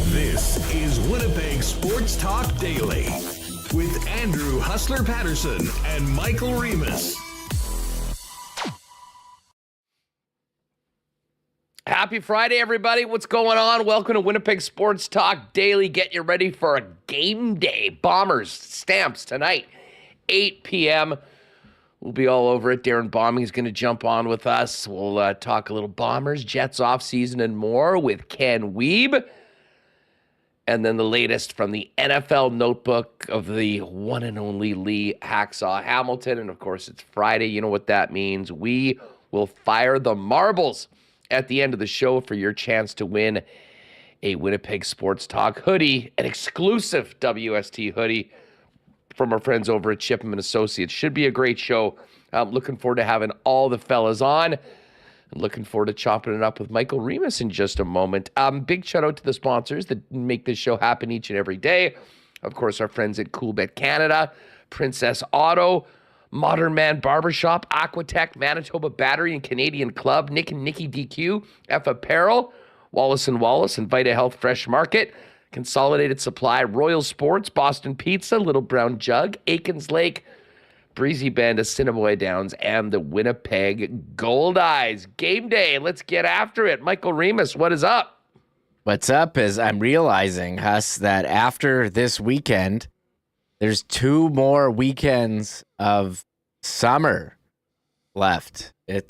This is Winnipeg Sports Talk Daily with Andrew Hustler Paterson and Michael Remis. Happy Friday, everybody. What's going on? Welcome to Winnipeg Sports Talk Daily. Get you ready for a game day. Bombers, Stamps tonight, 8 p.m. We'll be all over it. Darrin Bauming is going to jump on with us. We'll talk a little Bombers, Jets offseason, and more with Ken Wiebe. And then the latest from the NFL notebook of the one and only Lee Hacksaw Hamilton. And, of course, it's Friday. You know what that means. We will fire the marbles at the end of the show for your chance to win a Winnipeg Sports Talk hoodie, an exclusive WST hoodie from our friends over at Chipman Associates. Should be a great show. I'm looking forward to having all the fellas on. I'm looking forward to chopping it up with Michael Remis in just a moment. Big shout out to the sponsors that make this show happen each and every day. Of course, our friends at Coolbet Canada, Princess Auto, Modern Man Barbershop, Aquatech, Manitoba Battery and Canadian Club, Nick and Nicky DQ, F Apparel, Wallace and Wallace, and Vita Health Fresh Market, Consolidated Supply, Royal Sports, Boston Pizza, Little Brown Jug, Aikens Lake, Breezy Bend, Assiniboia Downs, and the Winnipeg Gold Eyes. Game day. Let's get after it. Michael Remis, what is up? What's up is I'm realizing, Huss, that after this weekend, there's 2 more weekends of summer left. I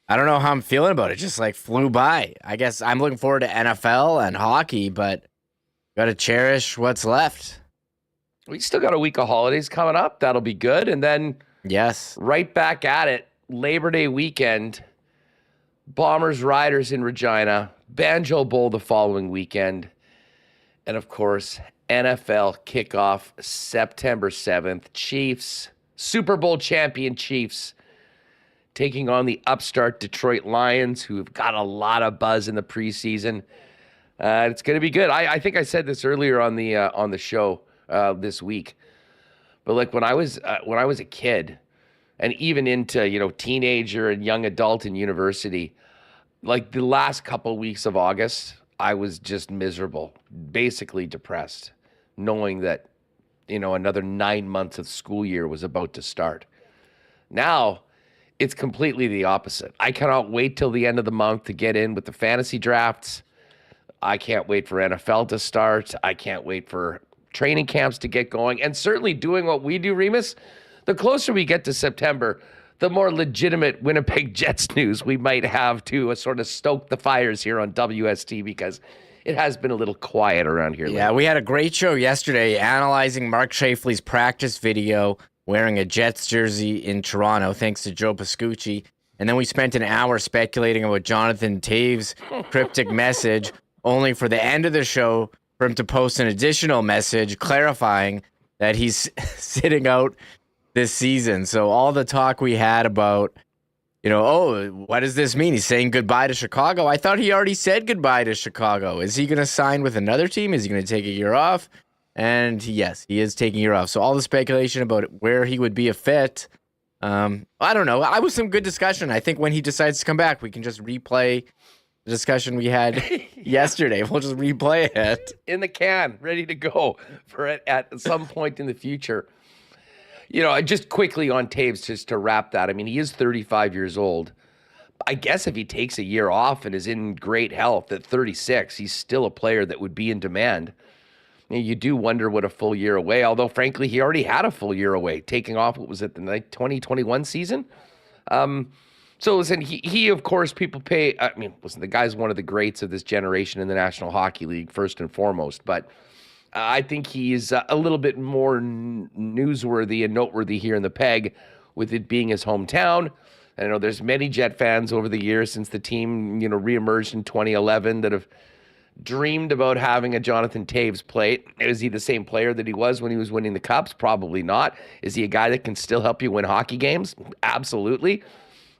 don't know how I'm feeling about it. Just like flew by. I guess I'm looking forward to NFL and hockey, but got to cherish what's left. We still got a week of holidays coming up. That'll be good. And then yes, right back at it, Labor Day weekend, Bombers Riders in Regina, Banjo Bowl the following weekend, and of course, NFL kickoff September 7th. Chiefs, Super Bowl champion Chiefs, taking on the upstart Detroit Lions, who have got a lot of buzz in the preseason. It's going to be good. I think I said this earlier on the show this week, but like when I was a kid, and even into teenager and young adult and university, like the last couple weeks of August, I was just miserable, basically depressed, knowing that another 9 months of school year was about to start. Now it's completely the opposite. I cannot wait till the end of the month to get in with the fantasy drafts. I can't wait for NFL to start. I can't wait for training camps to get going. And certainly doing what we do, Remis, the closer we get to September, the more legitimate Winnipeg Jets news we might have to sort of stoke the fires here on WST, because it has been a little quiet around here lately. We had a great show yesterday analyzing Mark Shafley's practice video wearing a Jets jersey in Toronto, thanks to Joe Pascucci. And then we spent an hour speculating about Jonathan Toews' cryptic message, only for the end of the show for him to post an additional message clarifying that he's sitting out this season. So all the talk we had about, what does this mean? He's saying goodbye to Chicago. I thought he already said goodbye to Chicago. Is he going to sign with another team? Is he going to take a year off? And yes, he is taking a year off. So all the speculation about where he would be a fit, I don't know. I was some good discussion. I think when he decides to come back, we can just replay the discussion we had yesterday. We'll just replay it. In the can, ready to go for it at some point in the future. Just quickly on Toews, just to wrap that. I mean, he is 35 years old. I guess if he takes a year off and is in great health at 36, he's still a player that would be in demand. You do wonder what a full year away, although frankly, he already had a full year away, taking off, what was it, the 2021 season? So listen, he of course, people pay, listen, the guy's one of the greats of this generation in the National Hockey League, first and foremost, but I think he's a little bit more newsworthy and noteworthy here in the Peg with it being his hometown. I know there's many Jet fans over the years since the team, reemerged in 2011 that have dreamed about having a Jonathan Toews plate. Is he the same player that he was when he was winning the Cups? Probably not. Is he a guy that can still help you win hockey games? Absolutely.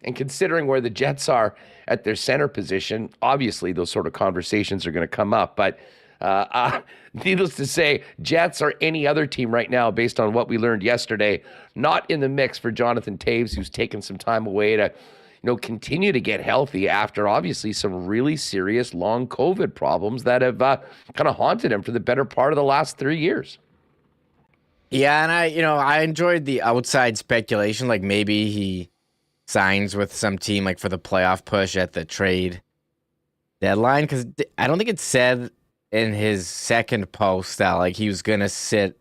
And considering where the Jets are at their center position, obviously those sort of conversations are going to come up. But needless to say, Jets or any other team right now, based on what we learned yesterday, not in the mix for Jonathan Toews, who's taken some time away to continue to get healthy after obviously some really serious long COVID problems that have kind of haunted him for the better part of the last 3 years. Yeah, and I enjoyed the outside speculation, like maybe he signs with some team like for the playoff push at the trade deadline, because I don't think it said in his second post that like he was gonna sit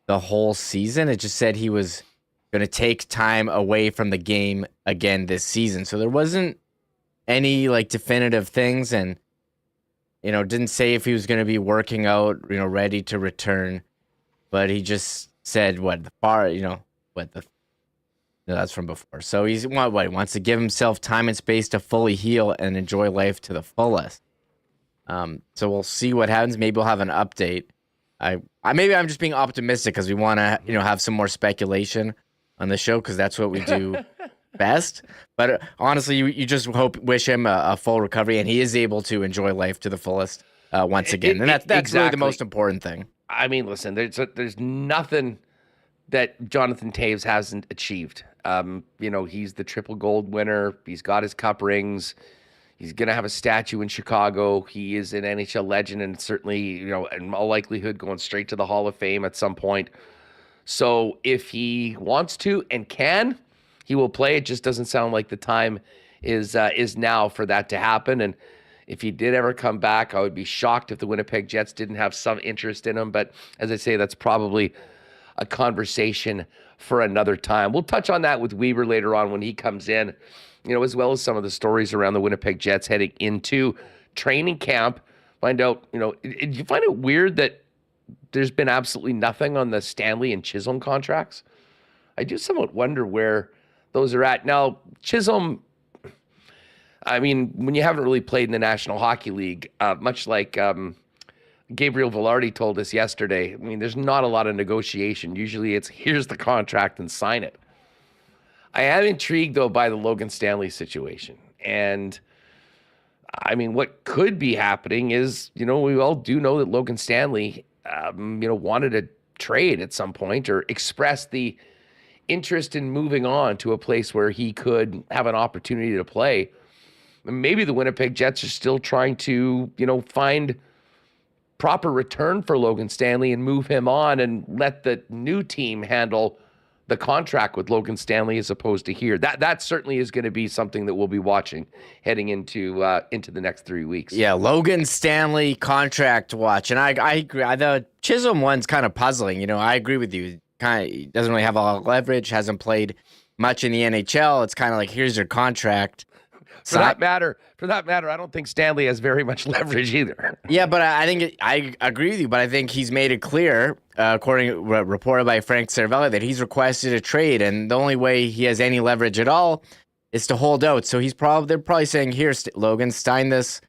the whole season. It just said he was going to take time away from the game again this season. So there wasn't any like definitive things, and didn't say if he was going to be working out, ready to return, but he just said that's from before. So he wants to give himself time and space to fully heal and enjoy life to the fullest. So we'll see what happens. Maybe we'll have an update. Maybe I'm just being optimistic because we want to have some more speculation on the show, because that's what we do best. But honestly, you just wish him a full recovery, and he is able to enjoy life to the fullest once again. And that's exactly. Really the most important thing. I mean, listen, there's nothing that Jonathan Toews hasn't achieved. He's the triple gold winner. He's got his cup rings. He's going to have a statue in Chicago. He is an NHL legend, and certainly, in all likelihood, going straight to the Hall of Fame at some point. So if he wants to and can, he will play. It just doesn't sound like the time is now for that to happen. And if he did ever come back, I would be shocked if the Winnipeg Jets didn't have some interest in him. But as I say, that's probably a conversation for another time. We'll touch on that with Wiebe later on when he comes in, as well as some of the stories around the Winnipeg Jets heading into training camp. Find out, do you find it weird that there's been absolutely nothing on the Stanley and Chisholm contracts? I do somewhat wonder where those are at. Now, Chisholm, I mean, when you haven't really played in the National Hockey League, much like Gabriel Balharry told us yesterday, I mean, there's not a lot of negotiation. Usually it's here's the contract and sign it. I am intrigued, though, by the Logan Stanley situation. And I mean, what could be happening is, we all do know that Logan Stanley, wanted to trade at some point or express the interest in moving on to a place where he could have an opportunity to play. Maybe the Winnipeg Jets are still trying to, find proper return for Logan Stanley and move him on and let the new team handle the contract with Logan Stanley as opposed to here. That certainly is going to be something that we'll be watching heading into the next 3 weeks. Yeah, Logan Stanley contract watch, and I agree. The Chisholm one's kind of puzzling. I agree with you. He doesn't really have a lot of leverage. Hasn't played much in the NHL. It's kind of like, here's your contract. For that matter, I don't think Stanley has very much leverage either. Yeah, but I agree with you. But I think he's made it clear, according to reported by Frank Cervelli, that he's requested a trade, and the only way he has any leverage at all is to hold out. So they're probably saying, "Here, Logan, sign this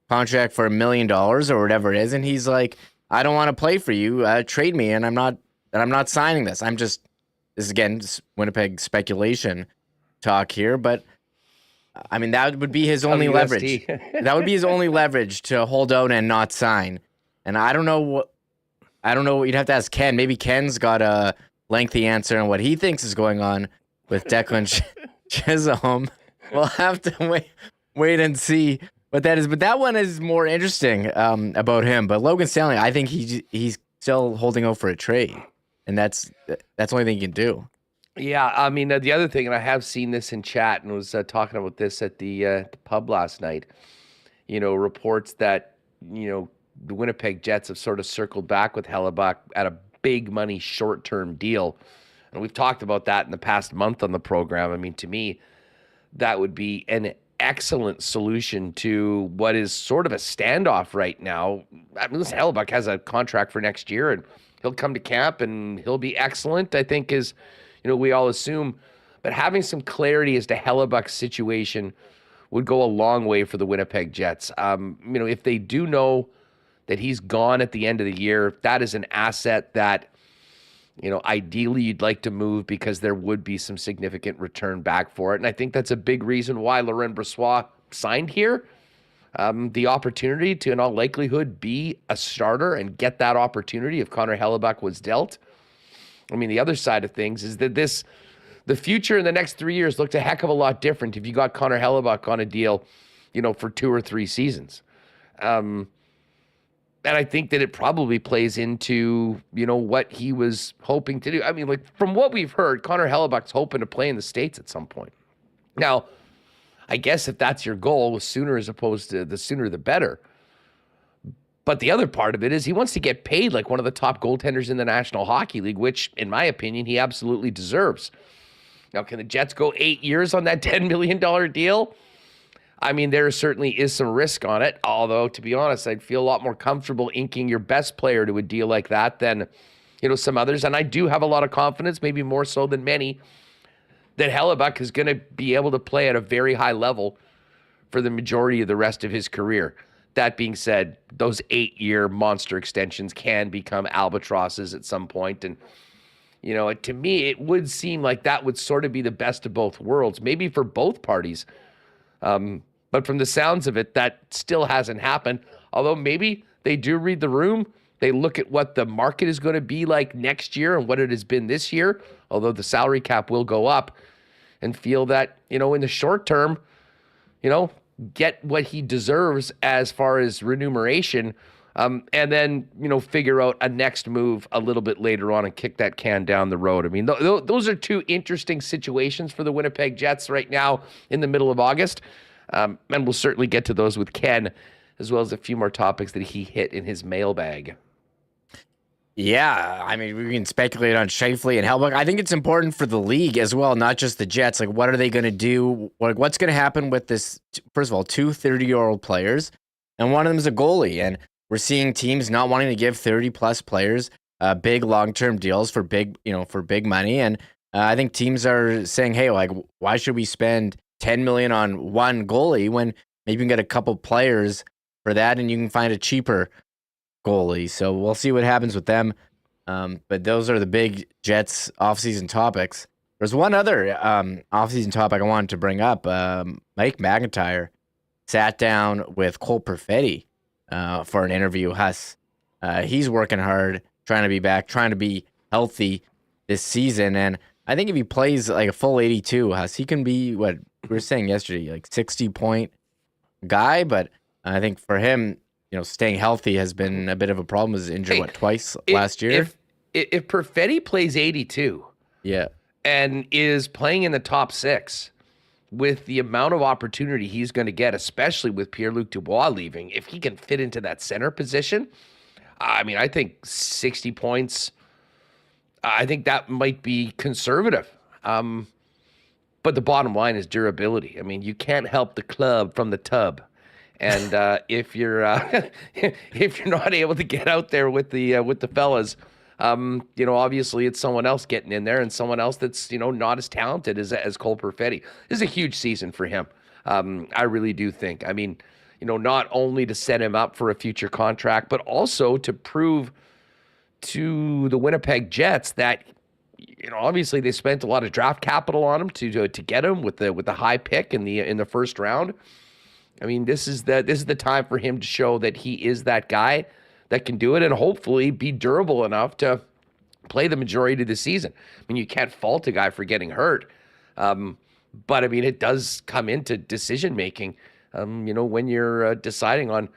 contract for $1 million or whatever it is," and he's like, "I don't want to play for you. Trade me, and I'm not signing this. This is again just Winnipeg speculation talk here, but." I mean, that would be his only leverage. That would be his only leverage to hold out and not sign. And I don't know what you'd have to ask Ken. Maybe Ken's got a lengthy answer on what he thinks is going on with Declan Chisholm. We'll have to wait and see what that is. But that one is more interesting about him. But Logan Stanley, I think he's still holding out for a trade, and that's the only thing he can do. Yeah, I mean, the other thing, and I have seen this in chat and was talking about this at the pub last night, reports that, the Winnipeg Jets have sort of circled back with Hellebuyck at a big money short-term deal. And we've talked about that in the past month on the program. I mean, to me, that would be an excellent solution to what is sort of a standoff right now. I mean, listen, Hellebuyck has a contract for next year, and he'll come to camp and he'll be excellent, I think is... we all assume But having some clarity as to Hellebuck's situation would go a long way for the Winnipeg Jets. If they do know that he's gone at the end of the year, that is an asset that, ideally you'd like to move because there would be some significant return back for it. And I think that's a big reason why Laurent Brossoit signed here. The opportunity to, in all likelihood, be a starter and get that opportunity if Connor Hellebuck was dealt. I mean, the other side of things is that the future in the next 3 years looked a heck of a lot different if you got Connor Hellebuck on a deal, for 2 or 3 seasons. And I think that it probably plays into, what he was hoping to do. I mean, like, from what we've heard, Connor Hellebuck's hoping to play in the States at some point. Now, I guess if that's your goal, the sooner as opposed to the sooner the better. But the other part of it is he wants to get paid like one of the top goaltenders in the National Hockey League, which, in my opinion, he absolutely deserves. Now, can the Jets go 8 years on that $10 million deal? I mean, there certainly is some risk on it. Although, to be honest, I'd feel a lot more comfortable inking your best player to a deal like that than, some others. And I do have a lot of confidence, maybe more so than many, that Hellebuck is going to be able to play at a very high level for the majority of the rest of his career. That being said, those 8-year monster extensions can become albatrosses at some point. And, to me, it would seem like that would sort of be the best of both worlds, maybe for both parties. But from the sounds of it, that still hasn't happened. Although maybe they do read the room. They look at what the market is going to be like next year and what it has been this year, although the salary cap will go up, and feel that, in the short term, get what he deserves as far as remuneration, and then, figure out a next move a little bit later on and kick that can down the road. I mean, those are two interesting situations for the Winnipeg Jets right now in the middle of August. And we'll certainly get to those with Ken, as well as a few more topics that he hit in his mailbag. Yeah, I mean, we can speculate on Scheifele and Hellebuck. I think it's important for the league as well, not just the Jets. Like, what are they going to do? Like, what's going to happen with this? First of all, 2 30-year-old players, and one of them is a goalie. And we're seeing teams not wanting to give 30-plus players big long-term deals for big money. And I think teams are saying, hey, like, why should we spend $10 million on one goalie when maybe you can get a couple players for that and you can find a cheaper goalie? So we'll see what happens with them. But those are the big Jets offseason topics. There's one other offseason topic I wanted to bring up. Mike McIntyre sat down with Cole Perfetti for an interview. He's working hard, trying to be back, trying to be healthy this season. And I think if he plays like a full 82, he can be what we were saying yesterday, like 60-point guy. But I think for him, staying healthy has been a bit of a problem. He was injured, twice last year? If Perfetti plays 82 and is playing in the top 6 with the amount of opportunity he's going to get, especially with Pierre-Luc Dubois leaving, if he can fit into that center position, I mean, I think 60 points, I think that might be conservative. But the bottom line is durability. I mean, you can't help the club from the tub. And if you're not able to get out there with the fellas, obviously it's someone else getting in there and someone else that's not as talented as Cole Perfetti. This is a huge season for him. I really do think. I mean, not only to set him up for a future contract, but also to prove to the Winnipeg Jets that obviously they spent a lot of draft capital on him to get him with the high pick in the first round. I mean, this is the time for him to show that he is that guy that can do it and hopefully be durable enough to play the majority of the season. I mean, you can't fault a guy for getting hurt. But I mean, it does come into decision making, when you're deciding on,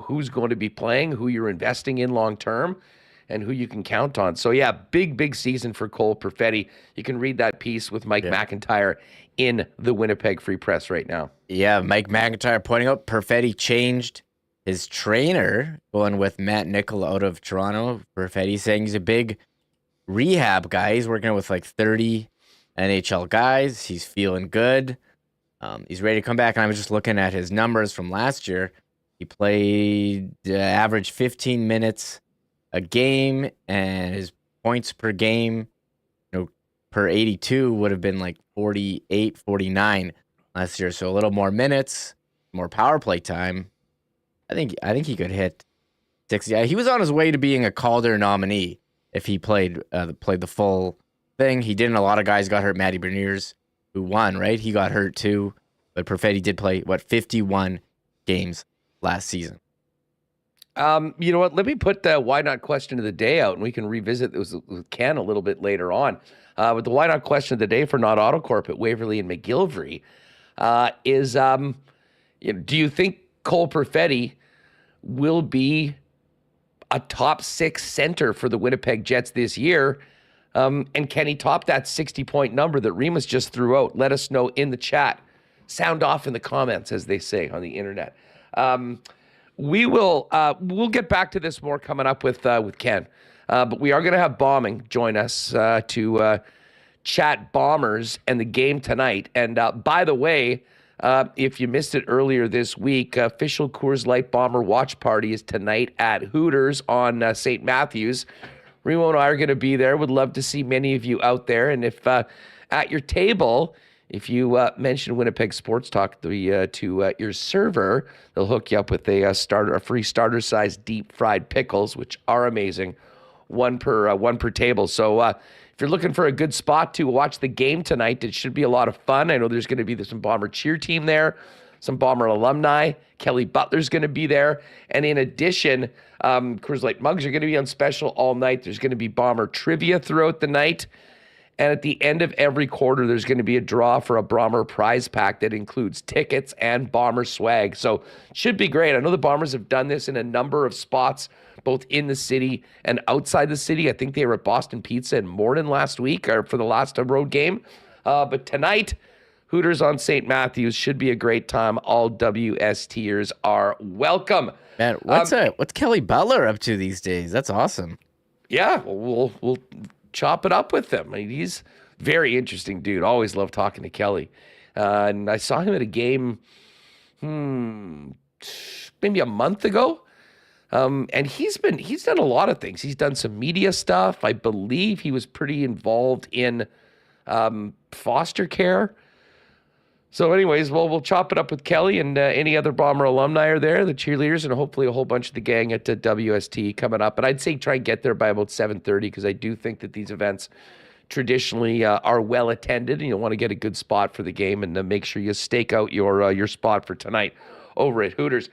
who's going to be playing, who you're investing in long term, and who you can count on. So yeah, big season for Cole Perfetti. You can read that piece with Mike McIntyre in the Winnipeg Free Press right now. Yeah, Mike McIntyre pointing out Perfetti changed his trainer, going with Matt Nickel out of Toronto. Perfetti saying he's a big rehab guy. He's working with like 30 NHL guys. He's feeling good. He's ready to come back. And I was just looking at his numbers from last year. He played average 15 minutes a game, and his points per game, per 82 would have been like 48, 49 last year. So a little more minutes, more power play time. I think he could hit 60. Yeah, he was on his way to being a Calder nominee if he played the full thing. He didn't. A lot of guys got hurt. Matty Beniers, who won, right? He got hurt too. But Perfetti did play, 51 games last season. You know what? Let me put the why not question of the day out, and we can revisit this with Ken a little bit later on. But the why not question of the day for Not AutoCorp at Waverly and McGillivray is, do you think Cole Perfetti will be a top 6 center for the Winnipeg Jets this year? And can he top that 60-point number that Remis just threw out? Let us know in the chat. Sound off in the comments, as they say on the internet. We'll get back to this more coming up with Ken. But we are going to have Bauming join us to chat Bombers and the game tonight. And by the way, if you missed it earlier this week, official Coors Light Bomber watch party is tonight at Hooters on St. Matthews. Remo and I are going to be there. Would love to see many of you out there. And if at your table, if you mention Winnipeg Sports Talk to your server, they'll hook you up with a free starter-size deep-fried pickles, which are amazing, one per table. So if you're looking for a good spot to watch the game tonight, it should be a lot of fun. I know there's going to be some Bomber cheer team there, some Bomber alumni. Kelly Butler's going to be there. And in addition, Coors Light mugs are going to be on special all night. There's going to be Bomber trivia throughout the night. And at the end of every quarter, there's going to be a draw for a Bomber prize pack that includes tickets and Bomber swag. So it should be great. I know the Bombers have done this in a number of spots, both in the city and outside the city. I think they were at Boston Pizza in Morden last week or for the last road game. But tonight, Hooters on St. Matthews should be a great time. All WSTers are welcome. Man, what's Kelly Butler up to these days? That's awesome. Yeah, we'll chop it up with him. I mean, he's a very interesting dude. Always love talking to Kelly. And I saw him at a game maybe a month ago. And he's done a lot of things. He's done some media stuff. I believe he was pretty involved in foster care. So anyways, we'll chop it up with Kelly and any other Bomber alumni are there, the cheerleaders, and hopefully a whole bunch of the gang at WST coming up. And I'd say try and get there by about 7:30 because I do think that these events traditionally are well attended, and you'll want to get a good spot for the game and make sure you stake out your spot for tonight over at Hooters.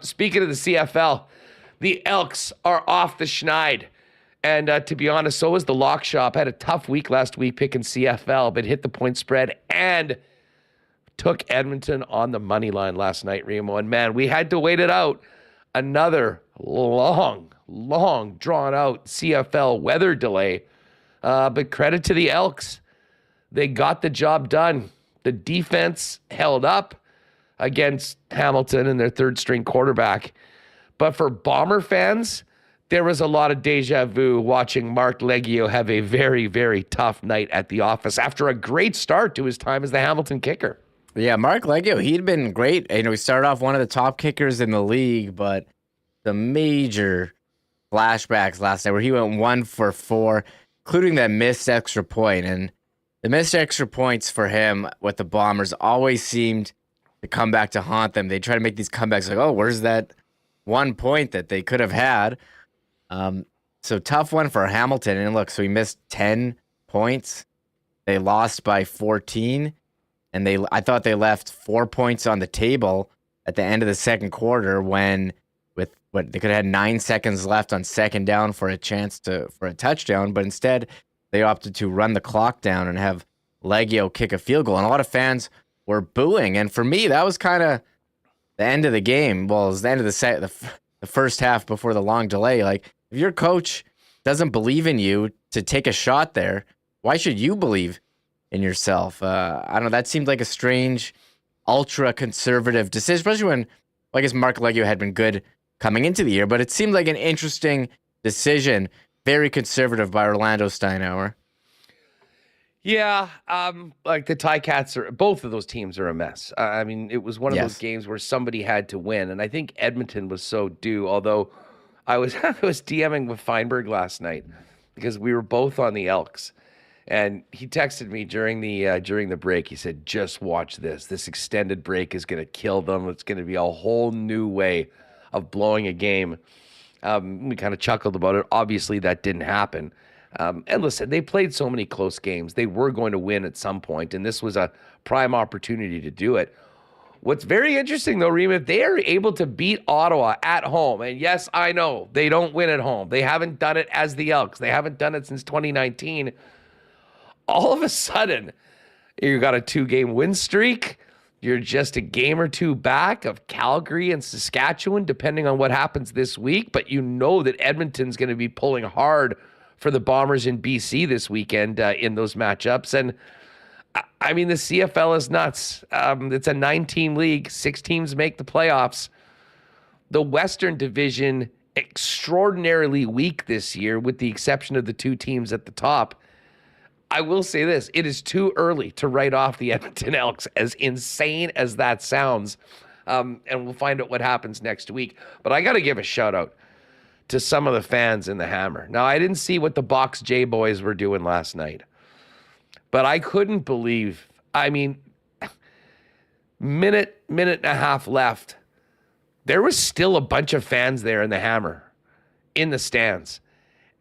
Speaking of the CFL, the Elks are off the schneid. And to be honest, so was the Lock Shop. Had a tough week last week picking CFL, but hit the point spread and took Edmonton on the money line last night, Remo. And man, we had to wait it out. Another long, drawn-out CFL weather delay. But credit to the Elks. They got the job done. The defense held up against Hamilton and their third-string quarterback. But for Bomber fans, there was a lot of deja vu watching Mark Leggio have a very, very tough night at the office after a great start to his time as the Hamilton kicker. Yeah, Mark Leggio, he'd been great. You know, he started off one of the top kickers in the league, but the major flashbacks last night where he went 1 for 4, including that missed extra point. And the missed extra points for him with the Bombers always seemed to come back to haunt them. They try to make these comebacks like, oh, where's that 1 point that they could have had? So tough one for Hamilton. And look, so he missed 10 points. They lost by 14. And I thought they left 4 points on the table at the end of the second quarter when they could have had 9 seconds left on second down for a chance for a touchdown, but instead they opted to run the clock down and have Leggio kick a field goal. And a lot of fans were booing. And for me, that was kind of the end of the game. Well, it was the end of the first half before the long delay. Like, if your coach doesn't believe in you to take a shot there, why should you believe in yourself? I don't know. That seemed like a strange, ultra-conservative decision, especially when, I guess, Mark Leggio had been good coming into the year, but it seemed like an interesting decision, very conservative by Orlando Steinauer. Yeah, like the Ticats both of those teams are a mess. I mean, it was one of those games where somebody had to win, and I think Edmonton was so due, although I was DMing with Feinberg last night because we were both on the Elks. And he texted me during the break. He said, "Just watch this. This extended break is going to kill them. It's going to be a whole new way of blowing a game." We kind of chuckled about it. Obviously, that didn't happen. And listen, they played so many close games. They were going to win at some point, and this was a prime opportunity to do it. What's very interesting, though, Rima, they are able to beat Ottawa at home. And yes, I know they don't win at home. They haven't done it as the Elks. They haven't done it since 2019. All of a sudden, you got a 2-game win streak. You're just a game or two back of Calgary and Saskatchewan, depending on what happens this week. But you know that Edmonton's going to be pulling hard for the Bombers in BC this weekend in those matchups. And I mean, the CFL is nuts. It's a 9-team league. 6 teams make the playoffs. The Western Division, extraordinarily weak this year, with the exception of the 2 teams at the top. I will say this. It is too early to write off the Edmonton Elks, as insane as that sounds. And we'll find out what happens next week. But I got to give a shout-out to some of the fans in the Hammer. Now, I didn't see what the Box J boys were doing last night. But I couldn't believe, I mean, minute and a half left. There was still a bunch of fans there in the Hammer, in the stands.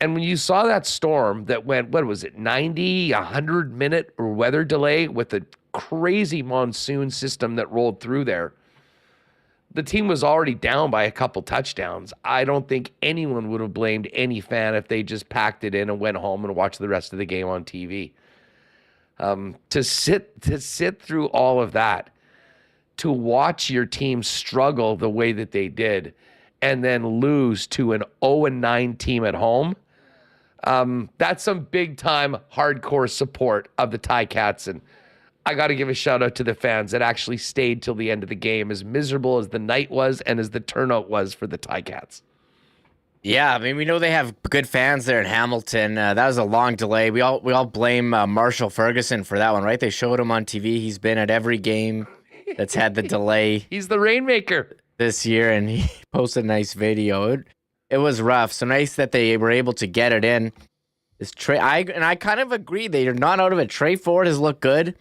And when you saw that storm that went, what was it, 90, 100-minute weather delay with a crazy monsoon system that rolled through there, the team was already down by a couple touchdowns. I don't think anyone would have blamed any fan if they just packed it in and went home and watched the rest of the game on TV. To sit through all of that, to watch your team struggle the way that they did, and then lose to an 0-9 team at home, that's some big-time hardcore support of the Ticats. And I got to give a shout-out to the fans that actually stayed till the end of the game, as miserable as the night was and as the turnout was for the Ticats. Yeah, I mean, we know they have good fans there in Hamilton. That was a long delay. We all blame Marshall Ferguson for that one, right? They showed him on TV. He's been at every game that's had the delay. He's the rainmaker this year, and he posted a nice video. It was rough. So nice that they were able to get it in. I kind of agree. They are not out of it. Trey Ford has looked good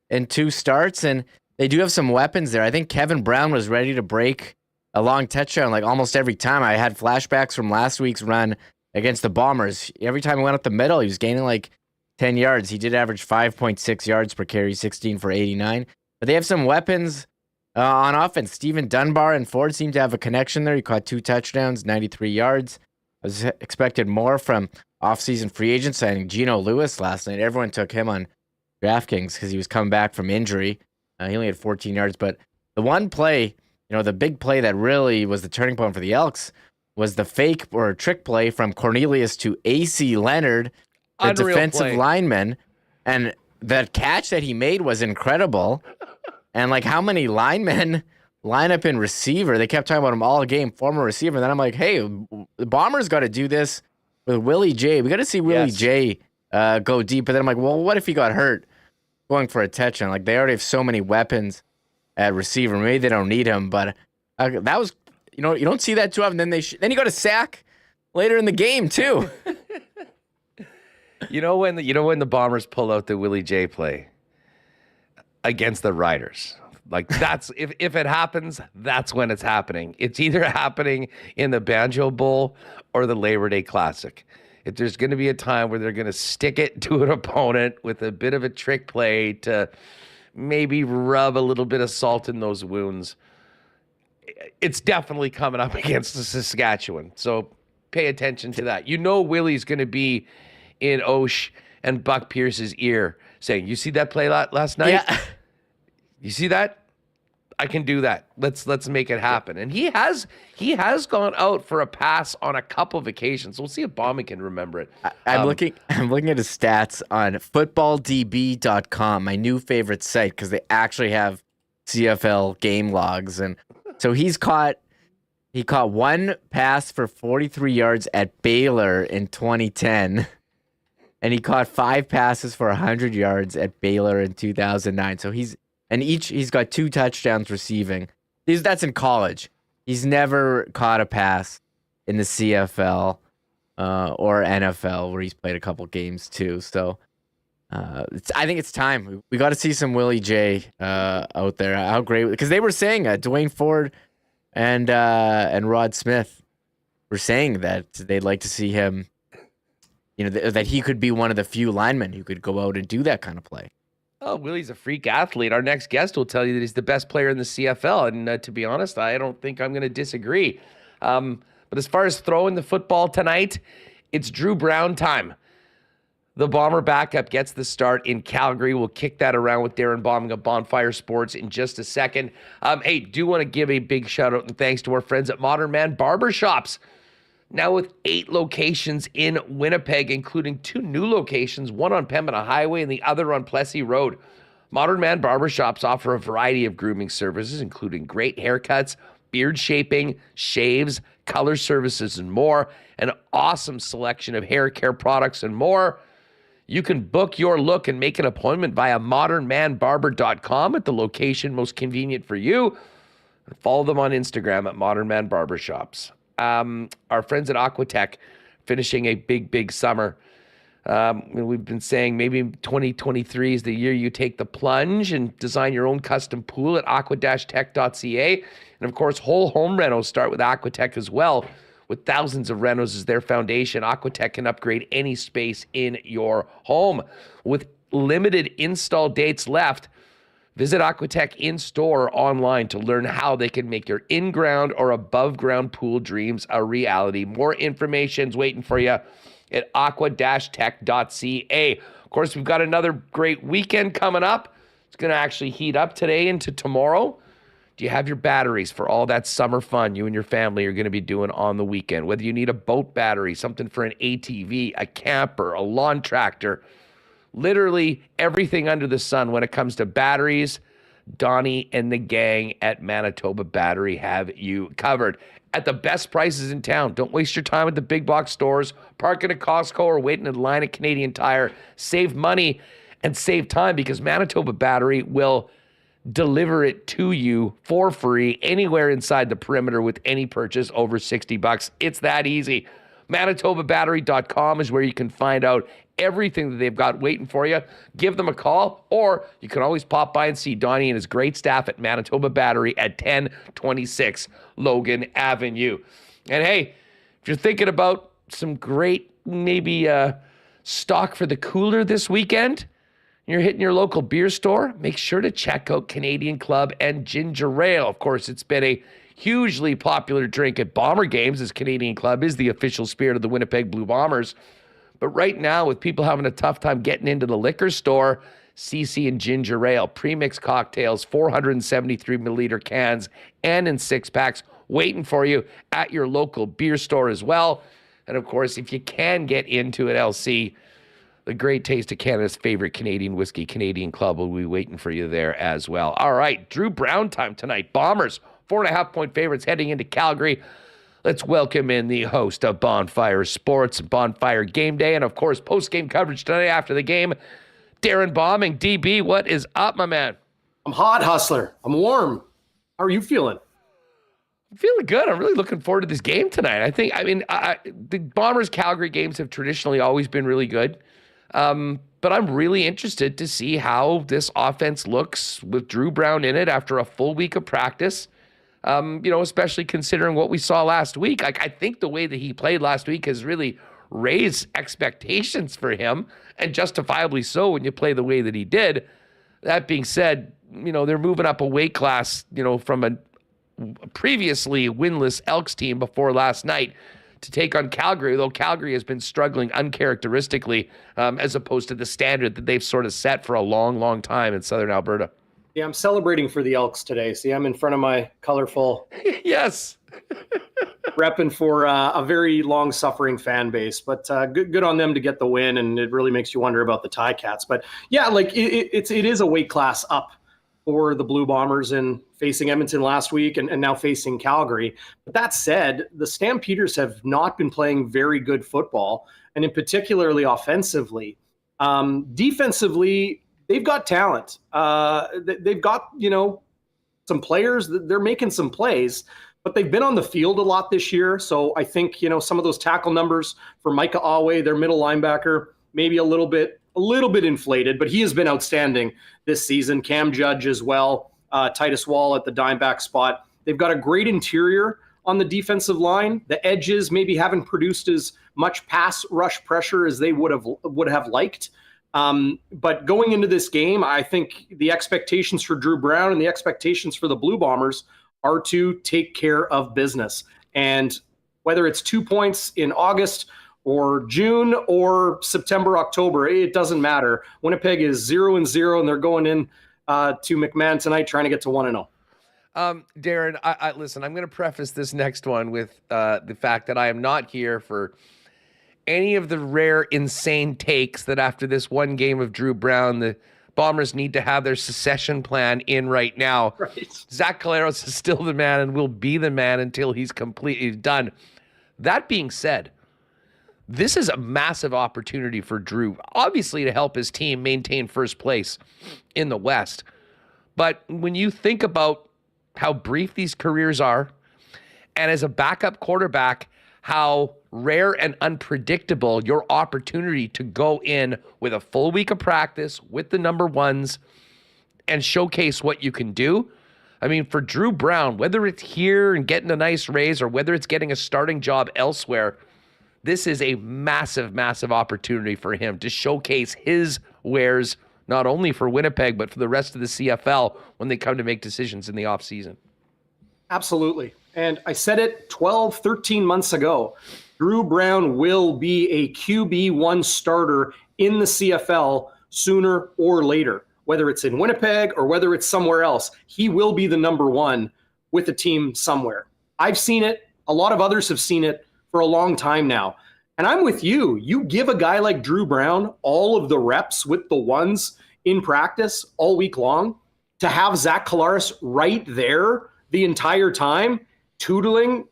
in 2 starts, and they do have some weapons there. I think Kevin Brown was ready to break a long touchdown like almost every time. I had flashbacks from last week's run against the Bombers. Every time he went up the middle, he was gaining like 10 yards. He did average 5.6 yards per carry, 16 for 89. But they have some weapons on offense. Steven Dunbar and Ford seem to have a connection there. He caught 2 touchdowns, 93 yards. I was expected more from offseason free agent signing Geno Lewis last night. Everyone took him on DraftKings because he was coming back from injury. He only had 14 yards. But the one play, the big play that really was the turning point for the Elks was the fake or trick play from Cornelius to AC Leonard, the Unreal defensive play. lineman. And that catch that he made was incredible. And like, how many linemen line up in receiver? They kept talking about him all game, former receiver. And then I'm like, hey, the Bombers got to do this with Willie J. We got to see Willie J go deep. But then I'm like, well, what if he got hurt going for a touchdown? Like, they already have so many weapons at receiver. Maybe they don't need him, but that was, you don't see that too often. Then then he got a sack later in the game too. when the Bombers pull out the Willie J play against the Riders, like that's if it happens, that's when it's happening. It's either happening in the Banjo Bowl or the Labor Day Classic. If there's going to be a time where they're going to stick it to an opponent with a bit of a trick play to maybe rub a little bit of salt in those wounds, it's definitely coming up against the Saskatchewan. So pay attention to that. Willie's going to be in Osh and Buck Pierce's ear saying, "You see that play last night? Yeah. You see that? I can do that. Let's make it happen." And he has gone out for a pass on a couple of occasions. We'll see if Bauming can remember it. I'm looking at his stats on footballdb.com, my new favorite site, because they actually have CFL game logs. And so he caught 1 pass for 43 yards at Baylor in 2010. And he caught 5 passes for 100 yards at Baylor in 2009. So he's got 2 touchdowns receiving. That's in college. He's never caught a pass in the CFL or NFL, where he's played a couple games too. So I think it's time. We got to see some Willie J out there. How great, because they were saying Dwayne Ford and Rod Smith were saying that they'd like to see him. That he could be one of the few linemen who could go out and do that kind of play. Oh, Willie's a freak athlete. Our next guest will tell you that he's the best player in the CFL. And to be honest, I don't think I'm going to disagree. But as far as throwing the football tonight, it's Drew Brown time. The Bomber backup gets the start in Calgary. We'll kick that around with Darrin Bauming of Bonfire Sports in just a second. Hey, do want to give a big shout out and thanks to our friends at Modern Man Barbershops. Now with 8 locations in Winnipeg, including 2 new locations, one on Pembina Highway and the other on Plessis Road. Modern Man Barbershops offer a variety of grooming services, including great haircuts, beard shaping, shaves, color services, and more. An awesome selection of hair care products and more. You can book your look and make an appointment via modernmanbarber.com at the location most convenient for you. And follow them on Instagram at Modern Man Barbershops. Our friends at Aquatech finishing a big summer. We've been saying maybe 2023 is the year you take the plunge and design your own custom pool at aqua-tech.ca. And of course, whole home renos start with Aquatech as well. With thousands of renos as their foundation, Aquatech can upgrade any space in your home. With limited install dates left, visit Aquatech in-store or online to learn how they can make your in-ground or above-ground pool dreams a reality. More information's waiting for you at aqua-tech.ca. Of course, we've got another great weekend coming up. It's going to actually heat up today into tomorrow. Do you have your batteries for all that summer fun you and your family are going to be doing on the weekend? Whether you need a boat battery, something for an ATV, a camper, a lawn tractor, literally everything under the sun when it comes to batteries, Donnie and the gang at Manitoba Battery have you covered at the best prices in town. Don't waste your time at the big box stores, parking at Costco, or waiting in line at Canadian Tire. Save money and save time because Manitoba Battery will deliver it to you for free anywhere inside the perimeter with any purchase over $60. It's that easy. ManitobaBattery.com is where you can find out everything that they've got waiting for you. Give them a call, or you can always pop by and see Donnie and his great staff at Manitoba Battery at 1026 Logan Avenue. And hey, if you're thinking about some great maybe stock for the cooler this weekend, you're hitting your local beer store, make sure to check out Canadian Club and Ginger Ale. Of course, it's been a hugely popular drink at Bomber games, as Canadian Club is the official spirit of the Winnipeg Blue Bombers. But right now, with people having a tough time getting into the liquor store, CC and Ginger Ale, pre-mixed cocktails, 473 milliliter cans, and in 6-packs, waiting for you at your local beer store as well. And of course, if you can get into it, LC, the great taste of Canada's favorite Canadian whiskey, Canadian Club, will be waiting for you there as well. All right, Drew Brown time tonight. Bombers, 4.5-point favorites heading into Calgary. Let's welcome in the host of Bonfire Sports, Bonfire Game Day, and of course, post-game coverage tonight after the game, Darrin Bauming. DB, what is up, my man? I'm hot, Hustler. I'm warm. How are you feeling? I'm feeling good. I'm really looking forward to this game tonight. The Bombers Calgary games have traditionally always been really good. But I'm really interested to see how this offense looks with Drew Brown in it after a full week of practice. Especially considering what we saw last week. I think the way that he played last week has really raised expectations for him, and justifiably so when you play the way that he did. That being said, they're moving up a weight class, from a previously winless Elks team before last night to take on Calgary, though Calgary has been struggling uncharacteristically as opposed to the standard that they've sort of set for a long time in Southern Alberta. Yeah, I'm celebrating for the Elks today. See, I'm in front of my colorful yes, repping for a very long-suffering fan base. But good on them to get the win, and it really makes you wonder about the Ticats. But yeah, it is a weight class up for the Blue Bombers in facing Edmonton last week and now facing Calgary. But that said, the Stampeders have not been playing very good football, and in particularly offensively. Defensively, they've got talent. They've got, some players. They're making some plays, but they've been on the field a lot this year. So I think, some of those tackle numbers for Micah Awe, their middle linebacker, maybe a little bit a little bit inflated, but he has been outstanding this season. Cam Judge as well, Titus Wall at the dime back spot. They've got a great interior on the defensive line. The edges maybe haven't produced as much pass rush pressure as they would have liked. But going into this game, I think the expectations for Drew Brown and the expectations for the Blue Bombers are to take care of business. And whether it's 2 points in August or June or September, October, it doesn't matter. Winnipeg is 0-0, and they're going in to McMahon tonight trying to get to 1-0. Darrin, I listen, I'm going to preface this next one with the fact that I am not here for any of the rare, insane takes that after this one game of Drew Brown, the Bombers need to have their succession plan in right now. Right. Zach Collaros is still the man and will be the man until he's completely done. That being said, this is a massive opportunity for Drew, obviously to help his team maintain first place in the West. But when you think about how brief these careers are, and as a backup quarterback, how rare and unpredictable your opportunity to go in with a full week of practice with the number ones and showcase what you can do. I mean, for Drew Brown, whether it's here and getting a nice raise or whether it's getting a starting job elsewhere, this is a massive, massive opportunity for him to showcase his wares, not only for Winnipeg, but for the rest of the CFL when they come to make decisions in the offseason. Absolutely. And I said it 12, 13 months ago. Drew Brown will be a QB1 starter in the CFL sooner or later. Whether it's in Winnipeg or whether it's somewhere else, he will be the number one with a team somewhere. I've seen it. A lot of others have seen it for a long time now. And I'm with you. You give a guy like Drew Brown all of the reps with the ones in practice all week long, to have Zach Collaros right there the entire time, tootling,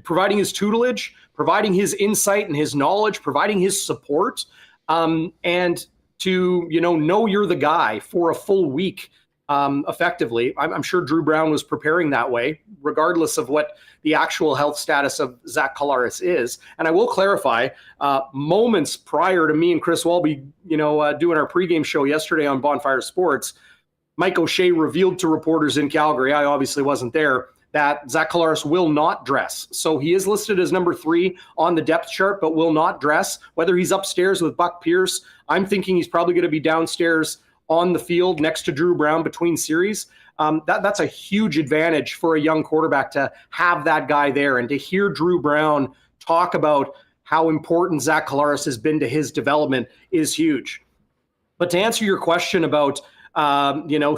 providing his tutelage, providing his insight and his knowledge, providing his support, and to, know you're the guy for a full week effectively. I'm sure Drew Brown was preparing that way, regardless of what the actual health status of Zach Collaros is. And I will clarify, moments prior to me and Chris Walby, doing our pregame show yesterday on Bonfire Sports, Mike O'Shea revealed to reporters in Calgary, I obviously wasn't there, that Zach Collaros will not dress. So he is listed as number 3 on the depth chart, but will not dress. Whether he's upstairs with Buck Pierce, I'm thinking he's probably going to be downstairs on the field next to Drew Brown between series. That's a huge advantage for a young quarterback to have that guy there, and to hear Drew Brown talk about how important Zach Collaros has been to his development is huge. But to answer your question about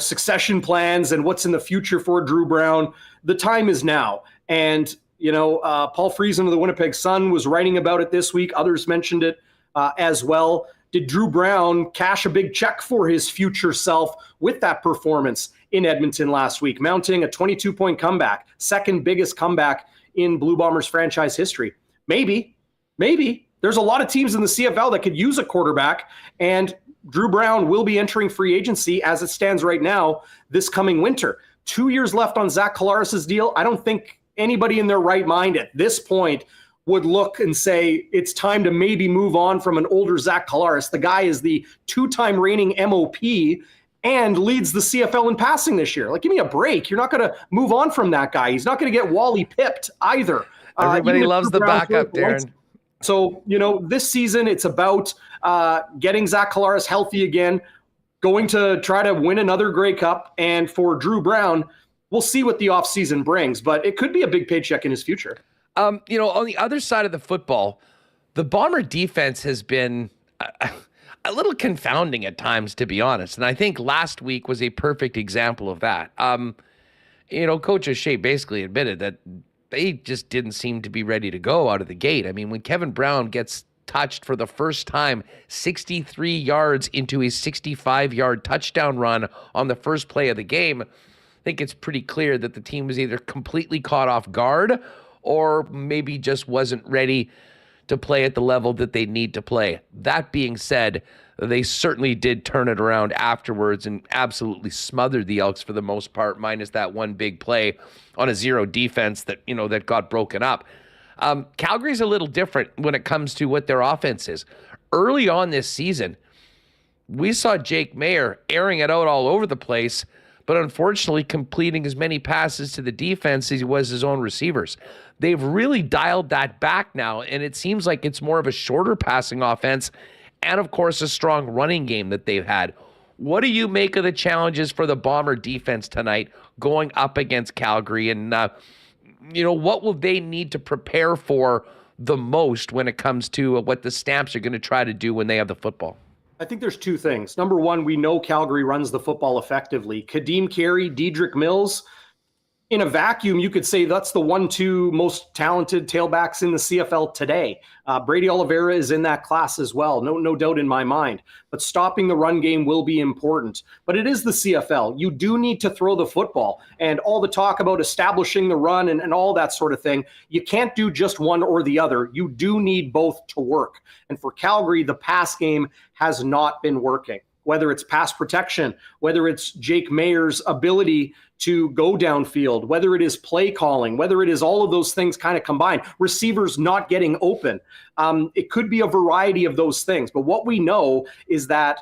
succession plans and what's in the future for Drew Brown, the time is now. And, Paul Friesen of the Winnipeg Sun was writing about it this week. Others mentioned it as well. Did Drew Brown cash a big check for his future self with that performance in Edmonton last week, mounting a 22-point comeback, second biggest comeback in Blue Bombers franchise history? Maybe. There's a lot of teams in the CFL that could use a quarterback, and Drew Brown will be entering free agency as it stands right now this coming winter. 2 years left on Zach Collaros' deal. I don't think anybody in their right mind at this point would look and say it's time to maybe move on from an older Zach Collaros. The guy is the 2-time reigning MOP and leads the CFL in passing this year. Like, give me a break. You're not going to move on from that guy. He's not going to get Wally pipped either. Everybody loves the backup, Darrin. So, this season it's about getting Zach Collaros healthy again, going to try to win another Grey Cup. And for Drew Brown, we'll see what the offseason brings, but it could be a big paycheck in his future. On the other side of the football, the Bomber defense has been a little confounding at times, to be honest. And I think last week was a perfect example of that. Coach O'Shea basically admitted that they just didn't seem to be ready to go out of the gate. I mean, when Kevin Brown gets touched for the first time 63 yards into a 65-yard touchdown run on the first play of the game, I think it's pretty clear that the team was either completely caught off guard or maybe just wasn't ready to play at the level that they need to play. That being said, they certainly did turn it around afterwards and absolutely smothered the Elks for the most part, minus that one big play on a zero defense that got broken up. Calgary's a little different when it comes to what their offense is. early on this season, we saw Jake Maier airing it out all over the place, but unfortunately completing as many passes to the defense as he was his own receivers. They've really dialed that back now, and it seems like it's more of a shorter passing offense and, of course, a strong running game that they've had. What do you make of the challenges for the Bomber defense tonight going up against Calgary? And, what will they need to prepare for the most when it comes to what the Stamps are going to try to do when they have the football? I think there's two things. Number one, we know Calgary runs the football effectively. Kadeem Carey, Dedrick Mills, in a vacuum, you could say that's the 1-2 most talented tailbacks in the CFL today. Brady Oliveira is in that class as well, no doubt in my mind. But stopping the run game will be important. But it is the CFL. You do need to throw the football. And all the talk about establishing the run and all that sort of thing, you can't do just one or the other. You do need both to work. And for Calgary, the pass game has not been working. Whether it's pass protection, whether it's Jake Maier's ability to go downfield, whether it is play calling, whether it is all of those things kind of combined, receivers not getting open. It could be a variety of those things. But what we know is that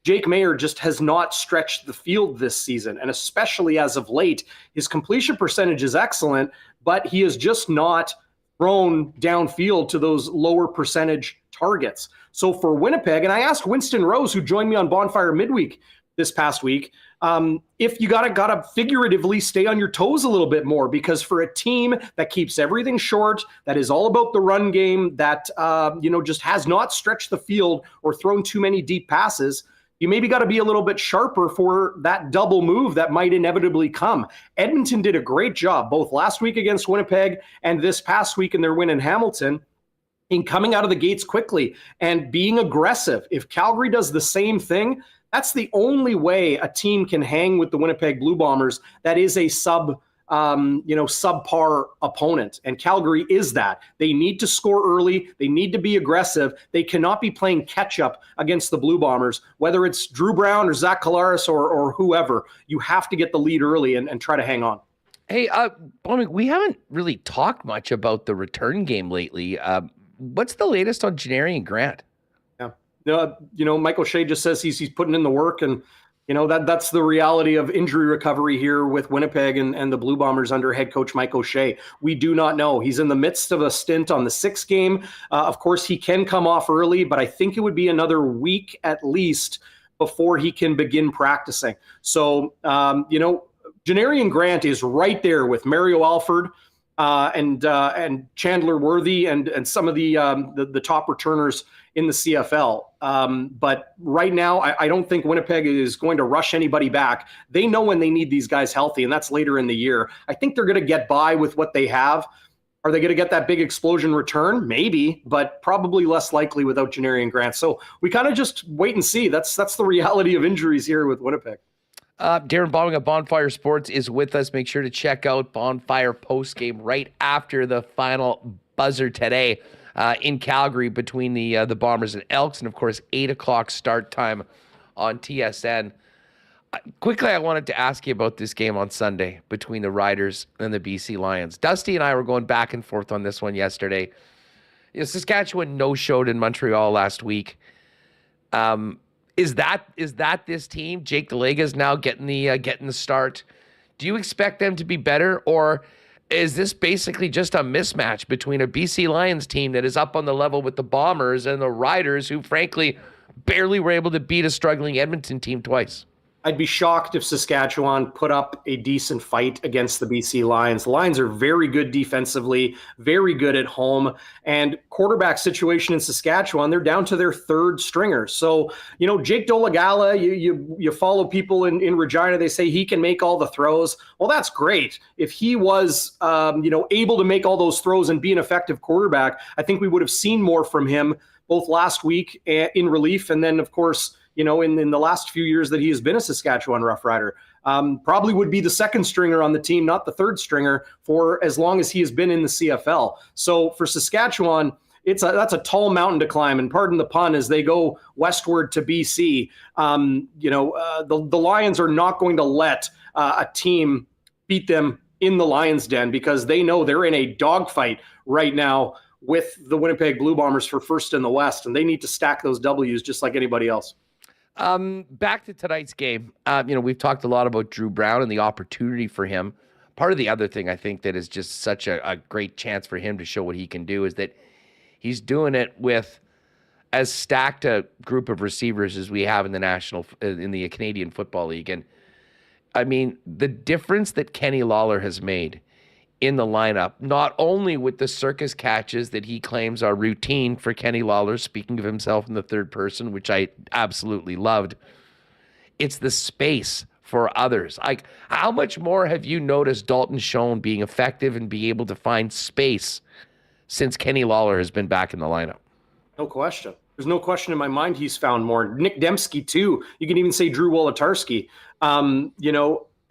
Jake Maier just has not stretched the field this season. And especially as of late, his completion percentage is excellent, but he is just not thrown downfield to those lower percentage targets. So for Winnipeg, and I asked Winston Rose, who joined me on Bonfire midweek this past week, if you gotta figuratively stay on your toes a little bit more, because for a team that keeps everything short, that is all about the run game, that just has not stretched the field or thrown too many deep passes, you maybe got to be a little bit sharper for that double move that might inevitably come. Edmonton did a great job both last week against Winnipeg and this past week in their win in Hamilton in coming out of the gates quickly and being aggressive. If Calgary does the same thing, that's the only way a team can hang with the Winnipeg Blue Bombers that is a subpar opponent. And Calgary is that. They need to score early. They need to be aggressive. They cannot be playing catch up against the Blue Bombers, whether it's Drew Brown or Zach Collaros or whoever. You have to get the lead early and try to hang on. Hey, Bauming, we haven't really talked much about the return game lately. What's the latest on Janarian Grant? Michael Shea just says he's putting in the work, and that's the reality of injury recovery here with Winnipeg and the Blue Bombers under head coach Michael Shea. We do not know. He's in the midst of a stint on the 6th game. Of course, he can come off early, but I think it would be another week at least before he can begin practicing. So, Janarian Grant is right there with Mario Alford and Chandler Worthy and some of the top returners in the CFL. But right now, I don't think Winnipeg is going to rush anybody back. They know when they need these guys healthy, and that's later in the year. I think they're going to get by with what they have. Are they going to get that big explosion return? Maybe, but probably less likely without Janarian Grant. So we kind of just wait and see. That's the reality of injuries here with Winnipeg. Darrin Bauming of Bonfire Sports is with us. Make sure to check out Bonfire postgame right after the final buzzer today in Calgary between the Bombers and Elks, and of course 8 o'clock start time on TSN. Quickly, I wanted to ask you about this game on Sunday between the Riders and the BC Lions. Dusty and I were going back and forth on this one yesterday. Saskatchewan no-showed in Montreal last week. Is that this team? Jake DeLega is now getting the start. Do you expect them to be better, or is this basically just a mismatch between a BC Lions team that is up on the level with the Bombers and the Riders, who frankly barely were able to beat a struggling Edmonton team twice? I'd be shocked if Saskatchewan put up a decent fight against the BC Lions. The Lions are very good defensively, very good at home, and quarterback situation in Saskatchewan, they're down to their 3rd stringer. So, Jake Dolegala, you follow people in Regina, they say he can make all the throws. Well, that's great. If he was, able to make all those throws and be an effective quarterback, I think we would have seen more from him both last week in relief, and then, of course, in the last few years that he has been a Saskatchewan Rough Rider. Probably would be the 2nd stringer on the team, not the 3rd stringer, for as long as he has been in the CFL. So for Saskatchewan, that's a tall mountain to climb, and pardon the pun, as they go westward to BC. The Lions are not going to let a team beat them in the Lions' Den, because they know they're in a dogfight right now with the Winnipeg Blue Bombers for first in the West, and they need to stack those W's just like anybody else. Back to tonight's game. We've talked a lot about Drew Brown and the opportunity for him. Part of the other thing I think that is just such a great chance for him to show what he can do is that he's doing it with as stacked a group of receivers as we have in the Canadian Football League. And I mean, the difference that Kenny Lawler has made in the lineup, not only with the circus catches that he claims are routine for Kenny Lawler, speaking of himself in the third person, which I absolutely loved, it's the space for others. Like, how much more have you noticed Dalton Schoen being effective and be able to find space since Kenny Lawler has been back in the lineup? No question. There's no question in my mind he's found more. Nick Dembski, too. You can even say Drew Wolodarski.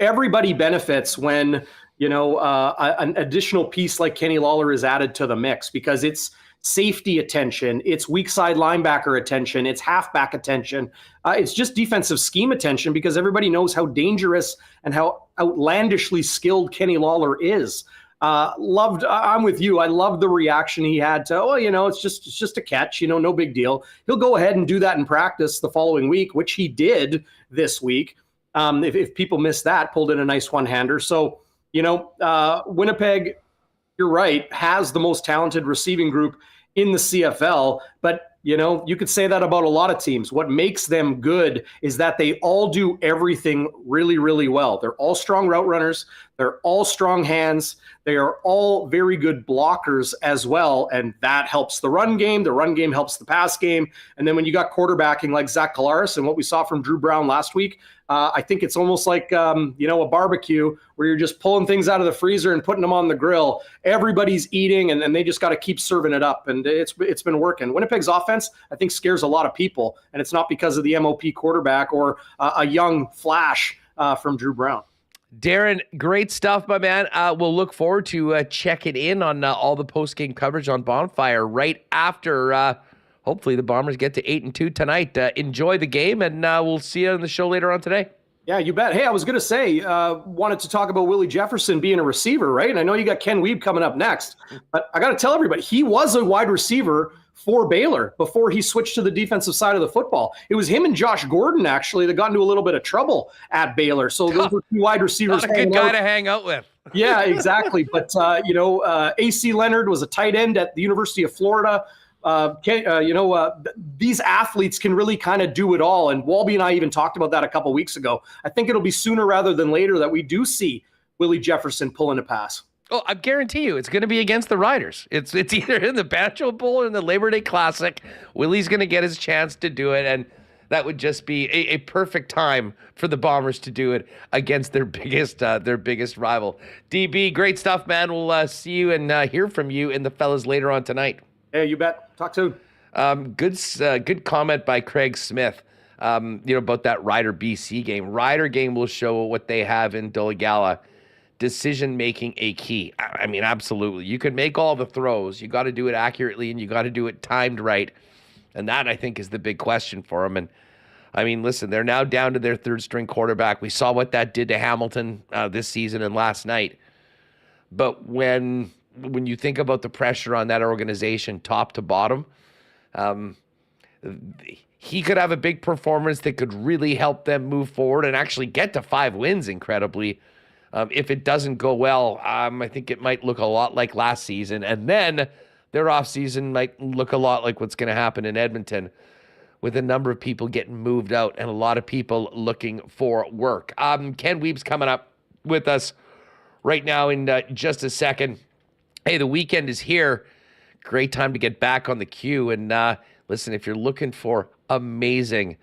Everybody benefits when, an additional piece like Kenny Lawler is added to the mix, because it's safety attention, it's weak side linebacker attention, it's halfback attention, it's just defensive scheme attention, because everybody knows how dangerous and how outlandishly skilled Kenny Lawler is. I'm with you. I love the reaction he had to, it's just a catch, no big deal. He'll go ahead and do that in practice the following week, which he did this week. If people missed that, pulled in a nice one-hander. So, Winnipeg, you're right, has the most talented receiving group in the CFL, but you could say that about a lot of teams. What makes them good is that they all do everything really, really well. They're all strong route runners. They're all strong hands. They are all very good blockers as well, and that helps the run game. The run game helps the pass game. And then when you got quarterbacking like Zach Collaros and what we saw from Drew Brown last week, I think it's almost like, a barbecue where you're just pulling things out of the freezer and putting them on the grill. Everybody's eating, and they just got to keep serving it up, and it's been working. Winnipeg's offense, I think, scares a lot of people, and it's not because of the MOP quarterback or a young flash from Drew Brown. Darrin, great stuff, my man. We'll look forward to checking in on all the post-game coverage on Bonfire right after hopefully the Bombers get to 8-2 tonight. Enjoy the game, and we'll see you on the show later on today. Yeah, you bet. Hey, I was going to say, wanted to talk about Willie Jefferson being a receiver, right? And I know you got Ken Wiebe coming up next, but I got to tell everybody, he was a wide receiver for Baylor before he switched to the defensive side of the football. It was him and Josh Gordon, actually, that got into a little bit of trouble at Baylor. So those were two wide receivers. Not a good guy to hang out with. Yeah, exactly. But, A.C. Leonard was a tight end at the University of Florida. These athletes can really kind of do it all. And Walby and I even talked about that a couple weeks ago. I think it'll be sooner rather than later that we do see Willie Jefferson pulling a pass. Oh, I guarantee you it's going to be against the Riders. It's either in the Banjo Bowl or in the Labor Day Classic. Willie's going to get his chance to do it, and that would just be a perfect time for the Bombers to do it against their biggest rival. DB, great stuff, man. We'll see you and hear from you and the fellas later on tonight. Hey, you bet. Talk soon. Good comment by Craig Smith. About that Rider BC game. Rider game will show what they have in Dolegala. Decision making a key. I mean, absolutely. You can make all the throws. You got to do it accurately, and you got to do it timed right. And that, I think, is the big question for them. And I mean, listen, they're now down to their third string quarterback. We saw what that did to Hamilton this season and last night. But when you think about the pressure on that organization, top to bottom, he could have a big performance that could really help them move forward and actually get to 5 wins, incredibly. If it doesn't go well, I think it might look a lot like last season. And then their offseason might look a lot like what's going to happen in Edmonton, with a number of people getting moved out and a lot of people looking for work. Ken Wiebe's coming up with us right now in just a second. Hey, the weekend is here. Great time to get back on the queue. And listen, if you're looking for amazing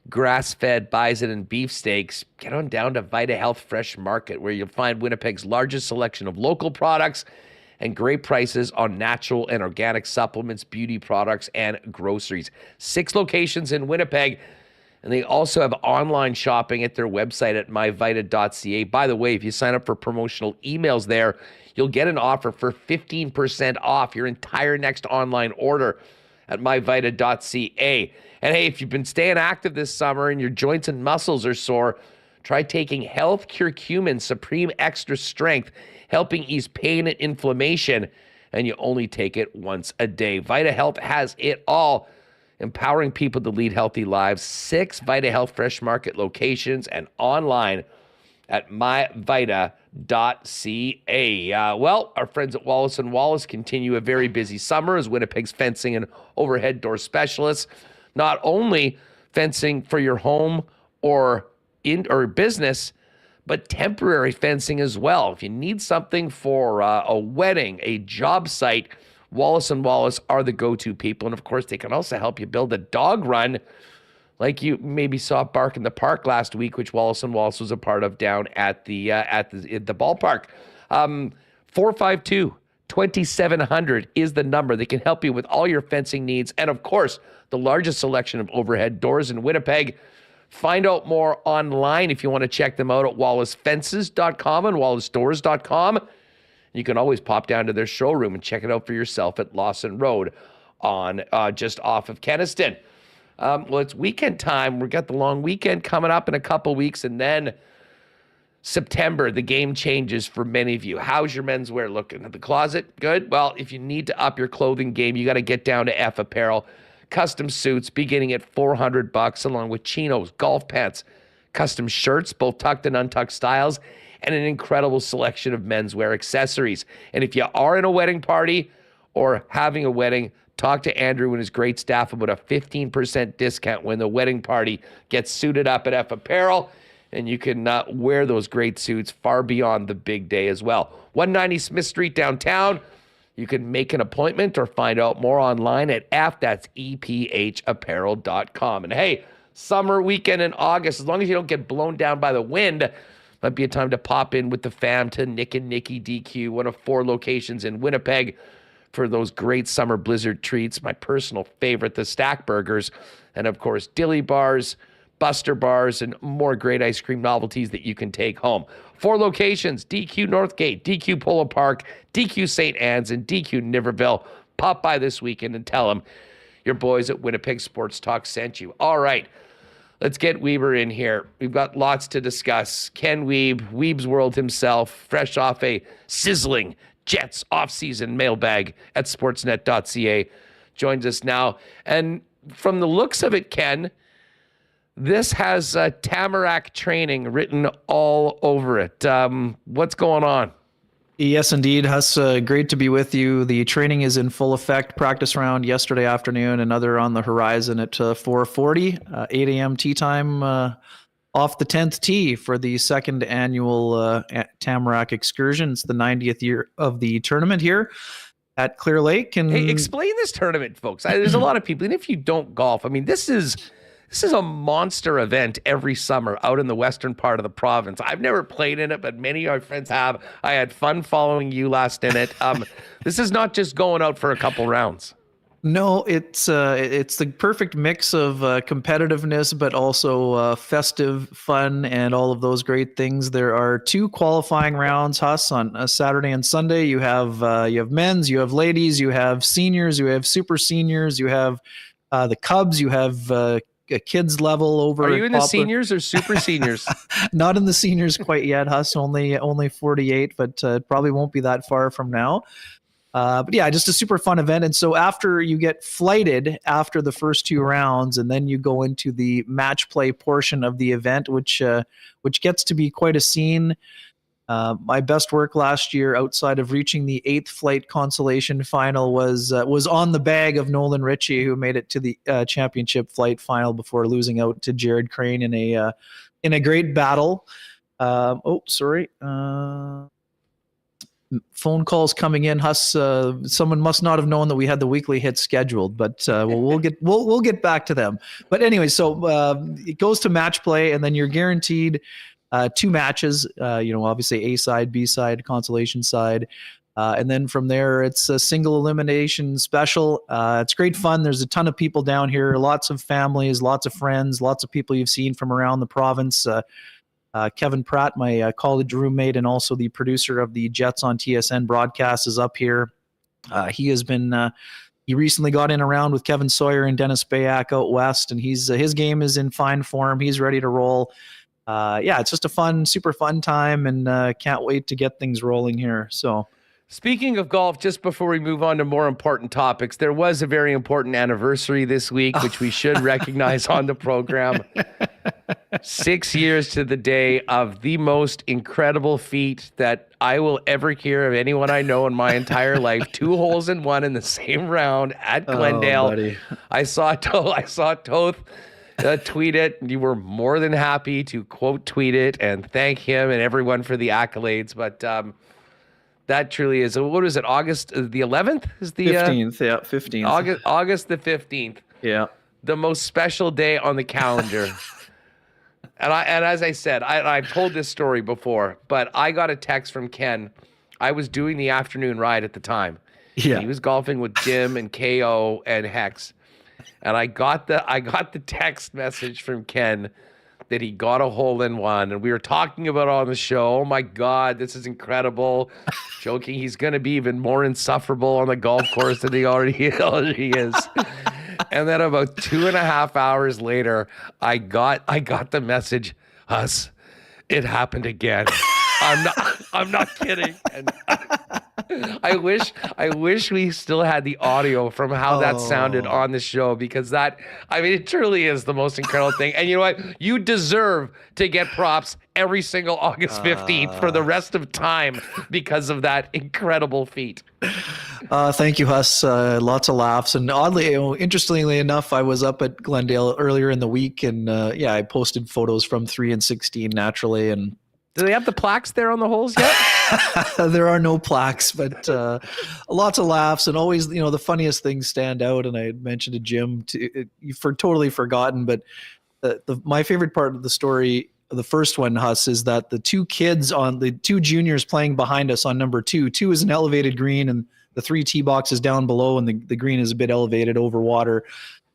grass-fed bison and beefsteaks, get on down to Vita Health Fresh Market, where you'll find Winnipeg's largest selection of local products and great prices on natural and organic supplements, beauty products, and groceries. 6 locations in Winnipeg, and they also have online shopping at their website at myvita.ca. By the way, if you sign up for promotional emails there, you'll get an offer for 15% off your entire next online order at myvita.ca. And hey, if you've been staying active this summer and your joints and muscles are sore, try taking Health Curcumin Supreme Extra Strength, helping ease pain and inflammation. and you only take it once a day. VitaHealth has it all, empowering people to lead healthy lives. 6 VitaHealth Fresh Market locations and online at myvita.ca. Well, our friends at Wallace & Wallace continue a very busy summer as Winnipeg's fencing and overhead door specialists. Not only fencing for your home or business, but temporary fencing as well. If you need something for a wedding, a job site, Wallace & Wallace are the go-to people. And of course, they can also help you build a dog run like you maybe saw Bark in the Park last week, which Wallace & Wallace was a part of down at the ballpark. 452-2700 is the number. They can help you with all your fencing needs. And of course, the largest selection of overhead doors in Winnipeg. Find out more online if you want to check them out at wallacefences.com and wallacedoors.com. You can always pop down to their showroom and check it out for yourself at Lawson Road on just off of Kenaston. Well, it's weekend time. We've got the long weekend coming up in a couple weeks, and then September, the game changes for many of you. How's your menswear looking? At the closet? Good? Well, if you need to up your clothing game, you got to get down to F Apparel. Custom suits beginning at $400, along with chinos, golf pants, custom shirts, both tucked and untucked styles, and an incredible selection of menswear accessories. And if you are in a wedding party or having a wedding, talk to Andrew and his great staff about a 15% discount when the wedding party gets suited up at F Apparel, and you can wear those great suits far beyond the big day as well. 190 Smith Street downtown. You can make an appointment or find out more online at that's EPHapparel.com. And hey, summer weekend in August, as long as you don't get blown down by the wind, might be a time to pop in with the fam to Nick and Nicky DQ, one of 4 locations in Winnipeg, for those great summer blizzard treats. My personal favorite, the Stack Burgers, and of course, Dilly Bars, Buster Bars, and more great ice cream novelties that you can take home. 4 locations: DQ Northgate, DQ Polo Park, DQ St. Anne's, and DQ Niverville. Pop by this weekend and tell them your boys at Winnipeg Sports Talk sent you. All right, let's get Wiebe in here. We've got lots to discuss. Ken Wiebe, Wiebe's World himself, fresh off a sizzling Jets off-season mailbag at Sportsnet.ca, joins us now. And from the looks of it, Ken, this has Tamarack training written all over it. What's going on? Yes, indeed. Huss, great to be with you. The training is in full effect. Practice round yesterday afternoon, another on the horizon at 4:40, 8 a.m. tea time off the 10th tee for the second annual Tamarack excursion. It's the 90th year of the tournament here at Clear Lake. And hey, explain this tournament, folks. There's a lot of people, and if you don't golf, I mean, this is a monster event every summer out in the western part of the province. I've never played in it, but many of our friends have. I had fun following you last in it. This is not just going out for a couple rounds. No, it's the perfect mix of competitiveness, but also festive fun and all of those great things. There are 2 qualifying rounds, Huss, on a Saturday and Sunday. You have men's, you have ladies, you have seniors, you have super seniors, you have the Cubs, you have a kids level over. Are you in the seniors or super seniors? Not in the seniors quite yet, Huss. Only 48, but probably won't be that far from now. But yeah, just a super fun event. And so after you get flighted after the first 2 rounds, and then you go into the match play portion of the event, which gets to be quite a scene. My best work last year, outside of reaching the 8th flight consolation final, was on the bag of Nolan Ritchie, who made it to the championship flight final before losing out to Jared Crane in a great battle. Phone calls coming in, Huss. Someone must not have known that we had the weekly hits scheduled, but we'll get back to them. But anyway, so it goes to match play, and then you're guaranteed 2 matches. Obviously A side, B side, consolation side, and then from there it's a single elimination special. It's great fun. There's a ton of people down here, lots of families, lots of friends, lots of people you've seen from around the province. Kevin Pratt, my college roommate and also the producer of the Jets on TSN broadcast, is up here. He has been he recently got in around with Kevin Sawyer and Dennis Bayak out west, and his game is in fine form. He's ready to roll. It's just a super fun time, and can't wait to get things rolling here. So Speaking of golf, just before we move on to more important topics, there was a very important anniversary this week, which we should recognize on the program. 6 years to the day of the most incredible feat that I will ever hear of anyone I know in my entire life. 2 holes in one in the same round at Glendale. Buddy. I saw Toth tweet it. You were more than happy to quote tweet it and thank him and everyone for the accolades. But that truly is, what is it, August the 11th? Is the 15th, 15th. August the 15th. Yeah. The most special day on the calendar. And as I said, I've told this story before, but I got a text from Ken. I was doing the afternoon ride at the time. Yeah. He was golfing with Jim and KO and Hex. And I got the text message from Ken that he got a hole in one, and we were talking about it on the show. Oh my God, this is incredible. Joking, he's going to be even more insufferable on the golf course than he already is. And then about 2.5 hours later, I got the message, Huss, it happened again. I'm not kidding. And I wish we still had the audio from how that sounded on the show, because it truly is the most incredible thing. And you know what? You deserve to get props every single August 15th for the rest of time because of that incredible feat. Thank you, Huss. Lots of laughs. And oddly, interestingly enough, I was up at Glendale earlier in the week, and I posted photos from 3 and 16 naturally. And do they have the plaques there on the holes yet? There are no plaques, but lots of laughs, and always, the funniest things stand out. And I had mentioned to Jim, totally forgotten, but my favorite part of the story, the first one, Huss, is that the 2 juniors playing behind us on number 2 is an elevated green, and the 3 tee boxes down below, and the green is a bit elevated over water.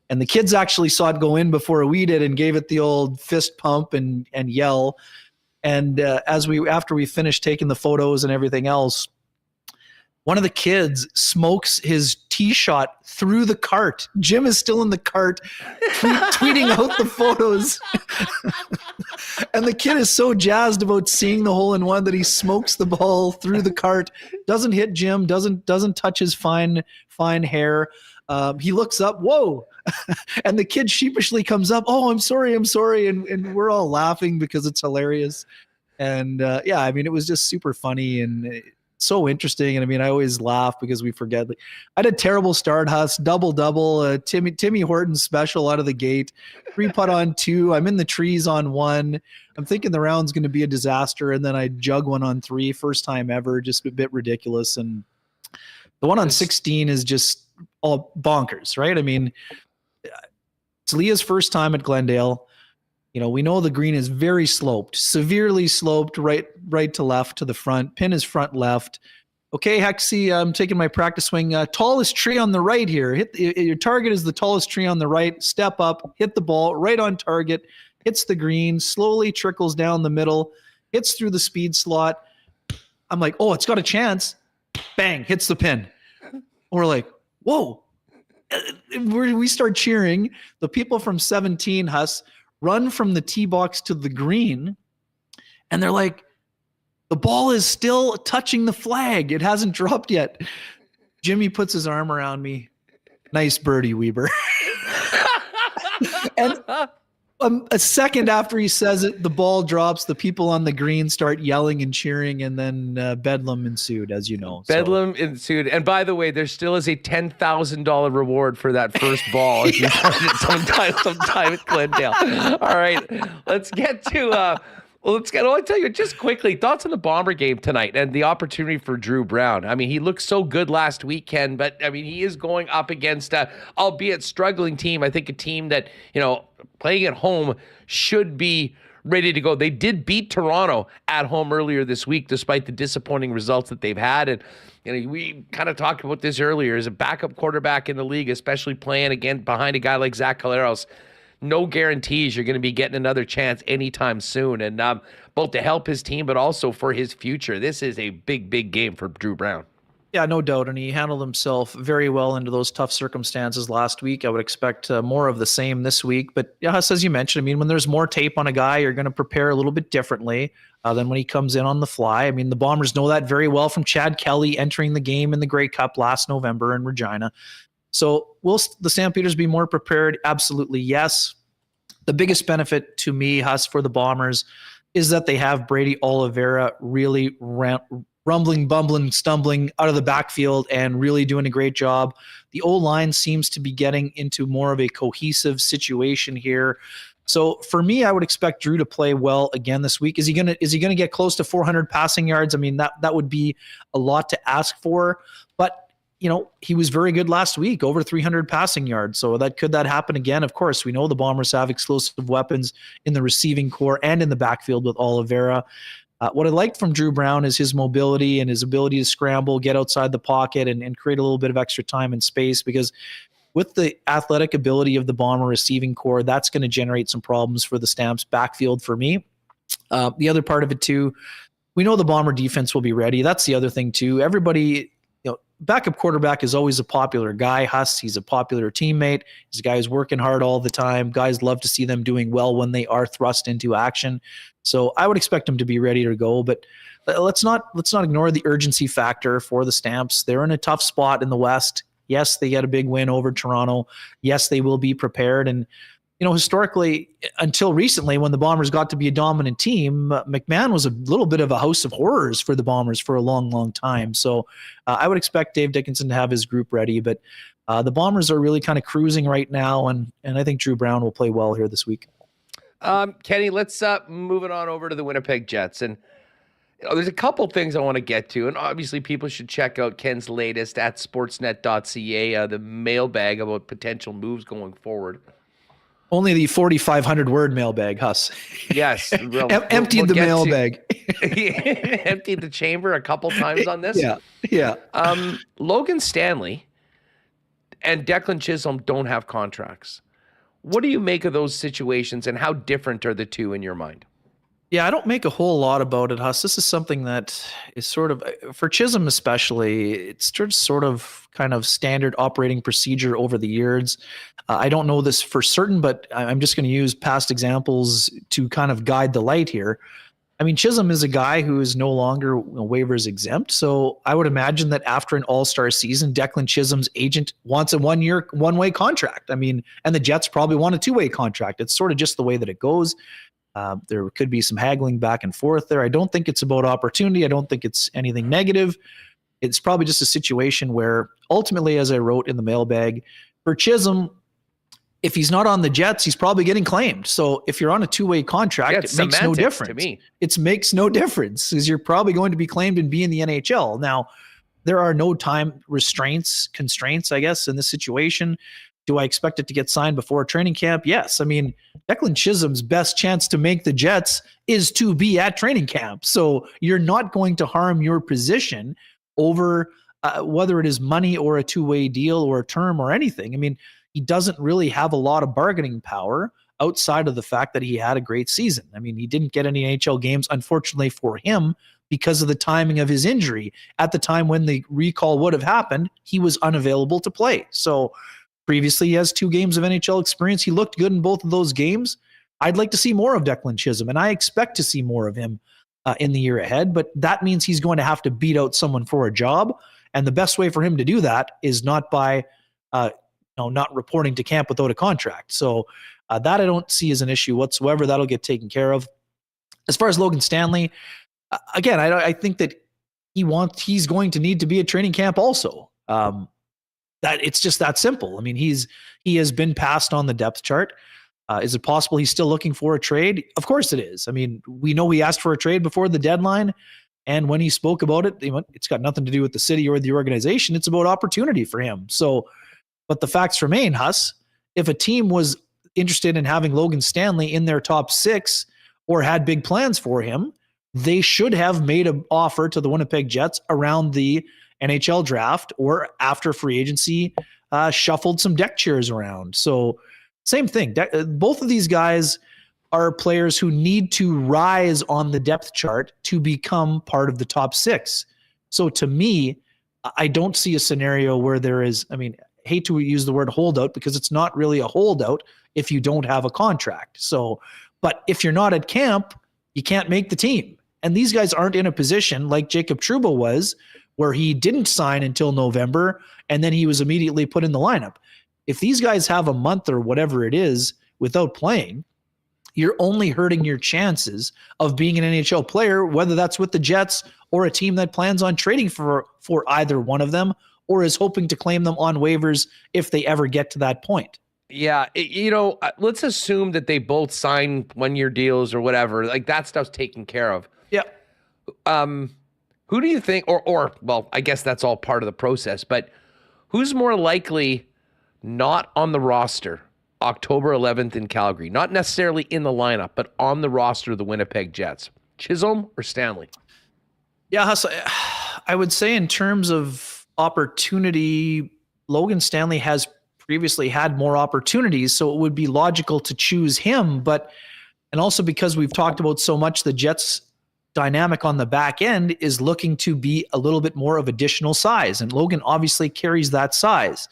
And the kids actually saw it go in before we did and gave it the old fist pump and yell. And after we finished taking the photos and everything else, one of the kids smokes his tee shot through the cart. Jim is still in the cart tweeting out the photos. And the kid is so jazzed about seeing the hole in one that he smokes the ball through the cart, doesn't hit Jim, doesn't touch his fine hair. He looks up, whoa. And the kid sheepishly comes up, oh, I'm sorry. And we're all laughing because it's hilarious. And it was just super funny and so interesting. And I always laugh because we forget. I had a terrible start, Huss, double, Timmy Horton special out of the gate, 3-putt on 2. I'm in the trees on 1. I'm thinking the round's going to be a disaster. And then I jug one on 3, first time ever, just a bit ridiculous. And the one on 16 is just all bonkers, right? It's Leah's first time at Glendale. We know the green is very sloped, severely sloped, right to left to the front. Pin is front left. Okay, Hexy, I'm taking my practice swing. Tallest tree on the right here. Your target is the tallest tree on the right. Step up, hit the ball right on target. Hits the green, slowly trickles down the middle, hits through the speed slot. I'm like, oh, it's got a chance. Bang, hits the pin. We're like, whoa. We start cheering. The people from 17, Huss, run from the tee box to the green, and they're like, the ball is still touching the flag. It hasn't dropped yet. Jimmy puts his arm around me. Nice birdie, Weber. And a second after he says it, the ball drops. The people on the green start yelling and cheering, and then bedlam ensued, as you know. Bedlam ensued. And by the way, there still is a $10,000 reward for that first ball if you find it sometime at Glendale. All right, let's get to I'll tell you just quickly, thoughts on the Bomber game tonight and the opportunity for Drew Brown. He looked so good last weekend, but he is going up against albeit struggling team. I think a team that, playing at home should be ready to go. They did beat Toronto at home earlier this week, despite the disappointing results that they've had. And we kind of talked about this earlier. As a backup quarterback in the league, especially playing again behind a guy like Zach Caleros, no guarantees you're going to be getting another chance anytime soon. And both to help his team, but also for his future. This is a big, big game for Drew Brown. Yeah, no doubt. And he handled himself very well into those tough circumstances last week. I would expect more of the same this week. But yeah, as you mentioned, I mean, when there's more tape on a guy, you're going to prepare a little bit differently than when he comes in on the fly. I mean, the Bombers know that very well from Chad Kelly entering the game in the Grey Cup last November in Regina. So will the Stampeders be more prepared? Absolutely, yes. The biggest benefit to me, Huss, for the Bombers is that they have Brady Oliveira really rumbling, bumbling, stumbling out of the backfield and really doing a great job. The O-line seems to be getting into more of a cohesive situation here. So for me, I would expect Drew to play well again this week. Is he gonna get close to 400 passing yards? I mean, that would be a lot to ask for, but he was very good last week, over 300 passing yards. So could that happen again? Of course, we know the Bombers have explosive weapons in the receiving core and in the backfield with Oliveira. What I liked from Drew Brown is his mobility and his ability to scramble, get outside the pocket, and create a little bit of extra time and space, because with the athletic ability of the Bomber receiving core, that's going to generate some problems for the Stamps backfield for me. The other part of it too, we know the Bomber defense will be ready. That's the other thing too. Everybody, backup quarterback is always a popular guy. Huss, he's a popular teammate. He's a guy who's working hard all the time. Guys love to see them doing well when they are thrust into action. So I would expect him to be ready to go, but let's not ignore the urgency factor for the Stamps. They're in a tough spot in the West. Yes, they get a big win over Toronto. Yes, they will be prepared. And historically, until recently, when the Bombers got to be a dominant team, McMahon was a little bit of a house of horrors for the Bombers for a long, long time. So I would expect Dave Dickinson to have his group ready, but the Bombers are really kind of cruising right now, and I think Drew Brown will play well here this week. Kenny, let's move it on over to the Winnipeg Jets. And there's a couple things I want to get to, and obviously people should check out Ken's latest at sportsnet.ca, the mailbag about potential moves going forward. Only the 4,500 word mailbag, Huss. Yes. Emptied the mailbag. Emptied the chamber a couple times on this. Yeah. Logan Stanley and Declan Chisholm don't have contracts. What do you make of those situations, and how different are the two in your mind? Yeah, I don't make a whole lot about it, Huss. This is something that is sort of, for Chisholm especially, it's just sort of kind of standard operating procedure over the years. I don't know this for certain, but I'm just going to use past examples to kind of guide the light here. I mean, Chisholm is a guy who is no longer waivers exempt. So I would imagine that after an all-star season, Declan Chisholm's agent wants a one-way contract. I mean, and the Jets probably want a two-way contract. It's sort of just the way that it goes. There could be some haggling back and forth there. I don't think it's about opportunity. I don't think it's anything negative. It's probably just a situation where ultimately, as I wrote in the mailbag, for Chisholm, if he's not on the Jets, he's probably getting claimed. So if you're on a two-way contract, it makes no difference to me. It makes no difference, because you're probably going to be claimed and be in the NHL. Now, there are no time constraints, I guess, in this situation. Do I expect it to get signed before training camp? Yes. I mean, Declan Chisholm's best chance to make the Jets is to be at training camp. So you're not going to harm your position over whether it is money or a two-way deal or a term or anything. I mean, he doesn't really have a lot of bargaining power outside of the fact that he had a great season. I mean, he didn't get any NHL games, unfortunately for him, because of the timing of his injury. At the time when the recall would have happened, he was unavailable to play. So previously, he has 2 games of NHL experience. He looked good in both of those games. I'd like to see more of Declan Chisholm, and I expect to see more of him in the year ahead. But that means he's going to have to beat out someone for a job. And the best way for him to do that is not by not reporting to camp without a contract. So that I don't see as an issue whatsoever. That'll get taken care of. As far as Logan Stanley, again, I think that he's going to need to be at training camp also. That it's just that simple. I mean, he has been passed on the depth chart. Is it possible he's still looking for a trade? Of course it is. I mean, we know he asked for a trade before the deadline, and when he spoke about it, it's got nothing to do with the city or the organization. It's about opportunity for him. So, but the facts remain, Huss. If a team was interested in having Logan Stanley in their top 6 or had big plans for him, they should have made an offer to the Winnipeg Jets around the NHL draft or after free agency, shuffled some deck chairs around. So same thing. Both of these guys are players who need to rise on the depth chart to become part of the top 6. So to me, I don't see a scenario where there is, I mean, I hate to use the word holdout because it's not really a holdout if you don't have a contract. So, but if you're not at camp, you can't make the team. And these guys aren't in a position like Jacob Trouba was, where he didn't sign until November and then he was immediately put in the lineup. If these guys have a month or whatever it is without playing, you're only hurting your chances of being an NHL player, whether that's with the Jets or a team that plans on trading for either one of them or is hoping to claim them on waivers if they ever get to that point. Yeah, let's assume that they both sign 1-year deals or whatever. Like that stuff's taken care of. Yeah. Who do you think, or well, I guess that's all part of the process, but who's more likely not on the roster October 11th in Calgary? Not necessarily in the lineup, but on the roster of the Winnipeg Jets. Chisholm or Stanley? Yeah, Huss, I would say in terms of opportunity, Logan Stanley has previously had more opportunities, so it would be logical to choose him. And also because we've talked about so much, the Jets dynamic on the back end is looking to be a little bit more of additional size. And Logan obviously carries that size.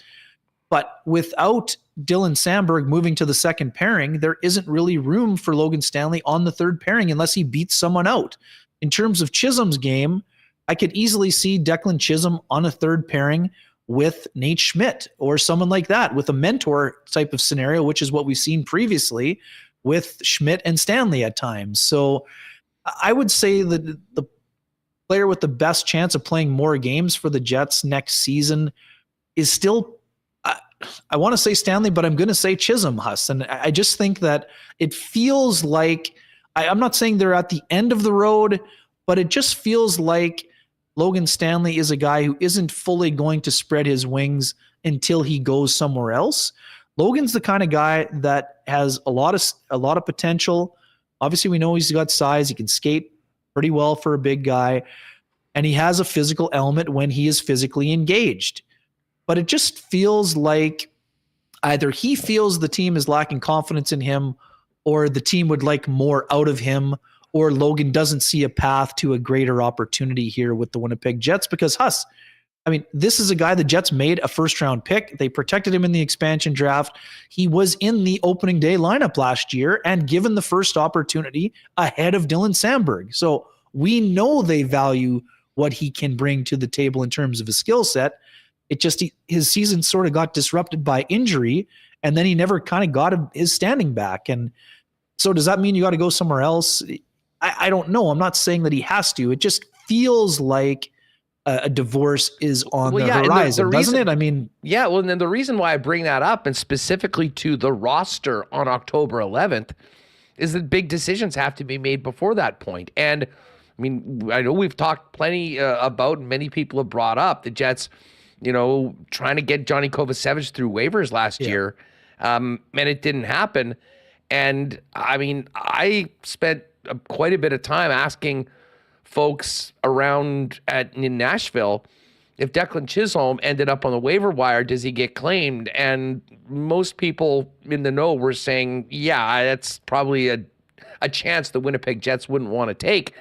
But without Dylan Samberg moving to the second pairing, there isn't really room for Logan Stanley on the third pairing unless he beats someone out. In terms of Chisholm's game, I could easily see Declan Chisholm on a third pairing with Nate Schmidt or someone like that, with a mentor type of scenario, which is what we've seen previously with Schmidt and Stanley at times. So I would say that the player with the best chance of playing more games for the Jets next season is still, I want to say Stanley, but I'm going to say Chisholm, Huss. And I just think that it feels like, I'm not saying they're at the end of the road, but it just feels like Logan Stanley is a guy who isn't fully going to spread his wings until he goes somewhere else. Logan's the kind of guy that has a lot of potential. Obviously, we know he's got size. He can skate pretty well for a big guy. And he has a physical element when he is physically engaged. But it just feels like either he feels the team is lacking confidence in him, or the team would like more out of him, or Logan doesn't see a path to a greater opportunity here with the Winnipeg Jets. Because Huss, I mean, this is a guy the Jets made a first-round pick. They protected him in the expansion draft. He was in the opening day lineup last year and given the first opportunity ahead of Dylan Samberg. So we know they value what he can bring to the table in terms of a skill set. It just, his season sort of got disrupted by injury, and then he never kind of got his standing back. And so does that mean you got to go somewhere else? I don't know. I'm not saying that he has to. It just feels like a divorce is on the horizon, doesn't it? I mean, yeah. Well, and then the reason why I bring that up, and specifically to the roster on October 11th, is that big decisions have to be made before that point. And I mean, I know we've talked plenty about, and many people have brought up the Jets, trying to get Johnny Kovacevic through waivers last year, and it didn't happen. And I mean, I spent quite a bit of time asking folks around in Nashville if Declan Chisholm ended up on the waiver wire, does he get claimed? And most people in the know were saying, yeah, that's probably a chance the Winnipeg Jets wouldn't want to take,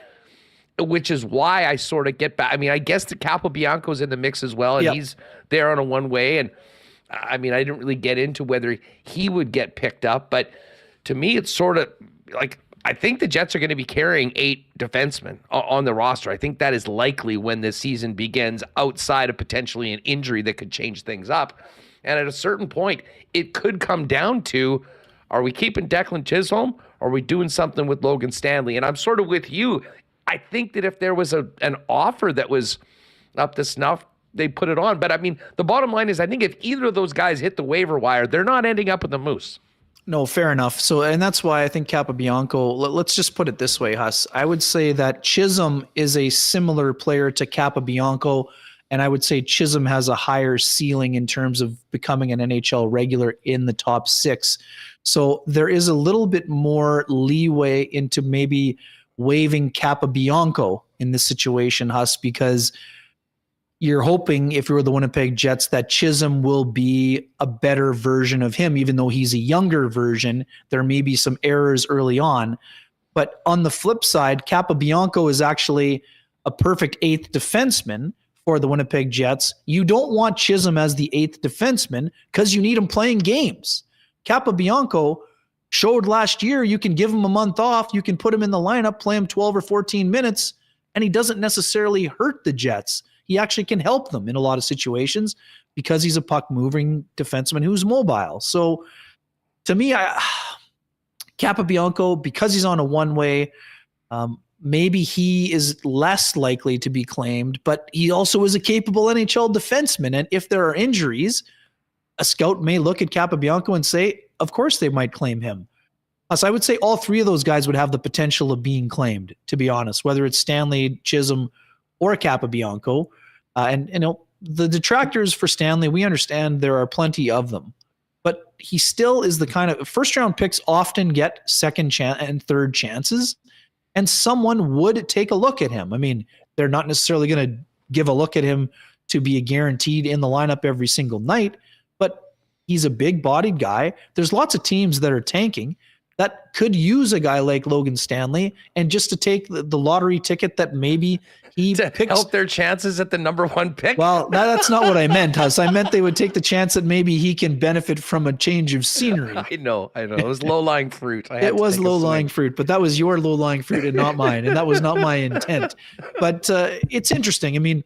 which is why I sort of get back. I mean, I guess the Capobianco's in the mix as well, and he's there on a one-way. And I mean, I didn't really get into whether he would get picked up, but to me, it's sort of like, I think the Jets are going to be carrying 8 defensemen on the roster. I think that is likely when the season begins, outside of potentially an injury that could change things up. And at a certain point, it could come down to, are we keeping Declan Chisholm, or are we doing something with Logan Stanley? And I'm sort of with you. I think that if there was an offer that was up to snuff, they put it on. But I mean, the bottom line is, I think if either of those guys hit the waiver wire, they're not ending up with the Moose. No, fair enough. So, and that's why I think Capobianco, let's just put it this way, Huss. I would say that Chisholm is a similar player to Capobianco, and I would say Chisholm has a higher ceiling in terms of becoming an NHL regular in the top 6. So there is a little bit more leeway into maybe waiving Capobianco in this situation, Huss, because you're hoping, if you're the Winnipeg Jets, that Chisholm will be a better version of him, even though he's a younger version. There may be some errors early on. But on the flip side, Capobianco is actually a perfect 8th defenseman for the Winnipeg Jets. You don't want Chisholm as the 8th defenseman because you need him playing games. Capobianco showed last year you can give him a month off, you can put him in the lineup, play him 12 or 14 minutes, and he doesn't necessarily hurt the Jets. He actually can help them in a lot of situations because he's a puck-moving defenseman who's mobile. So to me, Capobianco, because he's on a one-way, maybe he is less likely to be claimed, but he also is a capable NHL defenseman. And if there are injuries, a scout may look at Capobianco and say, of course they might claim him. So I would say all three of those guys would have the potential of being claimed, to be honest, whether it's Stanley, Chisholm, or Capobianco. And the detractors for Stanley, we understand there are plenty of them. But he still is the kind of first-round picks often get second and third chances, and someone would take a look at him. I mean, they're not necessarily going to give a look at him to be a guaranteed in the lineup every single night, but he's a big-bodied guy. There's lots of teams that are tanking that could use a guy like Logan Stanley, and just to take the lottery ticket that maybe he to picks. Help their chances at the number 1 pick? Well, that's not what I meant, Huss. I meant they would take the chance that maybe he can benefit from a change of scenery. I know. It was low-lying fruit. It was low-lying fruit, but that was your low-lying fruit and not mine, and that was not my intent. But it's interesting. I mean,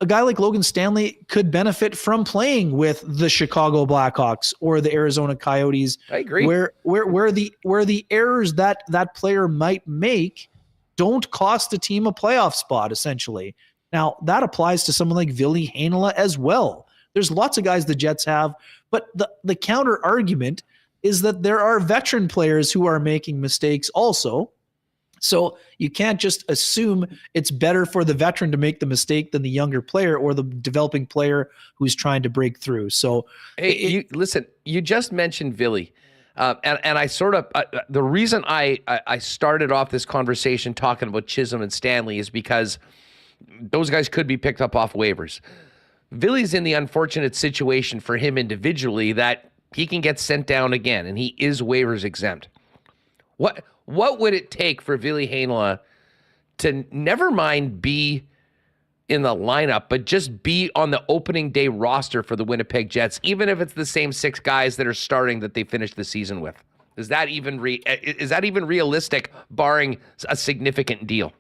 a guy like Logan Stanley could benefit from playing with the Chicago Blackhawks or the Arizona Coyotes. I agree. Where the errors that player might make don't cost the team a playoff spot, essentially. Now, that applies to someone like Ville Heinola as well. There's lots of guys the Jets have, but the counter argument is that there are veteran players who are making mistakes also. So you can't just assume it's better for the veteran to make the mistake than the younger player or the developing player who's trying to break through. So, hey, listen, you just mentioned Ville. And I sort of, the reason I started off this conversation talking about Chisholm and Stanley is because those guys could be picked up off waivers. Ville's in the unfortunate situation for him individually that he can get sent down again, and he is waivers exempt. What would it take for Ville Heinola to never mind be in the lineup, but just be on the opening day roster for the Winnipeg Jets, even if it's the same 6 guys that are starting that they finished the season with? Is that even realistic, barring a significant deal?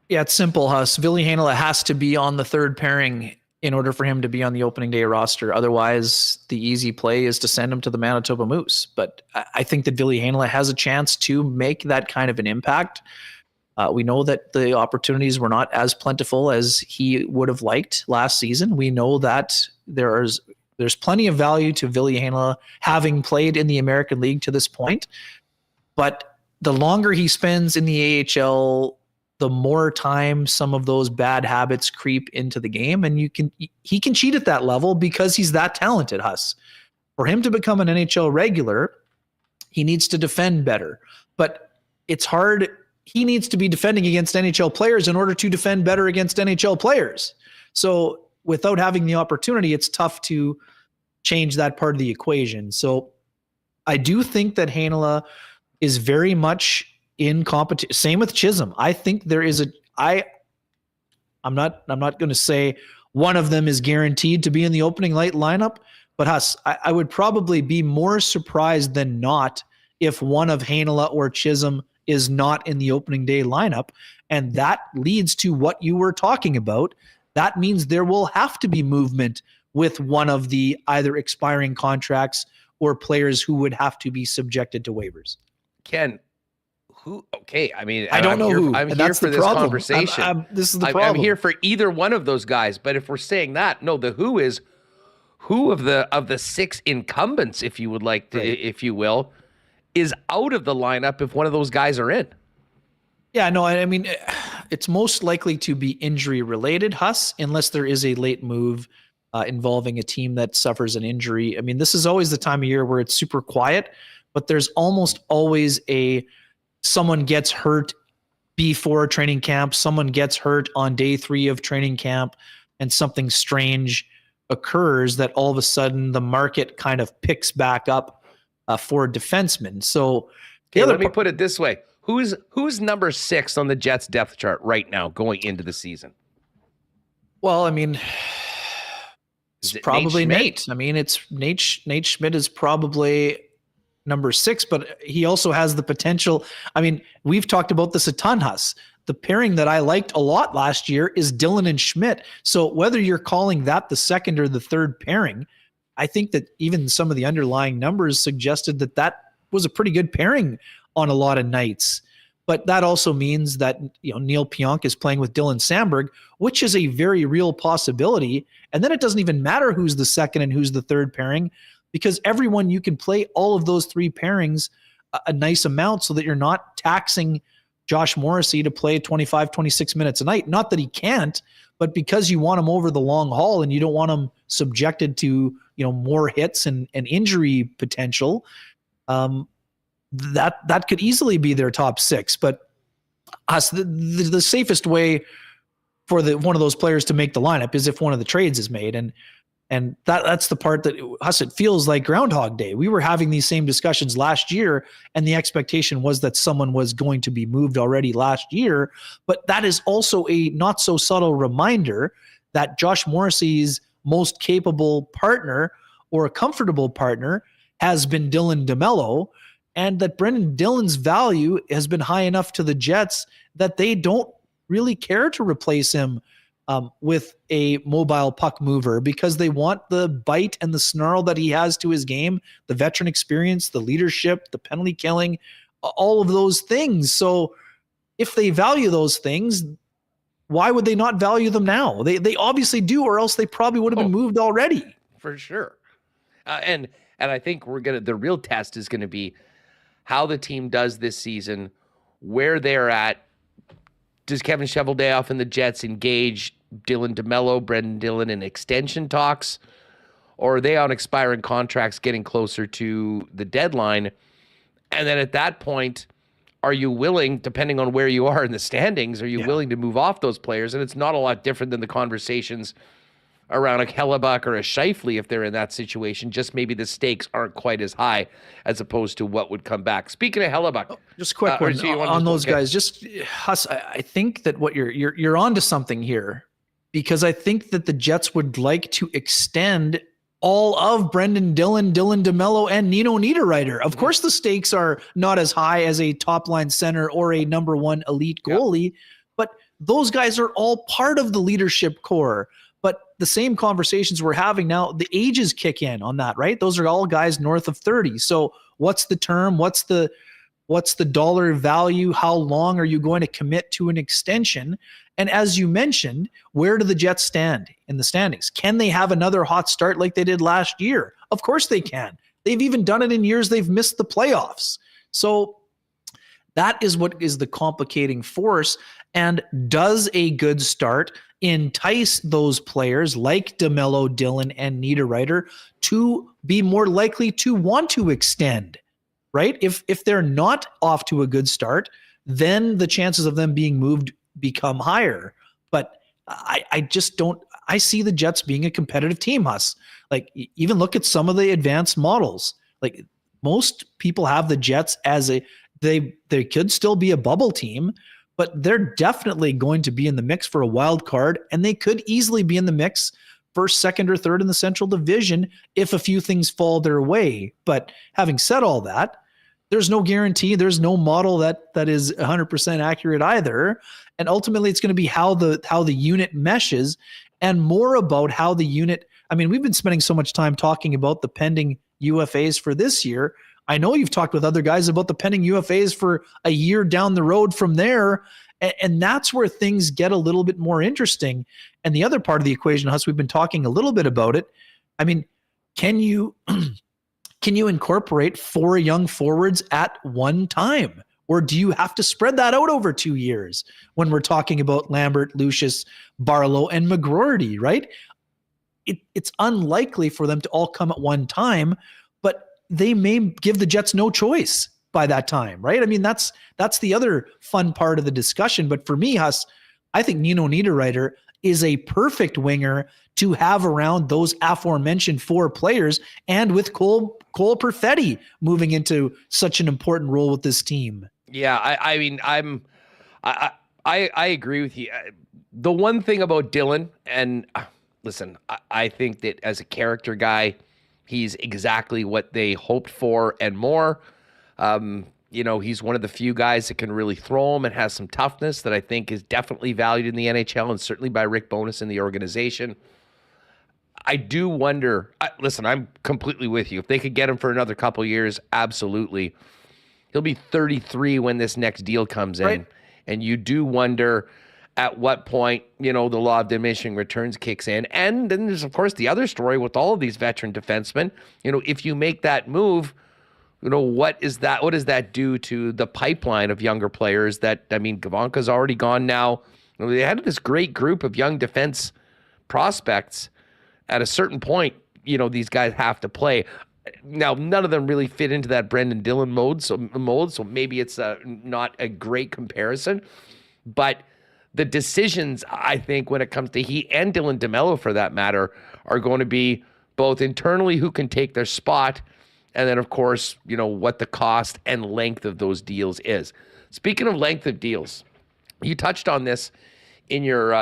Yeah, it's simple, Huss. Ville Heinola has to be on the third pairing in order for him to be on the opening day roster. Otherwise, the easy play is to send him to the Manitoba Moose. But I think that Ville Heinola has a chance to make that kind of an impact. We know that the opportunities were not as plentiful as he would have liked last season. We know that there's plenty of value to Ville Heinola having played in the American League to this point. But the longer he spends in the AHL, the more time some of those bad habits creep into the game, and he can cheat at that level because he's that talented, Huss. For him to become an NHL regular, he needs to defend better. But it's hard. He needs to be defending against NHL players in order to defend better against NHL players. So without having the opportunity, it's tough to change that part of the equation. So I do think that Heinola is very much in competition. Same with Chisholm. I think there is I'm not going to say one of them is guaranteed to be in the opening night lineup, but Huss, I would probably be more surprised than not if one of Heinola or Chisholm is not in the opening day lineup. And that leads to what you were talking about. That means there will have to be movement with one of the either expiring contracts or players who would have to be subjected to waivers. Ken, who? Okay, I mean, I don't know who. I'm here for this conversation. This is the problem. I'm here for either one of those guys. But if we're saying that, no, the who is who of the 6 incumbents, if you would like to, if you will, is out of the lineup if one of those guys are in. Yeah, no, I mean, it's most likely to be injury related, Huss, unless there is a late move involving a team that suffers an injury. I mean, this is always the time of year where it's super quiet, but there's almost always someone gets hurt before training camp, someone gets hurt on day 3 of training camp, and something strange occurs that all of a sudden the market kind of picks back up for defensemen. So let me put it this way. Who's number 6 on the Jets depth chart right now going into the season? Well, I mean, it's Is it probably Nate Nate. I mean, it's Nate. Nate Schmidt is probably number 6, but he also has the potential. I mean, we've talked about this a ton, Huss. The pairing that I liked a lot last year is Dylan and Schmidt. So whether you're calling that the second or the third pairing, I think that even some of the underlying numbers suggested that that was a pretty good pairing on a lot of nights. But that also means that, you know, Neil Pionk is playing with Dylan Samberg, which is a very real possibility. And then it doesn't even matter who's the second and who's the third pairing, because everyone, you can play all of those 3 pairings a nice amount so that you're not taxing Josh Morrissey to play 25, 26 minutes a night. Not that he can't, but because you want him over the long haul and you don't want him subjected to, you know, more hits and injury potential, that could easily be their top 6. But the safest way for one of those players to make the lineup is if one of the trades is made. And that's the part that it feels like Groundhog Day. We were having these same discussions last year, and the expectation was that someone was going to be moved already last year. But that is also a not so subtle reminder that Josh Morrissey's most capable partner or a comfortable partner has been Dylan DeMello, and that Brendan Dillon's value has been high enough to the Jets that they don't really care to replace him with a mobile puck mover, because they want the bite and the snarl that he has to his game, the veteran experience, the leadership, the penalty killing, all of those things. So if they value those things, why would they not value them now? They obviously do, or else they probably would have been moved already. For sure. And I think the real test is going to be how the team does this season, where they're at. Does Kevin Cheveldayoff and the Jets engage Dylan DeMello, Brendan Dillon in extension talks, or are they on expiring contracts getting closer to the deadline? And then at that point, are you willing, depending on where you are in the standings, are you willing to move off those players? And it's not a lot different than the conversations around a Hellebuck or a Scheifele if they're in that situation. Just maybe the stakes aren't quite as high as opposed to what would come back. Speaking of Hellebuck, just a quick one on those guys. Just Huss, I think that what you're onto something here, because I think that the Jets would like to extend all of Brendan Dillon, Dylan DeMello, and Nino Niederreiter. Of course, the stakes are not as high as a top-line center or a number 1 elite goalie, but those guys are all part of the leadership core. But the same conversations we're having now, the ages kick in on that, right? Those are all guys north of 30. So what's the term? What's the dollar value? How long are you going to commit to an extension? And as you mentioned, where do the Jets stand in the standings? Can they have another hot start like they did last year? Of course they can. They've even done it in years they've missed the playoffs. So that is what is the complicating force. And does a good start entice those players like DeMello, Dillon, and Niederreiter to be more likely to want to extend, right? If they're not off to a good start, then the chances of them being moved become higher. But I just don't, I see the Jets being a competitive team, Huss. Like, even look at some of the advanced models. Like, most people have the Jets as they could still be a bubble team, but they're definitely going to be in the mix for a wild card, and they could easily be in the mix first, second, or third in the Central Division if a few things fall their way. But having said all that, there's no guarantee. There's no model that is 100% accurate either. And ultimately, it's going to be how the unit meshes, and more about how the unit. I mean, we've been spending so much time talking about the pending UFAs for this year. I know you've talked with other guys about the pending UFAs for a year down the road from there. And that's where things get a little bit more interesting. And the other part of the equation, Huss, we've been talking a little bit about it. I mean, can you incorporate 4 young forwards at one time? Or do you have to spread that out over 2 years when we're talking about Lambert, Lucius, Barlow, and McGroarty, right? It's unlikely for them to all come at one time, but they may give the Jets no choice by that time, right? I mean, that's the other fun part of the discussion. But for me, Huss, I think Nino Niederreiter is a perfect winger to have around those aforementioned 4 players, and with Cole Perfetti moving into such an important role with this team. Yeah, I mean, I agree with you. The one thing about Dylan, and listen, I think that as a character guy, he's exactly what they hoped for and more. He's one of the few guys that can really throw him and has some toughness that I think is definitely valued in the NHL and certainly by Rick Bowness and the organization. I do wonder, listen, I'm completely with you. If they could get him for another couple years, absolutely. He'll be 33 when this next deal comes in. Right. And you do wonder at what point, the law of diminishing returns kicks in. And then there's, of course, the other story with all of these veteran defensemen. If you make that move, what does that do to the pipeline of younger players Gavanka's already gone now. They had this great group of young defense prospects. At a certain point, these guys have to play. Now, none of them really fit into that Brendan Dillon mold, so maybe it's not a great comparison. But the decisions, I think, when it comes to he and Dylan DeMello, for that matter, are going to be both internally who can take their spot, and then, of course, what the cost and length of those deals is. Speaking of length of deals, you touched on this in your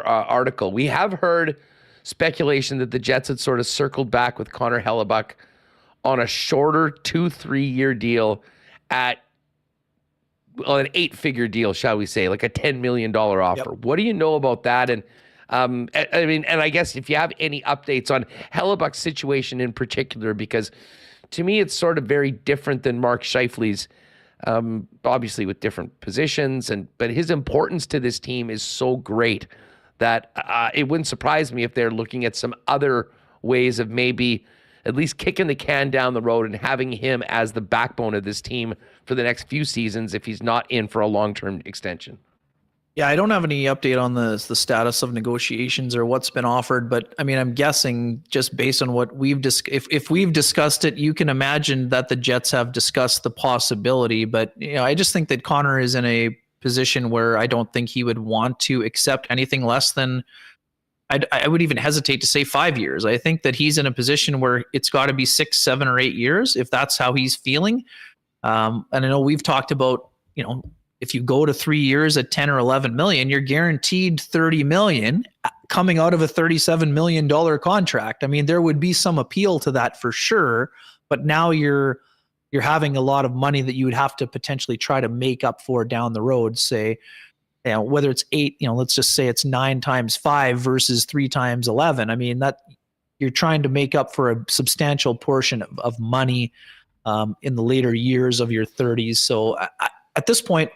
article. We have heard speculation that the Jets had sort of circled back with Connor Hellebuyck on a shorter 2-3 year deal at an 8-figure deal, shall we say, like a $10 million offer. Yep. What do you know about that? And I guess if you have any updates on Hellebuyck's situation in particular, because to me it's sort of very different than Mark Scheifele's, obviously with different positions, but his importance to this team is so great that it wouldn't surprise me if they're looking at some other ways of maybe at least kicking the can down the road and having him as the backbone of this team for the next few seasons if he's not in for a long-term extension. Yeah, I don't have any update on the status of negotiations or what's been offered, but I'm guessing just based on what we've discussed, if we've discussed it, you can imagine that the Jets have discussed the possibility. But I just think that Connor is in a position where I don't think he would want to accept anything less than, I would even hesitate to say 5 years. I think that he's in a position where it's got to be 6, 7, or 8 years if that's how he's feeling. And I know we've talked about, if you go to 3 years at 10 or 11 million, you're guaranteed 30 million coming out of a $37 million contract. There would be some appeal to that for sure, but now you're having a lot of money that you would have to potentially try to make up for down the road, say, whether it's 8, let's just say it's 9 times 5 versus 3 times 11. That you're trying to make up for a substantial portion of money in the later years of your 30s. So at this point,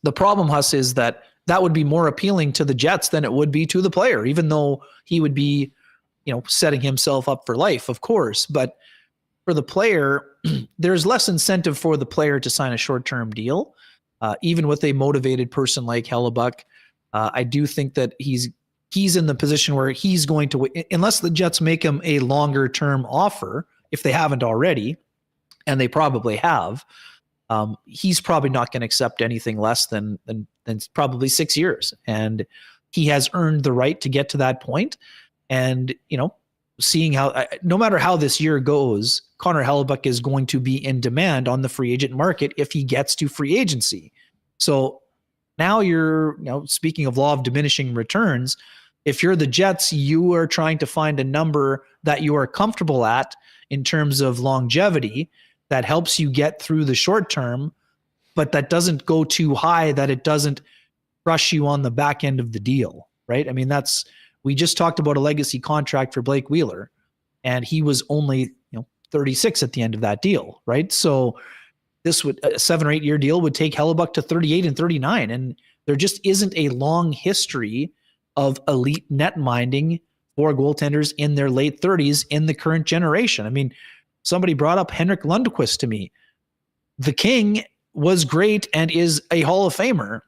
the problem, Huss, is that would be more appealing to the Jets than it would be to the player, even though he would be, setting himself up for life, of course. But for the player, there's less incentive for the player to sign a short-term deal, even with a motivated person like Hellebuyck. I do think that he's in the position where he's going to, unless the Jets make him a longer-term offer, if they haven't already, and they probably have, he's probably not going to accept anything less than probably 6 years. And he has earned the right to get to that point. And, seeing how, no matter how this year goes, Connor Hellebuyck is going to be in demand on the free agent market if he gets to free agency. So now you're, speaking of law of diminishing returns, if you're the Jets, you are trying to find a number that you are comfortable at in terms of longevity that helps you get through the short term, but that doesn't go too high that it doesn't crush you on the back end of the deal, right? We just talked about a legacy contract for Blake Wheeler, and he was only 36 at the end of that deal, right? So this would, a 7 or 8 year deal would take Hellebuyck to 38 and 39, and there just isn't a long history of elite net minding for goaltenders in their late 30s in the current generation. Somebody brought up Henrik Lundqvist to me. The King was great and is a Hall of Famer,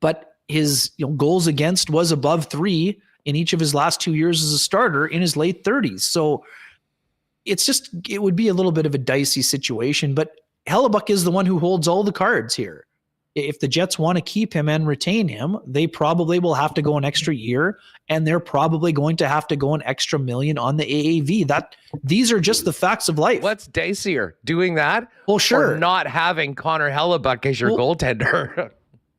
but his goals against was above 3 in each of his last 2 years as a starter in his late 30s. So it would be a little bit of a dicey situation, but Hellebuyck is the one who holds all the cards here. If the Jets want to keep him and retain him, they probably will have to go an extra year, and they're probably going to have to go an extra $1 million on the AAV. These are just the facts of life. What's dicier, doing that? Well, sure. Or not having Connor Hellebuyck as your goaltender?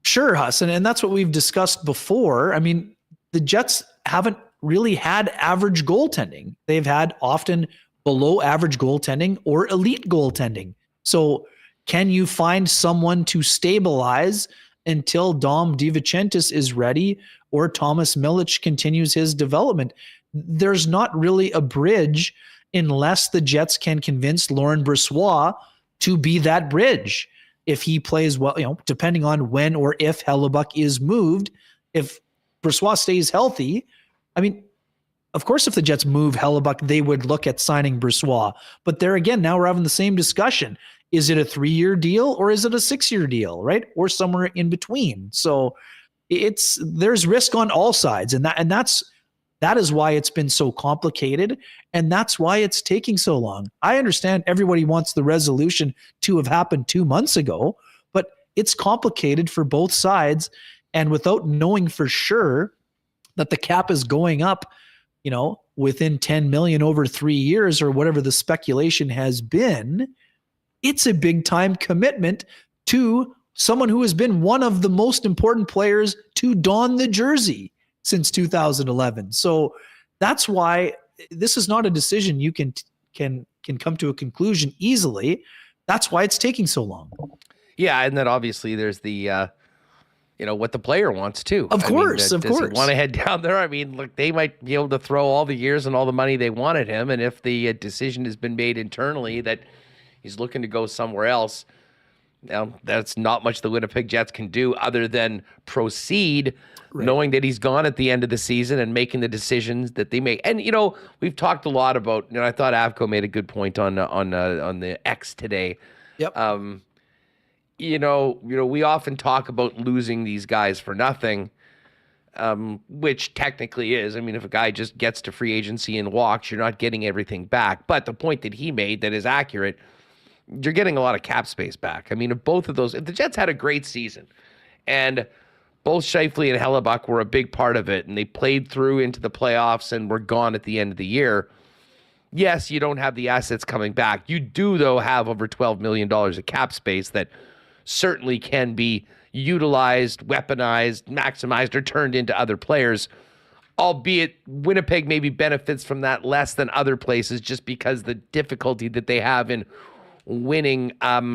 Sure, Huss, and that's what we've discussed before. I mean, the Jets haven't really had average goaltending. They've had often below average goaltending or elite goaltending. So can you find someone to stabilize until Dom DiVincentis is ready or Thomas Milic continues his development? There's not really a bridge unless the Jets can convince Laurent Brossoit to be that bridge. If he plays well, depending on when or if Hellebuyck is moved, if Brossoit stays healthy, I mean, of course, if the Jets move Hellebuyck, they would look at signing Brossoit. But there again, now we're having the same discussion. Is it a 3-year deal or is it a 6-year deal, right? Or somewhere in between. So there's risk on all sides, and that is why it's been so complicated, and that's why it's taking so long. I understand everybody wants the resolution to have happened 2 months ago, but it's complicated for both sides, and without knowing for sure that the cap is going up, within 10 million over 3 years or whatever the speculation has been, it's a big time commitment to someone who has been one of the most important players to don the jersey since 2011. So that's why this is not a decision you can come to a conclusion easily. That's why it's taking so long. Yeah, and then obviously there's the what the player wants too. Of course. Does he want to head down there? I mean, look, they might be able to throw all the years and all the money they want at him, and if the decision has been made internally that he's looking to go somewhere else, that's not much the Winnipeg Jets can do other than proceed, right, knowing that he's gone at the end of the season and making the decisions that they make. And we've talked a lot about. I thought Avco made a good point on the X today. Yep. We often talk about losing these guys for nothing, which technically is. I mean, if a guy just gets to free agency and walks, you're not getting everything back. But the point that he made that is accurate, you're getting a lot of cap space back. I mean, if the Jets had a great season and both Scheifele and Hellebuyck were a big part of it and they played through into the playoffs and were gone at the end of the year, yes, you don't have the assets coming back. You do, though, have over $12 million of cap space that certainly can be utilized, weaponized, maximized, or turned into other players, albeit Winnipeg maybe benefits from that less than other places just because the difficulty that they have in winning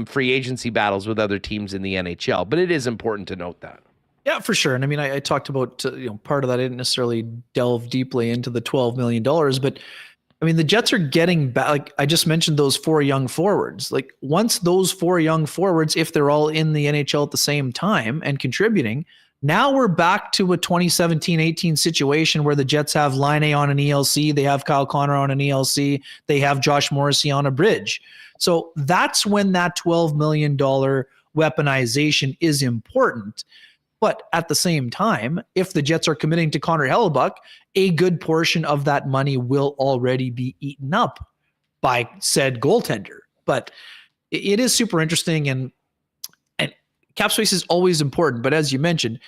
free agency battles with other teams in the NHL. But it is important to note that. Yeah, for sure. And I mean, I talked about, part of that. I didn't necessarily delve deeply into the $12 million, but I mean, the Jets are getting back. Like I just mentioned, those 4 young forwards. Like once those 4 young forwards, if they're all in the NHL at the same time and contributing, now we're back to a 2017-18 situation where the Jets have Laine on an ELC, they have Kyle Connor on an ELC, they have Josh Morrissey on a bridge. So that's when that $12 million weaponization is important. But at the same time, if the Jets are committing to Connor Hellebuyck, a good portion of that money will already be eaten up by said goaltender. But it is super interesting, and cap space is always important. But as you mentioned,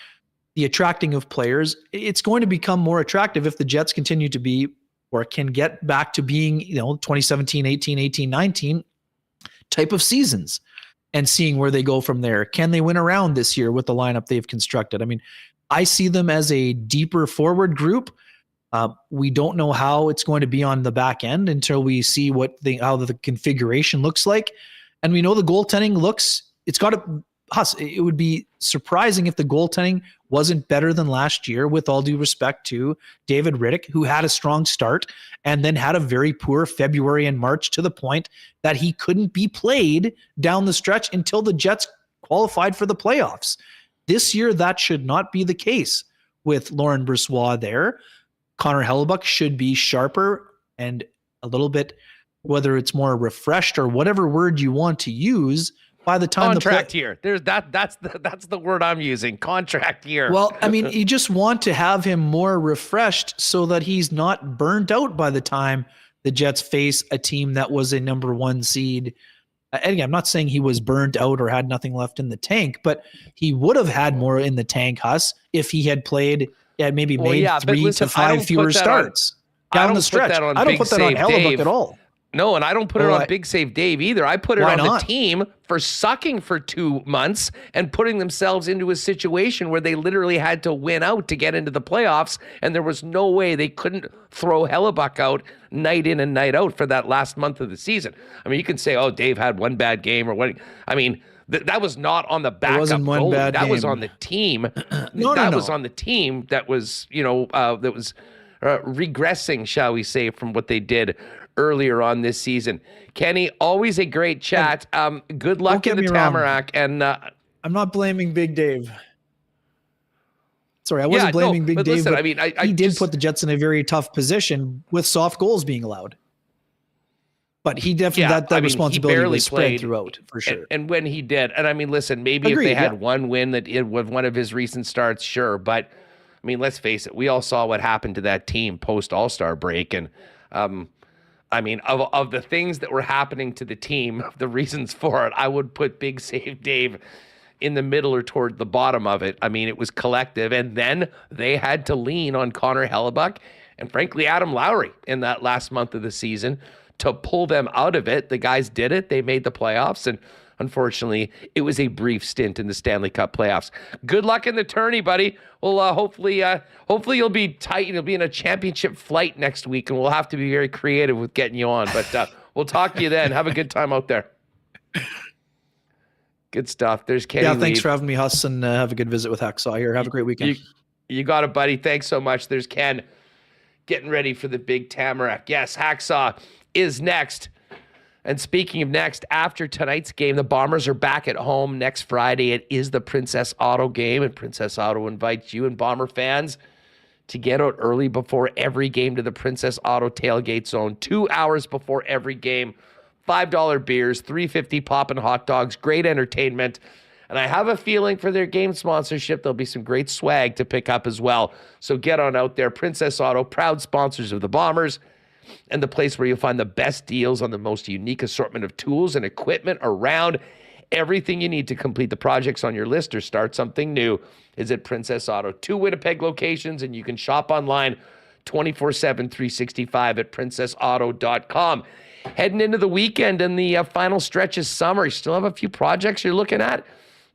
the attracting of players, it's going to become more attractive if the Jets continue to be or can get back to being 2017, 18, 18, 19 type of seasons. And seeing where they go from there. Can they win around this year with the lineup they've constructed? I mean, I see them as a deeper forward group. We don't know how it's going to be on the back end until we see how the configuration looks like. And we know the goaltending looks, it would be surprising if the goaltending wasn't better than last year, with all due respect to David Rittich, who had a strong start and then had a very poor February and March to the point that he couldn't be played down the stretch until the Jets qualified for the playoffs. This year, that should not be the case with Laurent Brossoit there. Connor Hellebuyck should be sharper and a little bit, whether it's more refreshed or whatever word you want to use, by the time contract year. There's that's the word I'm using. Contract year. Well, I mean, you just want to have him more refreshed so that he's not burnt out by the time the Jets face a team that was a number 1 seed. And again, I'm not saying he was burnt out or had nothing left in the tank, but he would have had more in the tank, Huss, if he had played, made 3 to 5 fewer starts down the stretch. I don't put that on Hellebuyck at all. No, and I don't put it on Big Save Dave either. I put it on the team for sucking for 2 months and putting themselves into a situation where they literally had to win out to get into the playoffs, and there was no way they couldn't throw Hellebuck out night in and night out for that last month of the season. I mean, you can say, oh, Dave had one bad game or what. I mean, that was not on the backup goalie. That was on the team. That was on the team that was, that was regressing, shall we say, from what they did earlier on this season. Kenny, always a great chat. Good luck in the Tamarack. And I'm not blaming Big Dave. Sorry, I wasn't blaming Big Dave. Listen, I mean, he did put the Jets in a very tough position with soft goals being allowed. But he definitely that responsibility was spread throughout, for sure. And when he did, and I mean, listen, maybe if they had one win with one of his recent starts, sure. But I mean, let's face it, we all saw what happened to that team post All-Star break, and I mean, of the things that were happening to the team, the reasons for it, I would put Big Save Dave in the middle or toward the bottom of it. I mean, it was collective, and then they had to lean on Connor Hellebuck and, frankly, Adam Lowry in that last month of the season to pull them out of it. The guys did it. They made the playoffs, and unfortunately, it was a brief stint in the Stanley Cup playoffs. Good luck in the tourney, buddy. Well, hopefully you'll be tight. You'll be in a championship flight next week, and we'll have to be very creative with getting you on. But we'll talk to you then. Have a good time out there. Good stuff. There's Kenny. Yeah, thanks for having me, Huss, and have a good visit with Hacksaw here. Have a great weekend. You got it, buddy. Thanks so much. There's Ken getting ready for the big Tamarack. Yes, Hacksaw is next. And speaking of next, after tonight's game, the Bombers are back at home next Friday. It is the Princess Auto game, and Princess Auto invites you and Bomber fans to get out early before every game to the Princess Auto tailgate zone. 2 hours before every game, $5 beers, $3.50 poppin' hot dogs, great entertainment. And I have a feeling for their game sponsorship, there'll be some great swag to pick up as well. So get on out there. Princess Auto, proud sponsors of the Bombers, and the place where you'll find the best deals on the most unique assortment of tools and equipment around. Everything you need to complete the projects on your list or start something new is at Princess Auto. 2 Winnipeg locations, and you can shop online 24/7, 365 at princessauto.com. Heading into the weekend and the final stretch of summer, you still have a few projects you're looking at.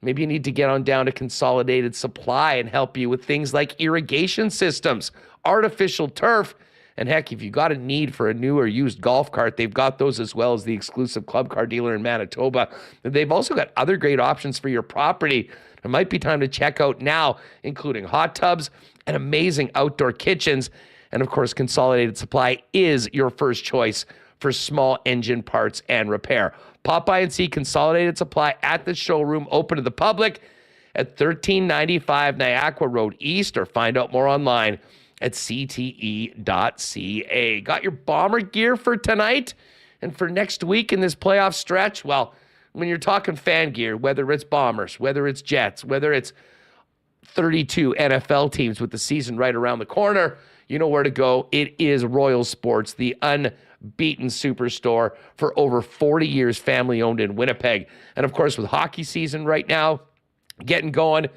Maybe you need to get on down to Consolidated Supply and help you with things like irrigation systems, artificial turf, and heck, if you got a need for a new or used golf cart, they've got those, as well as the exclusive club car dealer in Manitoba. They've also got other great options for your property. It might be time to check out now, including hot tubs and amazing outdoor kitchens. And of course, Consolidated Supply is your first choice for small engine parts and repair. Pop by and see Consolidated Supply at the showroom, open to the public at 1395 Niagara Road East, or find out more online at cte.ca. Got your Bomber gear for tonight and for next week in this playoff stretch? Well, when you're talking fan gear, whether it's Bombers, whether it's Jets, whether it's 32 NFL teams with the season right around the corner, you know where to go. It is Royal Sports, the unbeaten superstore for over 40 years, family-owned in Winnipeg. And of course, with hockey season right now getting going,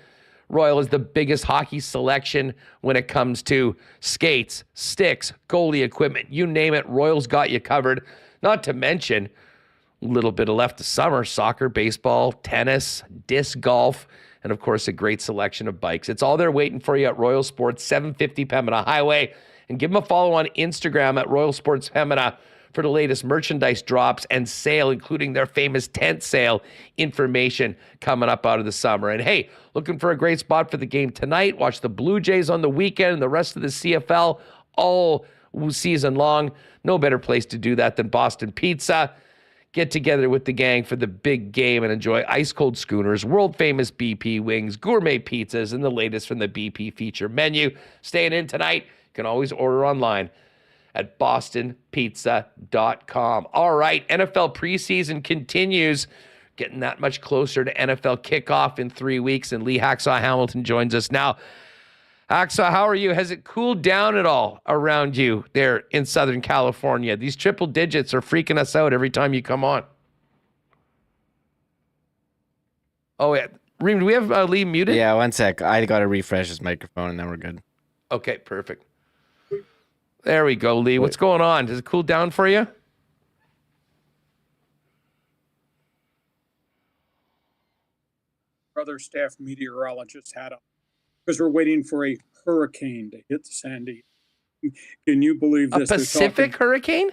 Royal is the biggest hockey selection when it comes to skates, sticks, goalie equipment, you name it, Royal's got you covered. Not to mention a little bit of left of summer, soccer, baseball, tennis, disc golf, and of course a great selection of bikes. It's all there waiting for you at Royal Sports, 750 Pembina Highway. And give them a follow on Instagram at Royal Sports Pembina for the latest merchandise drops and sale, including their famous tent sale information coming up out of the summer. And hey, looking for a great spot for the game tonight? Watch the Blue Jays on the weekend and the rest of the CFL all season long. No better place to do that than Boston Pizza. Get together with the gang for the big game and enjoy ice-cold schooners, world-famous BP wings, gourmet pizzas, and the latest from the BP feature menu. Staying in tonight, you can always order online at bostonpizza.com. All right, NFL preseason continues, getting that much closer to NFL kickoff in 3 weeks, and Lee Hacksaw Hamilton joins us now. Hacksaw, how are you? Has it cooled down at all around you there in Southern California? These triple digits are freaking us out every time you come on. Oh, yeah. Reem, do we have Lee muted? Yeah, one sec. I got to refresh his microphone, and then we're good. Okay, perfect. There we go, Lee. What's going on? Does it cool down for you? other staff meteorologists hat on, because we're waiting for a hurricane to hit Sandy. Can you believe A this? They're Pacific talking- hurricane?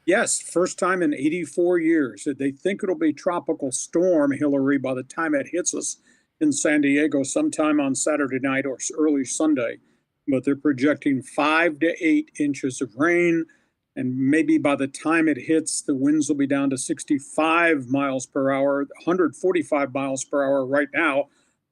Yes, first time in 84 years. They think it'll be tropical storm Hillary by the time it hits us in San Diego sometime on Saturday night or early Sunday. But they're projecting 5 to 8 inches of rain. And maybe by the time it hits, the winds will be down to 65 miles per hour, 145 miles per hour right now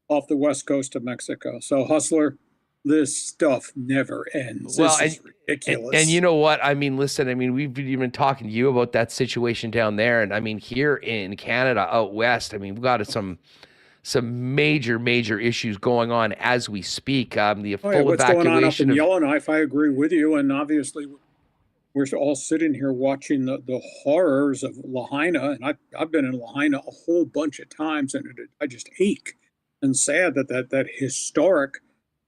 off the west coast of Mexico. So, Hustler, this stuff never ends. Well, this is ridiculous. And you know what? I mean, listen, I mean, we've been talking to you about that situation down there. And I mean, here in Canada, out west, I mean, we've got some major issues going on as we speak. The full what's going on up in evacuation of Yellowknife, I agree with you. And obviously, we're all sitting here watching the horrors of Lahaina. And I've been in Lahaina a whole bunch of times, and I just ache and sad that historic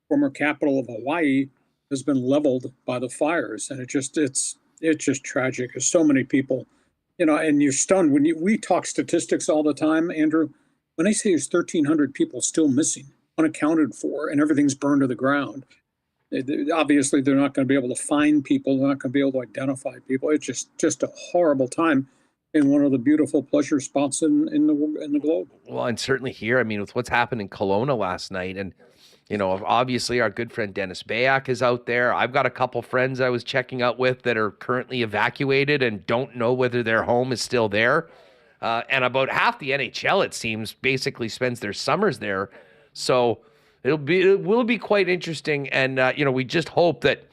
former capital of Hawaii has been leveled by the fires. And it's just tragic. There's so many people, and you're stunned when we talk statistics all the time, Andrew. When they say there's 1,300 people still missing, unaccounted for, and everything's burned to the ground, obviously they're not going to be able to find people. They're not going to be able to identify people. It's just a horrible time in one of the beautiful pleasure spots in the globe. Well, and certainly here, I mean, with what's happened in Kelowna last night, and obviously our good friend Dennis Bayak is out there. I've got a couple friends I was checking out with that are currently evacuated and don't know whether their home is still there. And about half the NHL, it seems, basically spends their summers there. So it will be quite interesting. And, we just hope that,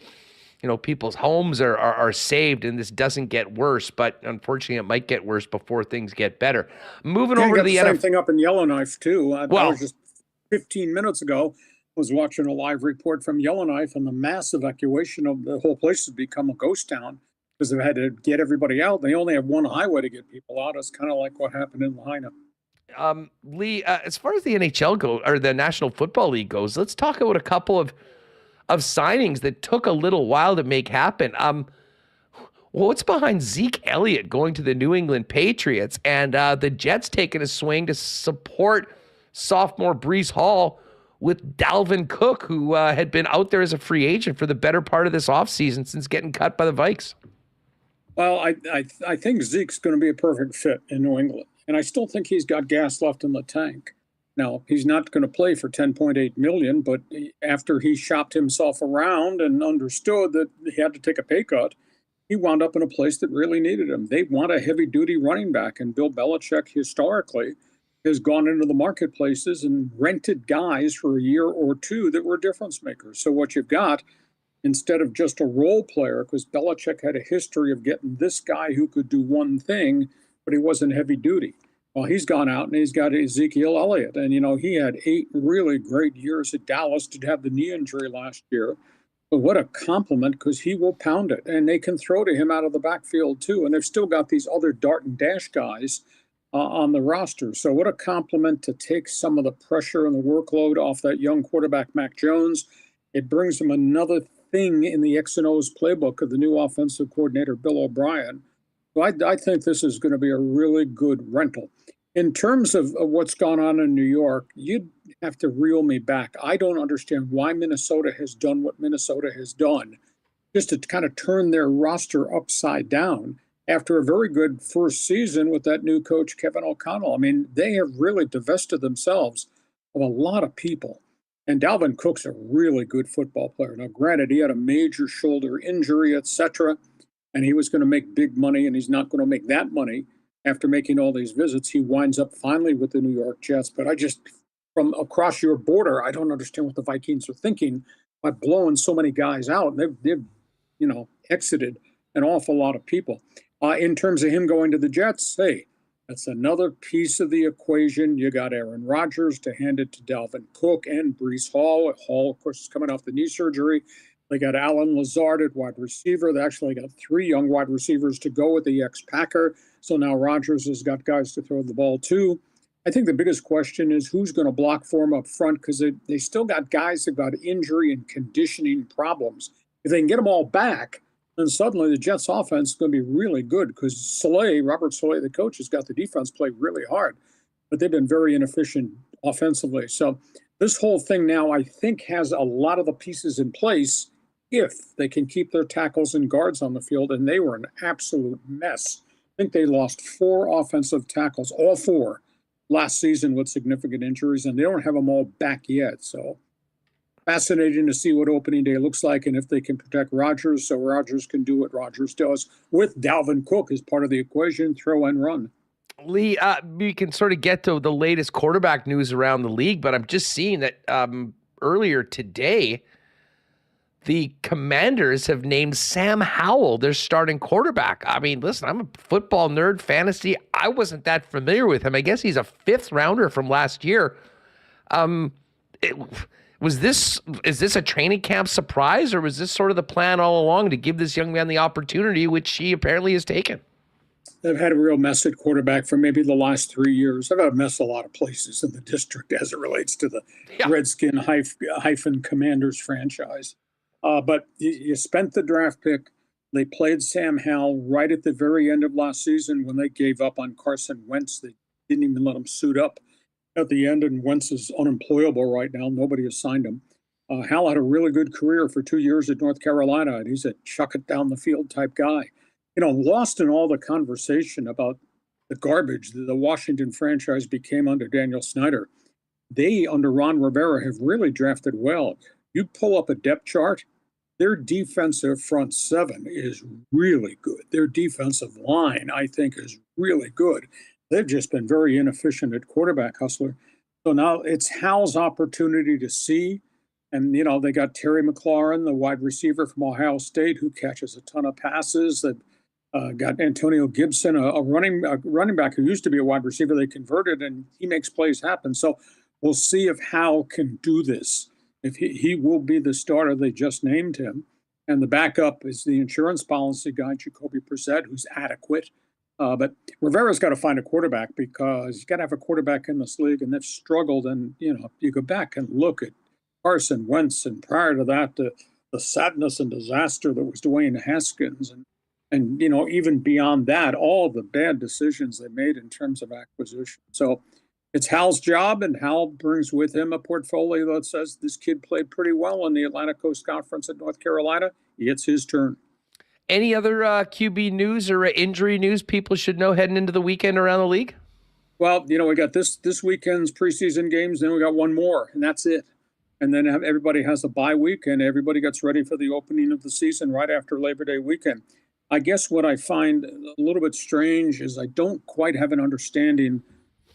people's homes are saved and this doesn't get worse. But unfortunately, it might get worse before things get better. Moving over to the same thing up in Yellowknife, too. I Well, was just 15 minutes ago, was watching a live report from Yellowknife, and the mass evacuation of the whole place has become a ghost town because they've had to get everybody out. They only have one highway to get people out. It's kind of like what happened in Lahaina. Lee, as far as the NHL goes, or the National Football League goes, let's talk about a couple of signings that took a little while to make happen. What's behind Zeke Elliott going to the New England Patriots and the Jets taking a swing to support sophomore Breece Hall with Dalvin Cook, who had been out there as a free agent for the better part of this offseason since getting cut by the Vikes? Well, I think Zeke's going to be a perfect fit in New England, and I still think he's got gas left in the tank. Now, he's not going to play for $10.8 million, but after he shopped himself around and understood that he had to take a pay cut, he wound up in a place that really needed him. They want a heavy-duty running back, and Bill Belichick historically has gone into the marketplaces and rented guys for a year or two that were difference makers. So what you've got, instead of just a role player, because Belichick had a history of getting this guy who could do one thing, but he wasn't heavy duty. Well, he's gone out and he's got Ezekiel Elliott. And, he had 8 really great years at Dallas. Did have the knee injury last year. But what a compliment, because he will pound it. And they can throw to him out of the backfield, too. And they've still got these other dart and dash guys on the roster. So what a compliment to take some of the pressure and the workload off that young quarterback, Mac Jones. It brings him another thing in the X and O's playbook of the new offensive coordinator, Bill O'Brien. So I think this is going to be a really good rental. In terms of what's gone on in New York, you'd have to reel me back. I don't understand why Minnesota has done what Minnesota has done, just to kind of turn their roster upside down after a very good first season with that new coach, Kevin O'Connell. I mean, they have really divested themselves of a lot of people. And Dalvin Cook's a really good football player. Now, granted, he had a major shoulder injury, etc., and he was going to make big money, and he's not going to make that money after making all these visits. He winds up finally with the New York Jets. But from across your border, I don't understand what the Vikings are thinking by blowing so many guys out. They've exited an awful lot of people. In terms of him going to the Jets, hey, that's another piece of the equation. You got Aaron Rodgers to hand it to Dalvin Cook and Breece Hall. Hall, of course, is coming off the knee surgery. They got Alan Lazard at wide receiver. They actually got 3 young wide receivers to go with the ex-Packer. So now Rodgers has got guys to throw the ball to. I think the biggest question is who's going to block for him up front, because they still got guys that got injury and conditioning problems. If they can get them all back, then suddenly the Jets offense is going to be really good, because Robert Saleh, the coach, has got the defense play really hard. But they've been very inefficient offensively. So this whole thing now, I think, has a lot of the pieces in place if they can keep their tackles and guards on the field, and they were an absolute mess. I think they lost 4 offensive tackles, all 4, last season with significant injuries, and they don't have them all back yet. So fascinating to see what opening day looks like and if they can protect Rodgers so Rodgers can do what Rodgers does with Dalvin Cook as part of the equation, throw and run. Lee, we can sort of get to the latest quarterback news around the league, but I'm just seeing that earlier today, the Commanders have named Sam Howell their starting quarterback. I mean, listen, I'm a football nerd, fantasy. I wasn't that familiar with him. I guess he's a 5th rounder from last year. Is this a training camp surprise, or was this sort of the plan all along to give this young man the opportunity, which he apparently has taken? They've had a real mess at quarterback for maybe the last 3 years. They've had a mess a lot of places in the district as it relates to the Redskin hyphen Commanders franchise. But you spent the draft pick. They played Sam Howell right at the very end of last season when they gave up on Carson Wentz. They didn't even let him suit up at the end, and Wentz is unemployable right now. Nobody has signed him. Howell had a really good career for 2 years at North Carolina, and he's a chuck it down the field type guy. You know, lost in all the conversation about the garbage that the Washington franchise became under Daniel Snyder. They, under Ron Rivera, have really drafted well. You pull up a depth chart, their defensive front 7 is really good. Their defensive line, I think, is really good. They've just been very inefficient at quarterback, Hustler. So now it's Howell's opportunity to see. And, you know, they got Terry McLaurin, the wide receiver from Ohio State, who catches a ton of passes. They've got Antonio Gibson, a running back who used to be a wide receiver. They converted, and he makes plays happen. So we'll see if Howell can do this. If he will be the starter, they just named him. And the backup is the insurance policy guy, Jacoby Brissett, who's adequate. But Rivera's got to find a quarterback because you got to have a quarterback in this league, and they've struggled. And, you know, you go back and look at Carson Wentz, and prior to that, the sadness and disaster that was Dwayne Haskins. And, you know, even beyond that, all the bad decisions they made in terms of acquisition. So it's Hal's job, and Hal brings with him a portfolio that says this kid played pretty well in the Atlantic Coast Conference at North Carolina. It's his turn. Any other QB news or injury news people should know heading into the weekend around the league? Well, you know, we got this weekend's preseason games, then we got one more, and that's it. And then everybody has a bye week, and everybody gets ready for the opening of the season right after Labor Day weekend. I guess what I find a little bit strange is I don't quite have an understanding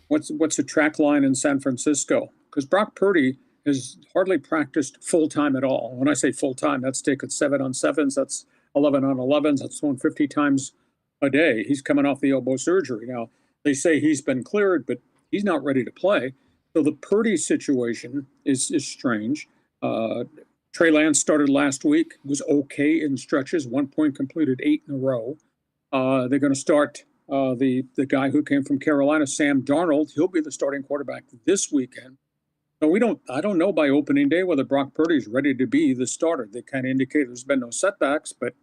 what's the track line in San Francisco, because Brock Purdy has hardly practiced full-time at all. When I say full-time, that's taking 7-on-7s, that's 11-on-11s, that's throwing 50 times a day. He's coming off the elbow surgery. Now, they say he's been cleared, but he's not ready to play. So the Purdy situation is strange. Trey Lance started last week, was okay in stretches, 1 point completed 8 in a row. They're going to start the guy who came from Carolina, Sam Darnold. He'll be the starting quarterback this weekend. So I don't know by opening day whether Brock Purdy is ready to be the starter. They kind of indicate there's been no setbacks, but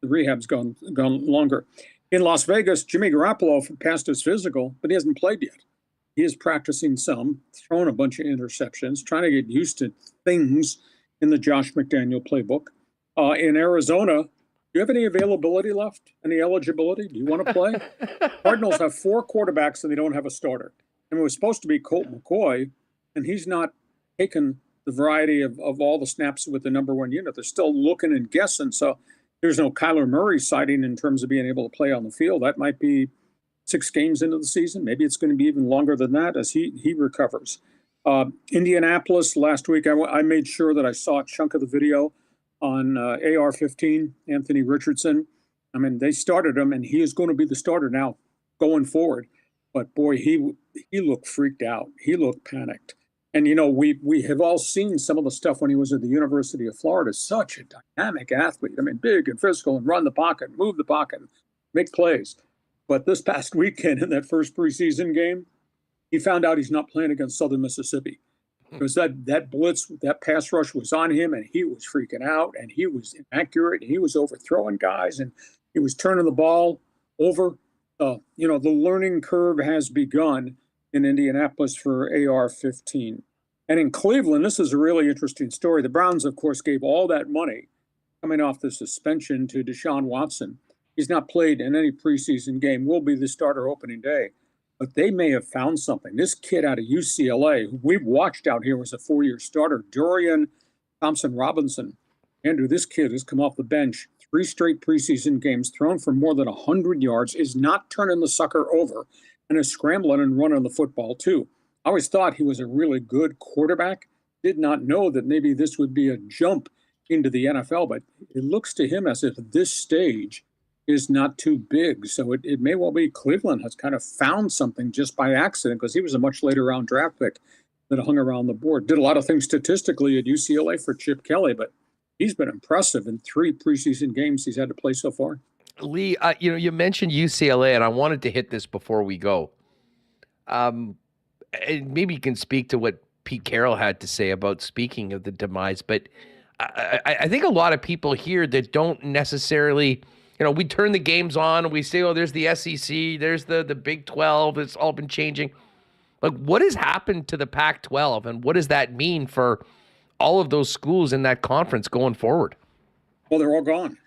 the rehab's gone longer. In Las Vegas, Jimmy Garoppolo passed his physical, but he hasn't played yet. He is practicing some, throwing a bunch of interceptions, trying to get used to things in the Josh McDaniel playbook. In Arizona, do you have any availability left? Any eligibility? Do you want to play? Cardinals have 4 quarterbacks and they don't have a starter. And it was supposed to be Colt McCoy, and he's not taken the variety of all the snaps with the number 1 unit. They're still looking and guessing. So there's no Kyler Murray sighting in terms of being able to play on the field. That might be 6 games into the season. Maybe it's going to be even longer than that as he recovers. Indianapolis last week, I made sure that I saw a chunk of the video on AR-15, Anthony Richardson. I mean, they started him, and he is going to be the starter now going forward. But, boy, he looked freaked out. He looked panicked. And, you know, we have all seen some of the stuff when he was at the University of Florida. Such a dynamic athlete. I mean, big and physical and run the pocket, move the pocket, make plays. But this past weekend in that first preseason game, he found out he's not playing against Southern Mississippi because that blitz, that pass rush was on him, and he was freaking out, and he was inaccurate, and he was overthrowing guys, and he was turning the ball over. You know, the learning curve has begun in Indianapolis for AR-15. And in Cleveland, this is a really interesting story. The Browns, of course, gave all that money coming off the suspension to Deshaun Watson. He's not played in any preseason game, will be the starter opening day. But they may have found something. This kid out of UCLA, who we've watched out here, was a 4-year starter, Dorian Thompson-Robinson. Andrew, this kid has come off the bench 3 straight preseason games, thrown for more than 100 yards, is not turning the sucker over, and is scrambling and running the football too. I always thought he was a really good quarterback. Did not know that maybe this would be a jump into the NFL, but it looks to him as if this stage is not too big. So it may well be Cleveland has kind of found something just by accident, because he was a much later round draft pick that hung around the board. Did a lot of things statistically at UCLA for Chip Kelly, but he's been impressive in 3 preseason games he's had to play so far. Lee, you mentioned UCLA, and I wanted to hit this before we go. And maybe you can speak to what Pete Carroll had to say about speaking of the demise, but I think a lot of people here that don't necessarily, we turn the games on and we say, oh, there's the SEC, there's the Big 12, it's all been changing. Like, what has happened to the Pac-12, and what does that mean for all of those schools in that conference going forward? Well, they're all gone.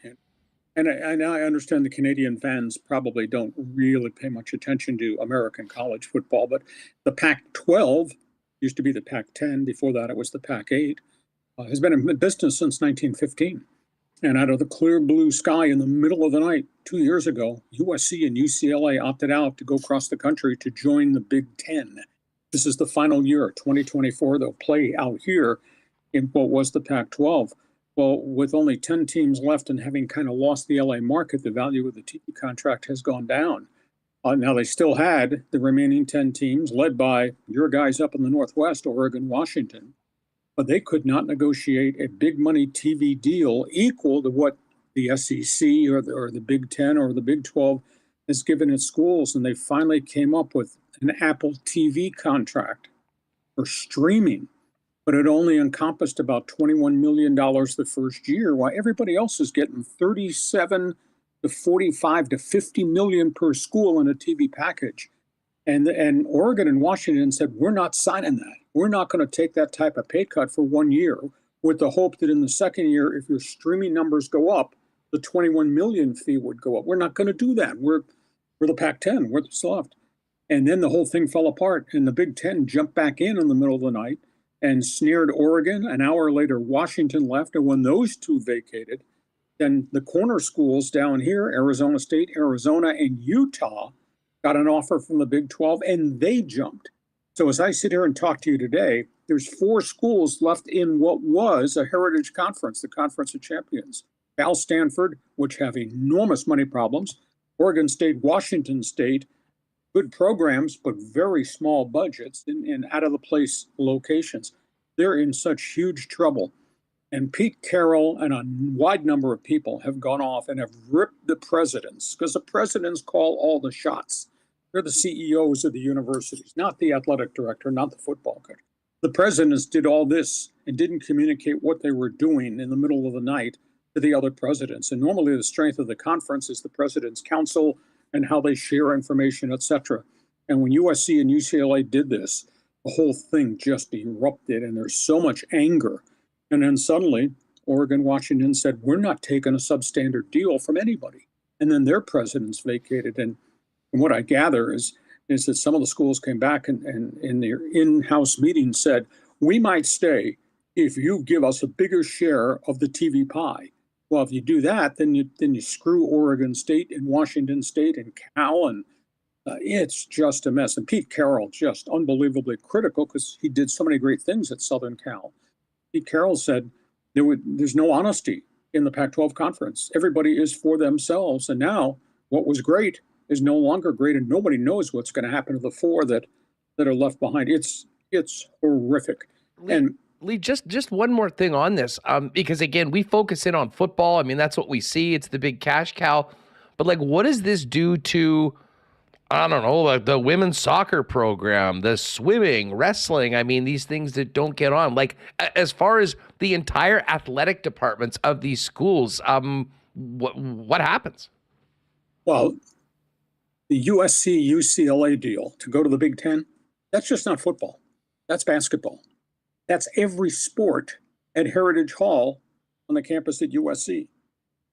And I understand the Canadian fans probably don't really pay much attention to American college football, but the Pac-12 used to be the Pac-10. Before that, it was the Pac-8. Has been in business since 1915. And out of the clear blue sky in the middle of the night 2 years ago, USC and UCLA opted out to go across the country to join the Big Ten. This is the final year, 2024. They'll play out here in what was the Pac-12. Well, with only 10 teams left and having kind of lost the LA market, the value of the TV contract has gone down. Now, they still had the remaining 10 teams led by your guys up in the Northwest, Oregon, Washington, but they could not negotiate a big money TV deal equal to what the SEC or the Big 10 or the Big 12 has given its schools. And they finally came up with an Apple TV contract for streaming, but it only encompassed about $21 million the first year, while everybody else is getting 37 to 45 to 50 million per school in a TV package. And Oregon and Washington said, we're not signing that. We're not going to take that type of pay cut for 1 year, with the hope that in the second year, if your streaming numbers go up, the 21 million fee would go up. We're not going to do that. We're the Pac-10. We're the left. And then the whole thing fell apart, and the Big Ten jumped back in the middle of the night and snared Oregon. An hour later, Washington left. And when those two vacated, then the corner schools down here, Arizona State, Arizona, and Utah, got an offer from the Big 12, and they jumped. So as I sit here and talk to you today, there's 4 schools left in what was a heritage conference, the Conference of Champions. Cal Stanford, which have enormous money problems, Oregon State, Washington State, good programs, but very small budgets in out-of-the-place locations. They're in such huge trouble. And Pete Carroll and a wide number of people have gone off and have ripped the presidents, because the presidents call all the shots. They're the CEOs of the universities, not the athletic director, not the football coach. The presidents did all this and didn't communicate what they were doing in the middle of the night to the other presidents. And normally the strength of the conference is the president's council and how they share information, etc. And when USC and UCLA did this, the whole thing just erupted, and there's so much anger. And then suddenly, Oregon, Washington said, we're not taking a substandard deal from anybody. And then their presidents vacated. And what I gather is that some of the schools came back and in their in-house meeting said, we might stay if you give us a bigger share of the TV pie. Well, if you do that, then you screw Oregon State and Washington State and Cal, and it's just a mess. And Pete Carroll, just unbelievably critical, because he did so many great things at Southern Cal. Pete Carroll said there's no honesty in the Pac-12 conference. Everybody is for themselves. And now what was great is no longer great, and nobody knows what's going to happen to the 4 that are left behind. It's horrific. Lee, just one more thing on this, because again, we focus in on football. I mean, that's what we see. It's the big cash cow. But like, what does this do to, I don't know, like the women's soccer program, the swimming, wrestling? I mean, these things that don't get on. Like, as far as the entire athletic departments of these schools, what happens? Well, the USC-UCLA deal to go to the Big Ten, That's just not football. That's basketball. That's every sport at Heritage Hall on the campus at USC.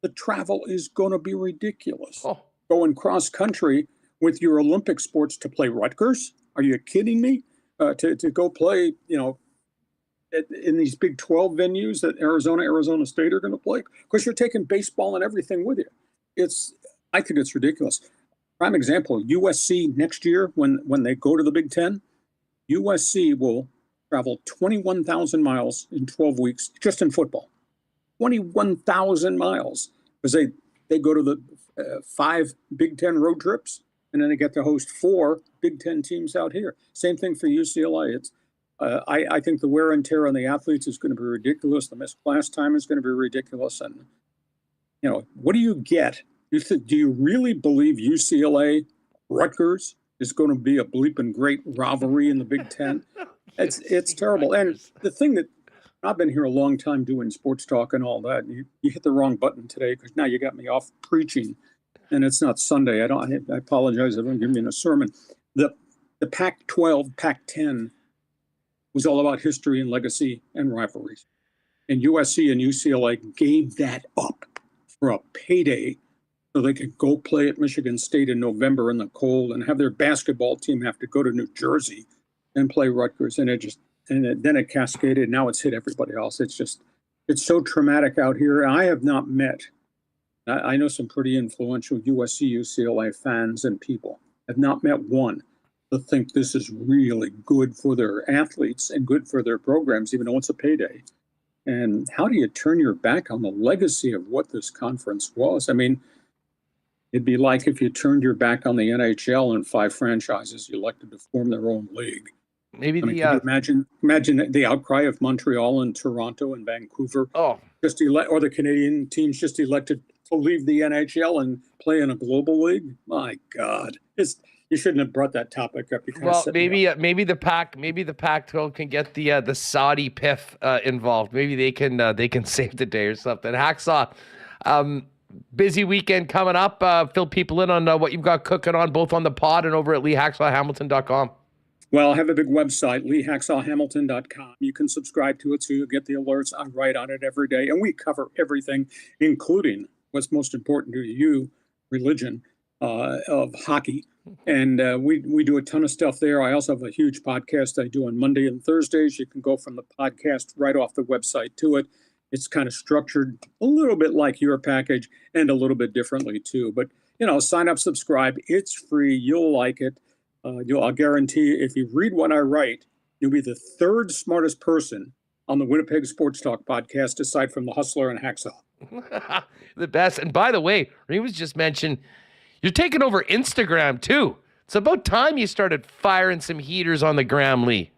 The travel is going to be ridiculous. Oh. Going cross country with your Olympic sports to play Rutgers? Are you kidding me? To go play, in these Big 12 venues that Arizona State are going to play? Because you're taking baseball and everything with you. I think it's ridiculous. Prime example, USC next year, when they go to the Big Ten, USC will travel 21,000 miles in 12 weeks just in football. 21,000 miles, because they go to the 5 Big Ten road trips, and then they get to host 4 Big Ten teams out here. Same thing for UCLA. I think the wear and tear on the athletes is going to be ridiculous. The missed class time is going to be ridiculous. And, what do you get? Do you really believe UCLA, Rutgers is going to be a bleeping great rivalry in the Big Ten? It's terrible. And the thing that I've been here a long time doing sports talk and all that. You hit the wrong button today because now you got me off preaching, and it's not Sunday. I apologize. I don't give you a sermon. The Pac-12, Pac-10 was all about history and legacy and rivalries, and USC and UCLA gave that up for a payday, so they could go play at Michigan State in November in the cold and have their basketball team have to go to New Jersey and play Rutgers, and then it cascaded. Now it's hit everybody else. It's so traumatic out here. I have not met, I know some pretty influential USC, UCLA fans and people. I've not met one that think this is really good for their athletes and good for their programs, even though it's a payday. And how do you turn your back on the legacy of what this conference was? I mean, it'd be like if you turned your back on the NHL and 5 franchises elected to form their own league. Maybe can you imagine the outcry of Montreal and Toronto and Vancouver, or the Canadian teams just elected to leave the NHL and play in a global league? My God, you shouldn't have brought that topic up. Maybe the Pac-12 can get the Saudi PIF involved. Maybe they can save the day or something. Hacksaw, busy weekend coming up. Fill people in on what you've got cooking on both on the pod and over at LeeHacksawHamilton.com. Well, I have a big website, LeeHacksawHamilton.com. You can subscribe to it so you get the alerts. I write on it every day, and we cover everything, including what's most important to you, religion, of hockey. And we do a ton of stuff there. I also have a huge podcast I do on Monday and Thursdays. You can go from the podcast right off the website to it. It's kind of structured a little bit like your package and a little bit differently too. But, sign up, subscribe. It's free. You'll like it. I'll guarantee if you read what I write, you'll be the 3rd smartest person on the Winnipeg Sports Talk podcast, aside from the Hustler and Hacksaw. The best. And by the way, Remis just mentioned you're taking over Instagram too. It's about time you started firing some heaters on the gram, Lee.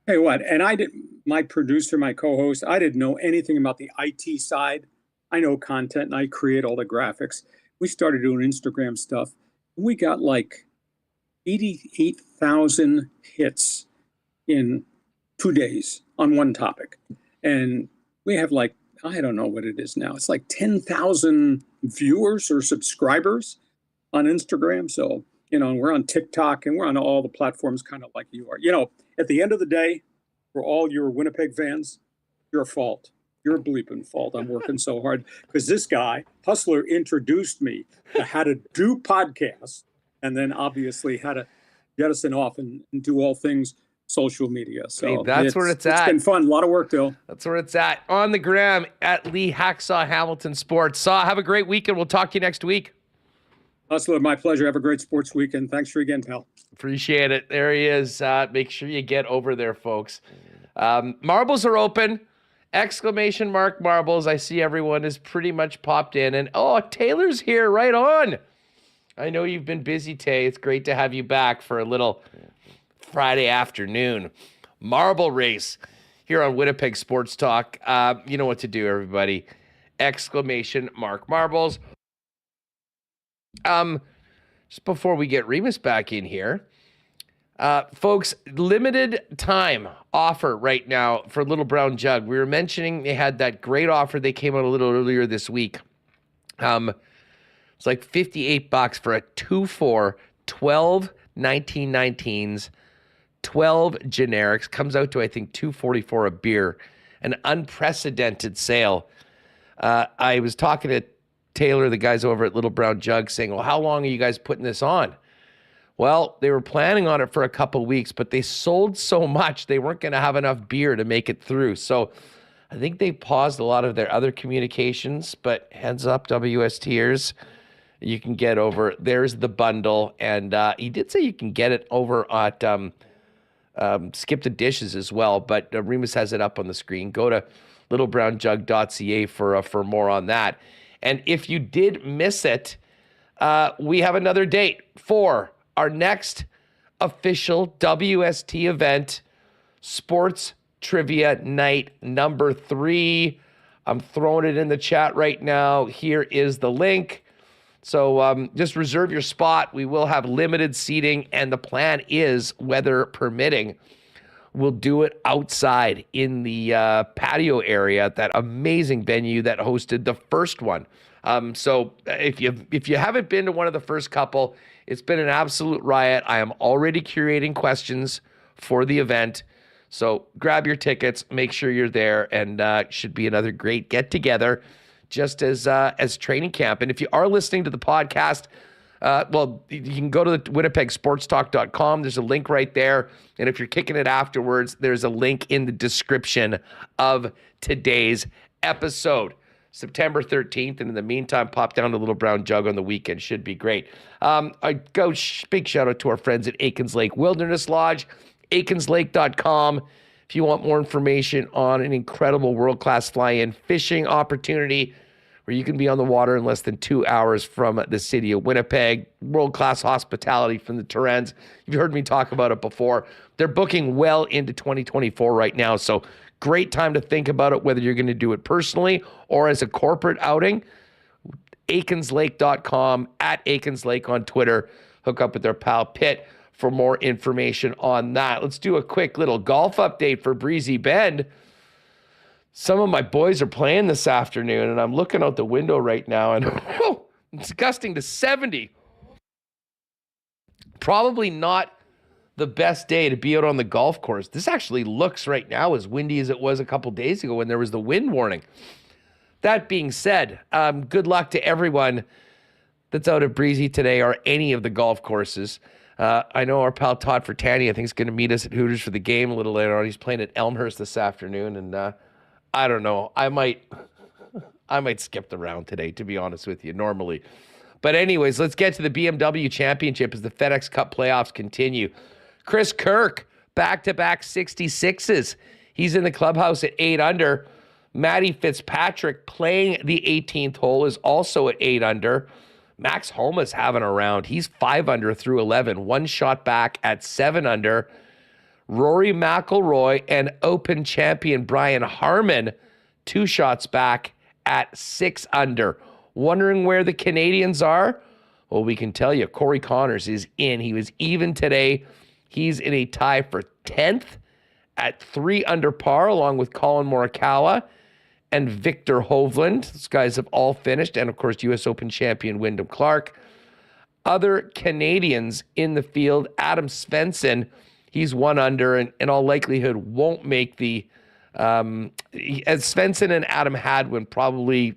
Hey, what? And my producer, my co-host, I didn't know anything about the IT side. I know content and I create all the graphics. We started doing Instagram stuff. We got like 88,000 hits in 2 days on one topic. And we have I don't know what it is now. It's like 10,000 viewers or subscribers on Instagram. So, and we're on TikTok and we're on all the platforms kind of like you are. At the end of the day, for all your Winnipeg fans, your fault. Your bleeping fault. I'm working so hard because this guy, Hustler, introduced me to how to do podcasts. And then obviously how to jettison off and do all things social media. So that's where it's at. It's been fun. A lot of work, though. That's where it's at. On the gram at Lee Hacksaw Hamilton Sports. Have a great weekend. We'll talk to you next week. Hustler, my pleasure. Have a great sports weekend. Thanks for again, pal. Appreciate it. There he is. Make sure you get over there, folks. Marbles are open. ! Marbles. I see everyone is pretty much popped in. And Taylor's here. Right on. I know you've been busy, Tay. It's great to have you back for a little Friday afternoon marble race here on Winnipeg Sports Talk. You know what to do, everybody. ! Marbles. Just before we get Remis back in here, folks, limited time offer right now for Little Brown Jug. We were mentioning they had that great offer. They came out a little earlier this week. It's like $58 for a 2-4, 12 1919s, 12 generics, comes out to, I think, $2.44 a beer, an unprecedented sale. I was talking to Taylor, the guys over at Little Brown Jug, saying, well, how long are you guys putting this on? Well, they were planning on it for a couple weeks, but they sold so much, they weren't going to have enough beer to make it through. So I think they paused a lot of their other communications, but heads up, WSTers, you can get over, there's the bundle. And he did say you can get it over at Skip the Dishes as well, but Remis has it up on the screen. Go to littlebrownjug.ca for more on that. And if you did miss it, we have another date for our next official WST event, Sports Trivia Night number 3. I'm throwing it in the chat right now. Here is the link. So just reserve your spot. We will have limited seating, and the plan is, weather permitting, we'll do it outside in the patio area, that amazing venue that hosted the first one. So if you haven't been to one of the first couple, it's been an absolute riot. I am already curating questions for the event. So grab your tickets, make sure you're there, and should be another great get-together just as training camp. And if you are listening to the podcast, well, you can go to the winnipegsportstalk.com. There's a link right there. And if you're kicking it afterwards, there's a link in the description of today's episode. September 13th. And in the meantime, pop down to Little Brown Jug on the weekend. Should be great. Big shout out to our friends at Aikens Lake Wilderness Lodge, aikenslake.com. If you want more information on an incredible world-class fly-in fishing opportunity where you can be on the water in less than 2 hours from the city of Winnipeg, world-class hospitality from the Terrens. You've heard me talk about it before. They're booking well into 2024 right now, so great time to think about it, whether you're going to do it personally or as a corporate outing. aikenslake.com, at Aikens Lake on Twitter. Hook up with their pal Pitt for more information on that. Let's do a quick little golf update for Breezy Bend. Some of my boys are playing this afternoon, and I'm looking out the window right now, and it's gusting to 70. Probably not the best day to be out on the golf course. This actually looks right now as windy as it was a couple days ago when there was the wind warning. That being said, good luck to everyone that's out at Breezy today or any of the golf courses. I know our pal Todd Fertani, I think, is going to meet us at Hooters for the game a little later on. He's playing at Elmhurst this afternoon, and I don't know. I might skip the round today, to be honest with you, normally. But anyways, let's get to the BMW Championship as the FedEx Cup playoffs continue. Chris Kirk, back-to-back 66s. He's in the clubhouse at 8 under. Matty Fitzpatrick playing the 18th hole is also at 8 under. Max Homa's having a round. He's 5 under through 11, one shot back at 7 under. Rory McIlroy and Open champion Brian Harman, 2 shots back at 6 under. Wondering where the Canadians are? Well, we can tell you, Corey Connors is in. He was even today. He's in a tie for 10th at 3 under par, along with Colin Morikawa and Victor Hovland. Those guys have all finished. And, of course, U.S. Open champion Wyndham Clark. Other Canadians in the field, Adam Svensson, he's 1 under and in all likelihood won't make the as Svensson and Adam Hadwin probably,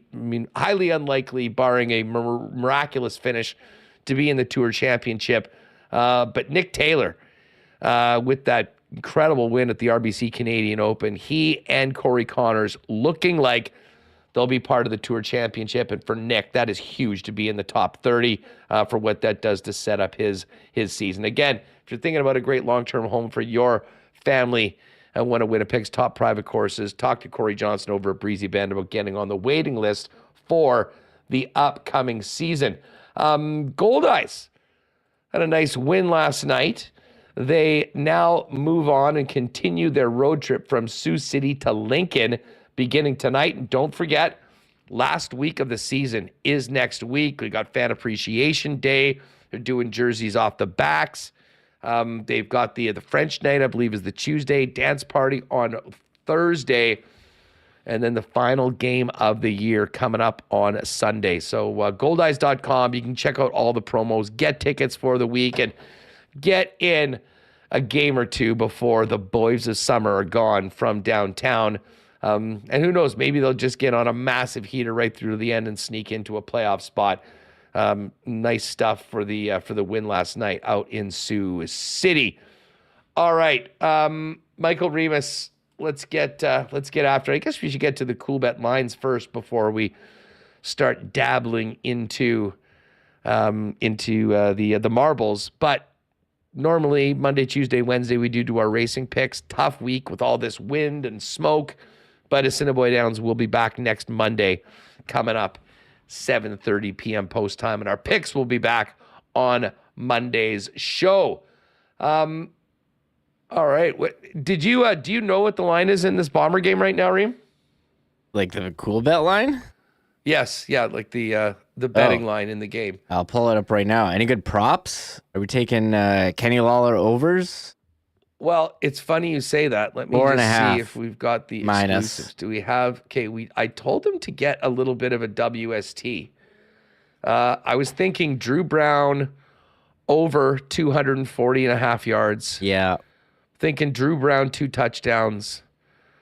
highly unlikely, barring a miraculous finish, to be in the Tour Championship. But Nick Taylor, with that incredible win at the RBC Canadian Open, he and Corey Connors looking like they'll be part of the Tour Championship. And for Nick, that is huge to be in the top 30 for what that does to set up his season. Again, if you're thinking about a great long-term home for your family and one of Winnipeg's top private courses, talk to Corey Johnson over at Breezy Bend about getting on the waiting list for the upcoming season. Goldeyes had a nice win last night. They now move on and continue their road trip from Sioux City to Lincoln beginning tonight. And don't forget, last week of the season is next week. We got Fan Appreciation Day. They're doing jerseys off the backs. They've got the French night, I believe, is the Tuesday, dance party on Thursday, and then the final game of the year coming up on Sunday. So goldeyes.com, you can check out all the promos, get tickets for the week, and get in a game or two before the boys of summer are gone from downtown. And who knows, maybe they'll just get on a massive heater right through to the end and sneak into a playoff spot. Nice stuff for the win last night out in Sioux City. All right, Michael Remis, let's get after it. I guess we should get to the Coolbet lines first before we start dabbling into the marbles. But normally Monday, Tuesday, Wednesday we do our racing picks. Tough week with all this wind and smoke. But Assiniboia Downs will be back next Monday, coming up 7:30 p.m. post time, and our picks will be back on Monday's show. All right, do you know what the line is in this Bomber game right now, Reem? Like the Coolbet line? Yes, yeah, like the betting line in the game. I'll pull it up right now. Any good props? Are we taking Kenny Lawler overs? Well, it's funny you say that. Let me just see if we've got the exclusives. Do we have? Okay, I told them to get a little bit of a WST. I was thinking Drew Brown over 240.5 yards. Yeah. Thinking Drew Brown 2 touchdowns.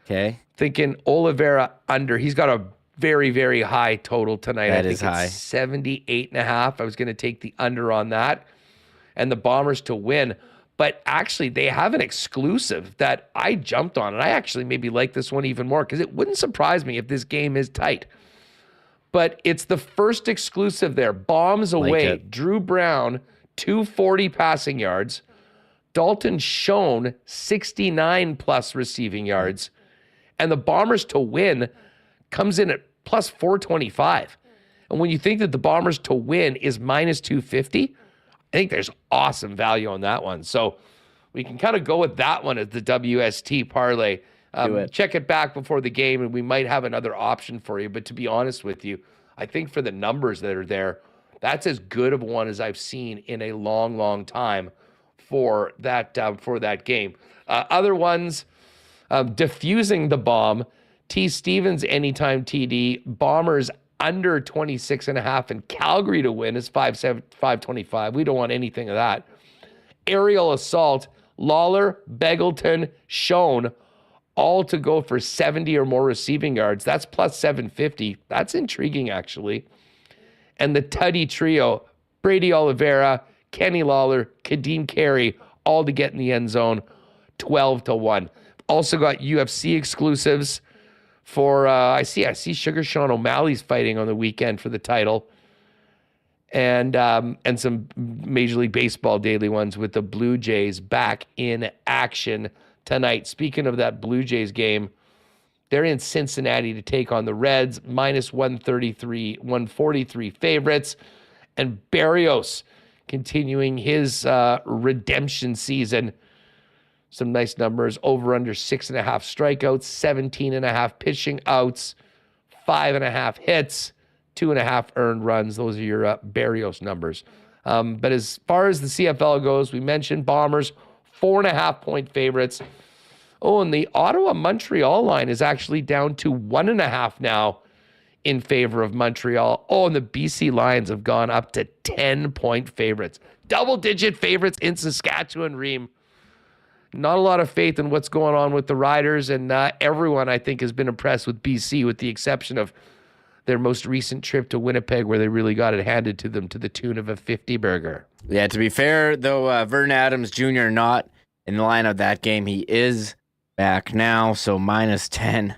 Okay. Thinking Oliveira under. He's got a very, very high total tonight. That I think is high. It's 78.5. I was going to take the under on that. And the Bombers to win. But actually, they have an exclusive that I jumped on. And I actually maybe like this one even more because it wouldn't surprise me if this game is tight. But it's the first exclusive there. Bombs away. Drew Brown, 240 passing yards. Dalton Schoen, 69-plus receiving yards. And the Bombers to win comes in at plus 425. And when you think that the Bombers to win is minus 250, I think there's awesome value on that one. So we can kind of go with that one as the WST parlay. Check it back before the game, and we might have another option for you. But to be honest with you, I think for the numbers that are there, that's as good of one as I've seen in a long, long time for that game. Other ones, diffusing the bomb, T. Stevens anytime TD, Bombers under 26.5, and Calgary to win is 525. We don't want anything of that. Aerial assault, Lawler, Beggleton, Schoen, all to go for 70 or more receiving yards. That's plus 750. That's intriguing, actually. And the Tuddy trio, Brady Oliveira, Kenny Lawler, Kadeem Carey, all to get in the end zone, 12-1. Also got UFC exclusives for, I see Sugar Sean O'Malley's fighting on the weekend for the title. And some Major League Baseball daily ones with the Blue Jays back in action tonight. Speaking of that Blue Jays game, they're in Cincinnati to take on the Reds, minus 143 favorites. And Berrios continuing his redemption season. Some nice numbers, over under 6.5 strikeouts, 17.5 pitching outs, 5.5 hits, 2.5 earned runs. Those are your Berrios numbers. But as far as the CFL goes, we mentioned Bombers, 4.5-point favorites. Oh, and the Ottawa-Montreal line is actually down to 1.5 now in favor of Montreal. Oh, and the BC Lions have gone up to 10-point favorites. Double-digit favorites in Saskatchewan, Reem. Not a lot of faith in what's going on with the Riders, and everyone, I think, has been impressed with BC, with the exception of their most recent trip to Winnipeg, where they really got it handed to them to the tune of a 50-burger. Yeah, to be fair, though, Vernon Adams Jr. not in the line of that game. He is back now, so minus 10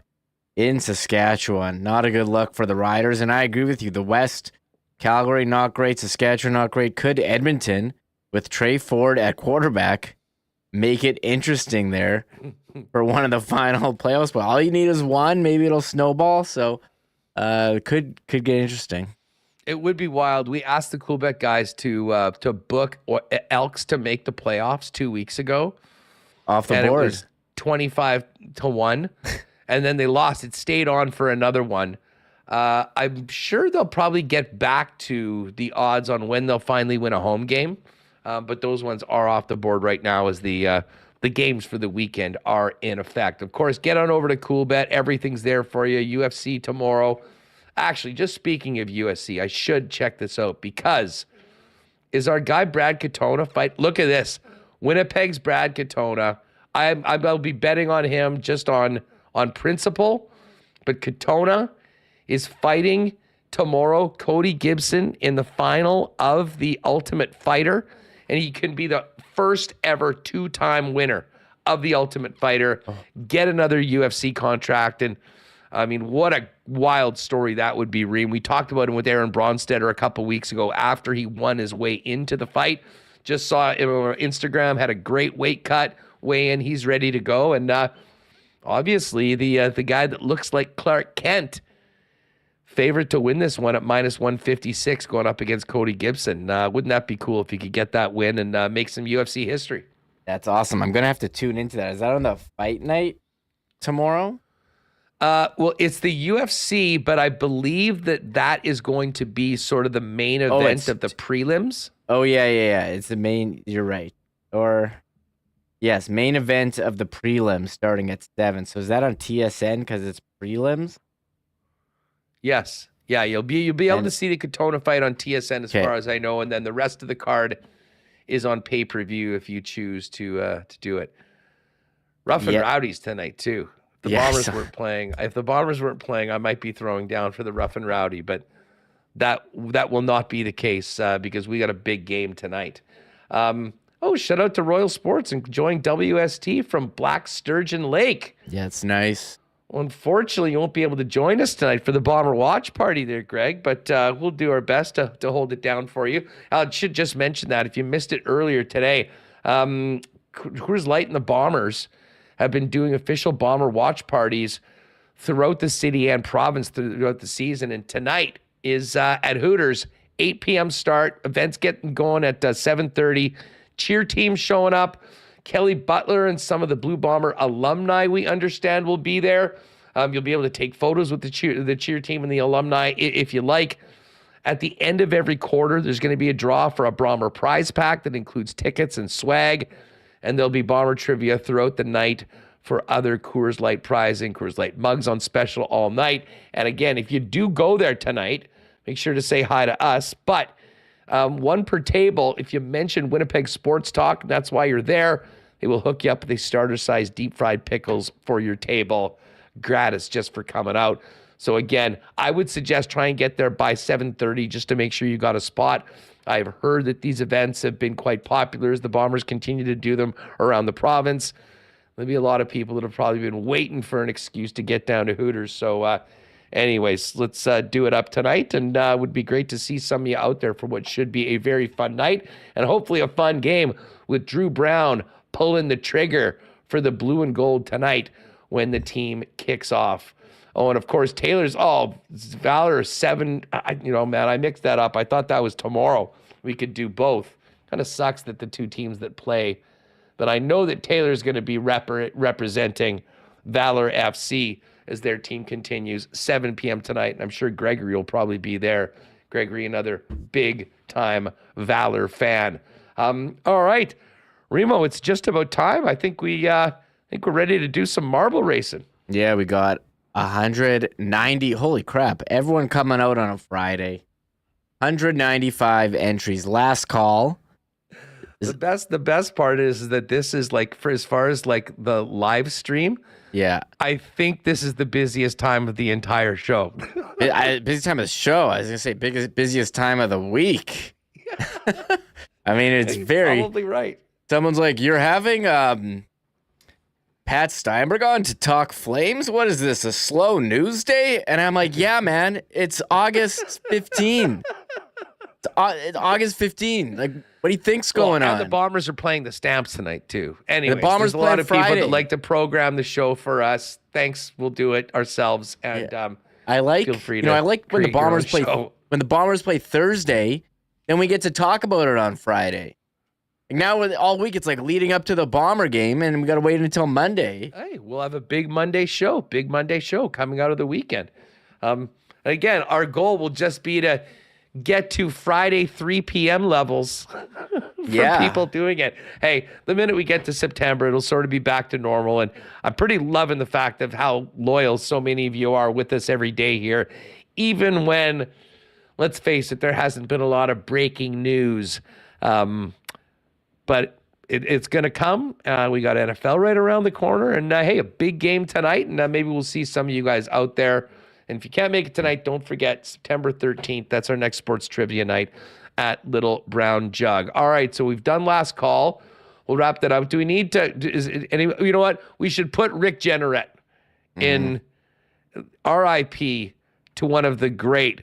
in Saskatchewan. Not a good look for the Riders, and I agree with you. The West, Calgary, not great. Saskatchewan, not great. Could Edmonton, with Trey Ford at quarterback, make it interesting there for one of the final playoffs? But all you need is one. Maybe it'll snowball. So could get interesting. It would be wild. We asked the Coolbet guys to book Elks to make the playoffs 2 weeks ago. Off the and board. It was 25-1. And then they lost. It stayed on for another one. I'm sure they'll probably get back to the odds on when they'll finally win a home game. But those ones are off the board right now as the games for the weekend are in effect. Of course, get on over to Coolbet. Everything's there for you. UFC tomorrow. Actually, just speaking of UFC, I should check this out because is our guy Brad Katona fight? Look at this. Winnipeg's Brad Katona. I'll be betting on him just on principle, but Katona is fighting tomorrow Cody Gibson in the final of the Ultimate Fighter, and he can be the first ever 2-time winner of the Ultimate Fighter, get another UFC contract. And I mean, what a wild story that would be, Reem. We talked about him with Aaron Bronstetter a couple weeks ago after he won his way into the fight. Just saw him on Instagram, had a great weight cut, weigh in, he's ready to go. And obviously the guy that looks like Clark Kent, favorite to win this one at -156 going up against Cody Gibson. Wouldn't that be cool if he could get that win and make some UFC history? That's awesome. I'm going to have to tune into that. Is that on the fight night tomorrow? Well, it's the UFC, but I believe that is going to be sort of the main event of the prelims. Oh, yeah. It's the main. You're right. Or, yes, main event of the prelims starting at 7. So is that on TSN because it's prelims? Yes. Yeah, you'll be able to see the Katona fight on TSN as far as I know, and then the rest of the card is on pay-per-view if you choose to do it. Rough and Rowdies tonight too. If the Bombers weren't playing, I might be throwing down for the Rough and Rowdy, but that will not be the case because we got a big game tonight. Shout out to Royal Sports enjoying WST from Black Sturgeon Lake. Yeah, it's nice. Well, unfortunately, you won't be able to join us tonight for the Bomber Watch Party there, Greg, but we'll do our best to hold it down for you. I should just mention that if you missed it earlier today, Coors Light and the Bombers have been doing official Bomber Watch parties throughout the city and province throughout the season, and tonight is at Hooters, 8 p.m. start. Events getting going at 7:30. Cheer team showing up. Kelly Butler and some of the Blue Bomber alumni, we understand, will be there. You'll be able to take photos with the cheer team and the alumni if you like. At the end of every quarter, there's going to be a draw for a Bomber prize pack that includes tickets and swag, and there'll be Bomber trivia throughout the night for other Coors Light prizing, Coors Light mugs on special all night. And again, if you do go there tonight, make sure to say hi to us. But one per table, if you mention Winnipeg Sports Talk, that's why you're there. They will hook you up with a starter-sized deep-fried pickles for your table, gratis just for coming out. So again, I would suggest try and get there by 7:30 just to make sure you got a spot. I've heard that these events have been quite popular as the Bombers continue to do them around the province. There'll be a lot of people that have probably been waiting for an excuse to get down to Hooters. So anyways, let's do it up tonight, and it would be great to see some of you out there for what should be a very fun night and hopefully a fun game with Drew Brown pulling the trigger for the blue and gold tonight when the team kicks off. Oh, and of course, Valor 7. I mixed that up. I thought that was tomorrow. We could do both. Kind of sucks that the two teams that play, but I know that Taylor's going to be representing Valor FC as their team continues 7 p.m. tonight. And I'm sure Gregory will probably be there. Gregory, another big-time Valor fan. All right. Remo, it's just about time. I think we're ready to do some marble racing. Yeah, we got 190. Holy crap! Everyone coming out on a Friday. 195 entries. Last call. The best part is that this is like for as far as like the live stream. Yeah, I think this is the busiest time of the entire show. Busy time of the show. I was gonna say busiest time of the week. I mean, it's probably right. Someone's like, you're having Pat Steinberg on to talk Flames? What is this, a slow news day? And I'm like, yeah, man, it's August 15. It's August 15. Like, what do you think's going on? And the Bombers are playing the Stamps tonight, too. Anyways, the Bombers there's a lot of Friday. people that like to program the show for us. Thanks, we'll do it ourselves. And I like, feel free to I like when the Bombers play. show. When the Bombers play Thursday, then we get to talk about it on Friday. Now all week it's like leading up to the Bomber game, and we got to wait until Monday. Hey, we'll have a big Monday show coming out of the weekend. Again, our goal will just be to get to Friday 3 p.m. levels for people doing it. Hey, the minute we get to September, it'll sort of be back to normal, and I'm pretty loving the fact of how loyal so many of you are with us every day here, even when, let's face it, there hasn't been a lot of breaking news. But it's going to come. We got NFL right around the corner. And, hey, a big game tonight. And maybe we'll see some of you guys out there. And if you can't make it tonight, don't forget September 13th. That's our next sports trivia night at Little Brown Jug. All right, so we've done last call. We'll wrap that up. Do we need to? You know what? We should put Rick Jeanneret in RIP to one of the great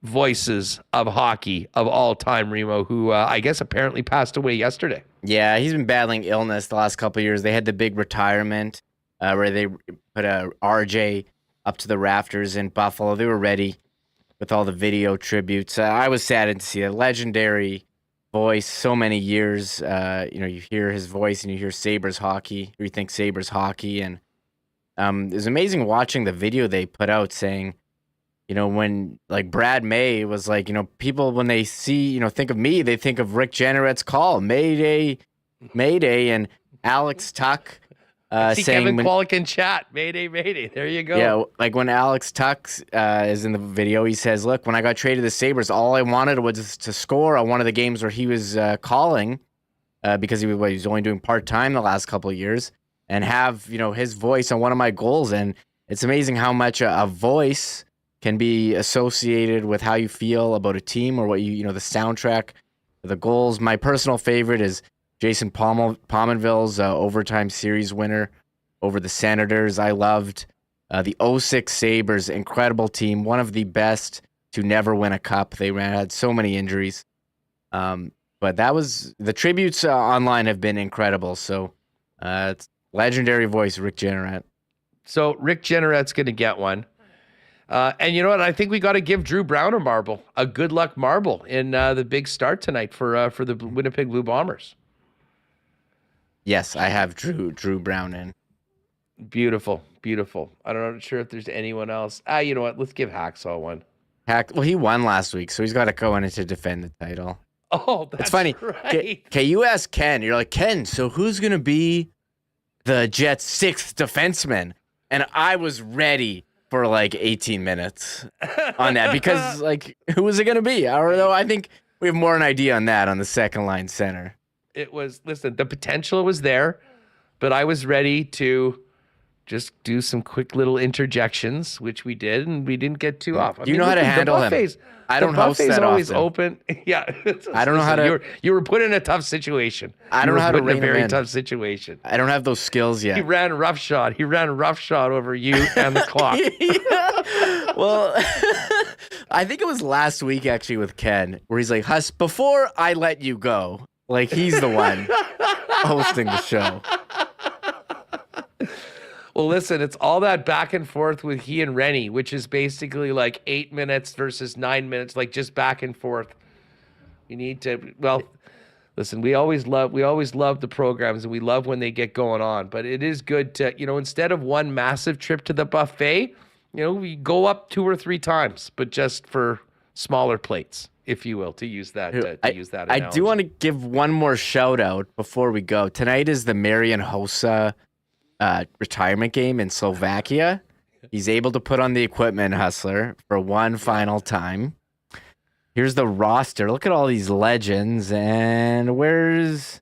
voices of hockey of all time, Remo, who I guess apparently passed away yesterday. Yeah, he's been battling illness the last couple of years. They had the big retirement where they put a RJ up to the rafters in Buffalo. They were ready with all the video tributes. I was saddened to see a legendary voice, so many years. You hear his voice and you hear Sabres hockey, or you think Sabres hockey. And it was amazing watching the video they put out saying, when like Brad May was like, people when they see, think of me, they think of Rick Jenneret's call, Mayday, Mayday, and Alex Tuck see saying Kevin Qualick in chat, Mayday, Mayday. There you go. Yeah, like when Alex Tuck is in the video, he says, look, when I got traded to the Sabres, all I wanted was to score on one of the games where he was calling because he was only doing part-time the last couple of years, and have, his voice on one of my goals. And it's amazing how much a voice can be associated with how you feel about a team or what the soundtrack, the goals. My personal favorite is Jason Pominville's overtime series winner over the Senators. I loved the 06 Sabres, incredible team, one of the best to never win a cup. They had so many injuries. But that was the tributes online have been incredible. So it's legendary voice, Rick Jeanneret. So Rick Jenneret's going to get one. And you know what? I think we got to give Drew Brown a good luck marble in the big start tonight for the Winnipeg Blue Bombers. Yes, I have Drew Brown in. Beautiful, beautiful. I'm not sure if there's anyone else. You know what? Let's give Hacksaw one. Well, he won last week, so he's got to go in to defend the title. Oh, that's it's funny. Right. Okay, you ask Ken. You're like, Ken, so who's going to be the Jets' sixth defenseman? And I was ready for like 18 minutes on that because, like, who is it going to be? Although I think we have more an idea on that on the second line center. Listen, the potential was there, but I was ready to just do some quick little interjections, which we did, and we didn't get too off. Do you know how to handle him? I don't host that always often. Open. Yeah. I don't know how to. You were put in a tough situation. I don't know how to rein in a very him in. tough situation. I don't have those skills yet. He ran roughshod. He ran roughshod over you and the clock. Well, I think it was last week actually with Ken, where he's like, Huss, before I let you go, like he's the one hosting the show. Well, listen, it's all that back and forth with he and Rennie, which is basically like 8 minutes versus 9 minutes, like just back and forth. We need to, listen, we always love the programs, and we love when they get going on, but it is good to, instead of one massive trip to the buffet, we go up 2 or 3 times, but just for smaller plates, if you will, to use that analogy. I do want to give one more shout out before we go. Tonight is the Marian Hossa retirement game in Slovakia. He's able to put on the equipment, Hustler, for one final time. Here's the roster. Look at all these legends. And where's...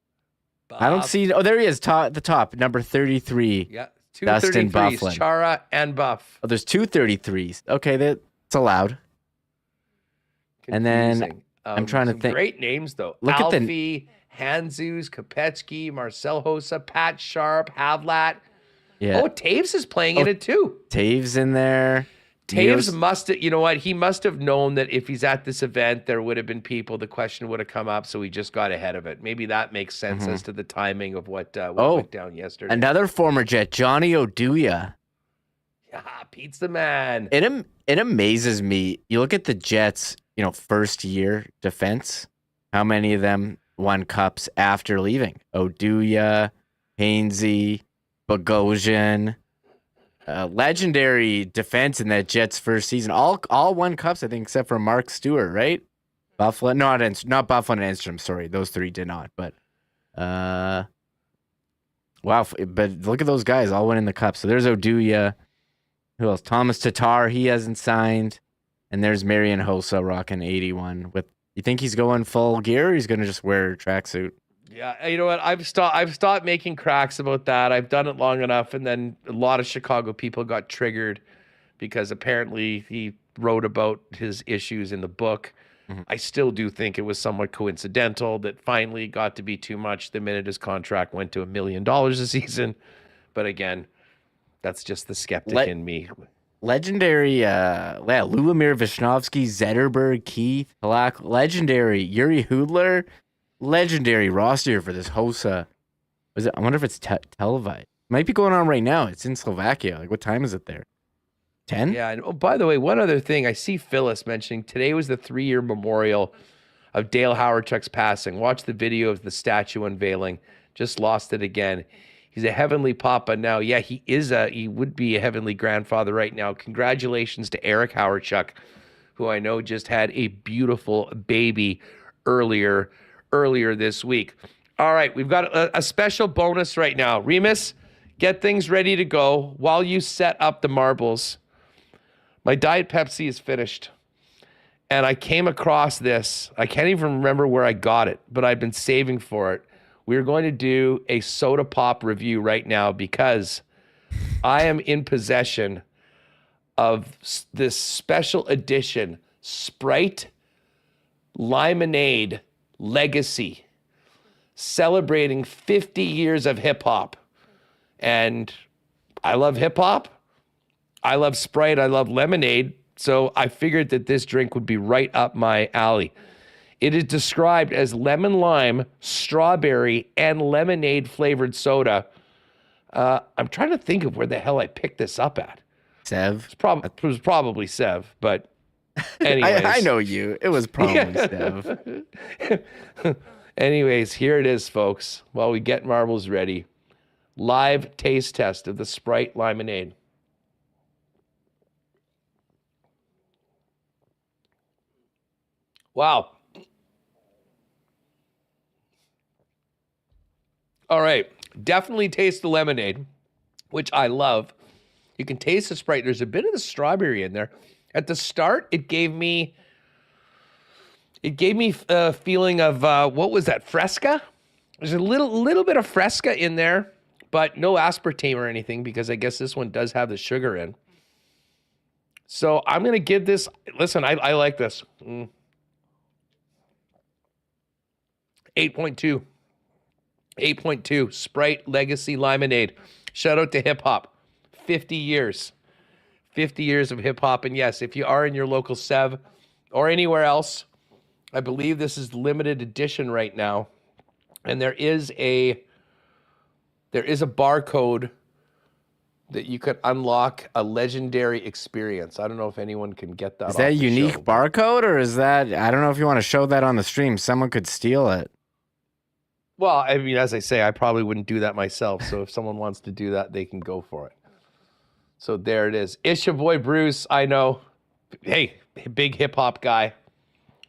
Buff. I don't see... Oh, there he is, at the top, number 33. Yeah, 2 Dustin 33s, Byfuglien. Chara and Buff. Oh, there's 2 33s. Okay, that's allowed. And then Confusing. I'm trying to think. Great names, though. Look at the- Alfie, Hanzus, Kopetsky, Marcel Hossa, Pat Sharp, Havlat. Yeah. Oh, Toews is playing in it too. Toews in there. Toews must have, you know what? He must have known that if he's at this event, there would have been people. The question would have come up, so he just got ahead of it. Maybe that makes sense as to the timing of what went down yesterday. Another former Jet, Johnny Oduya. Yeah, Pizza Man. It amazes me. You look at the Jets, first year defense. How many of them won cups after leaving? Oduya, Hainsey, Bogosian. Legendary defense in that Jets first season. All won cups, I think, except for Mark Stewart, right? Buffalo, not Buffalo and Enstrom. Sorry, those 3 did not. But wow. But look at those guys all winning the cup. So there's Oduya. Who else? Thomas Tatar. He hasn't signed. And there's Marian Hossa rocking 81. You think he's going full gear, or he's going to just wear a tracksuit? Yeah, you know what? I've stopped making cracks about that. I've done it long enough, and then a lot of Chicago people got triggered because apparently he wrote about his issues in the book. Mm-hmm. I still do think it was somewhat coincidental that finally got to be too much the minute his contract went to $1 million a season. But again, that's just the skeptic in me. Legendary Lubomir Visnovsky, Zetterberg, Keith, Halak, legendary Yuri Hudler, legendary roster for this Hossa. I wonder if it's televised. Might be going on right now. It's in Slovakia. Like, what time is it there? 10? Yeah. And, oh, by the way, one other thing. I see Phyllis mentioning today was the 3-year memorial of Dale Hawerchuk's passing. Watch the video of the statue unveiling. Just lost it again. He's a heavenly papa now. Yeah, he would be a heavenly grandfather right now. Congratulations to Eric Hawerchuk, who I know just had a beautiful baby earlier this week. All right, we've got a special bonus right now. Remis, get things ready to go while you set up the marbles. My Diet Pepsi is finished, and I came across this. I can't even remember where I got it, but I've been saving for it. We're going to do a soda pop review right now because I am in possession of this special edition Sprite Limonade Legacy, celebrating 50 years of hip hop. And I love hip hop. I love Sprite. I love lemonade. So I figured that this drink would be right up my alley. It is described as lemon lime, strawberry, and lemonade flavored soda. I'm trying to think of where the hell I picked this up at. Sev. It was probably Sev, but anyways. I know you. It was probably Sev. Anyways, here it is, folks. While we get marbles ready, live taste test of the Sprite Limonade. Wow. All right. Definitely taste the lemonade, which I love. You can taste the Sprite. There's a bit of the strawberry in there. At the start, it gave me a feeling of, what was that, Fresca? There's a little bit of Fresca in there, but no aspartame or anything because I guess this one does have the sugar in. So I'm going to give this, listen, I like this. 8.2. 8.2 Sprite Legacy Limonade. Shout out to hip hop. 50 years. 50 years of hip hop. And yes, if you are in your local Sev or anywhere else, I believe this is limited edition right now. And there is a barcode that you could unlock a legendary experience. I don't know if anyone can get that. Is that a unique barcode or is that, I don't know if you want to show that on the stream. Someone could steal it. Well, I mean, as I say, I probably wouldn't do that myself. So if someone wants to do that, they can go for it. So there it is. It's your boy Bruce. I know. Hey, big hip hop guy.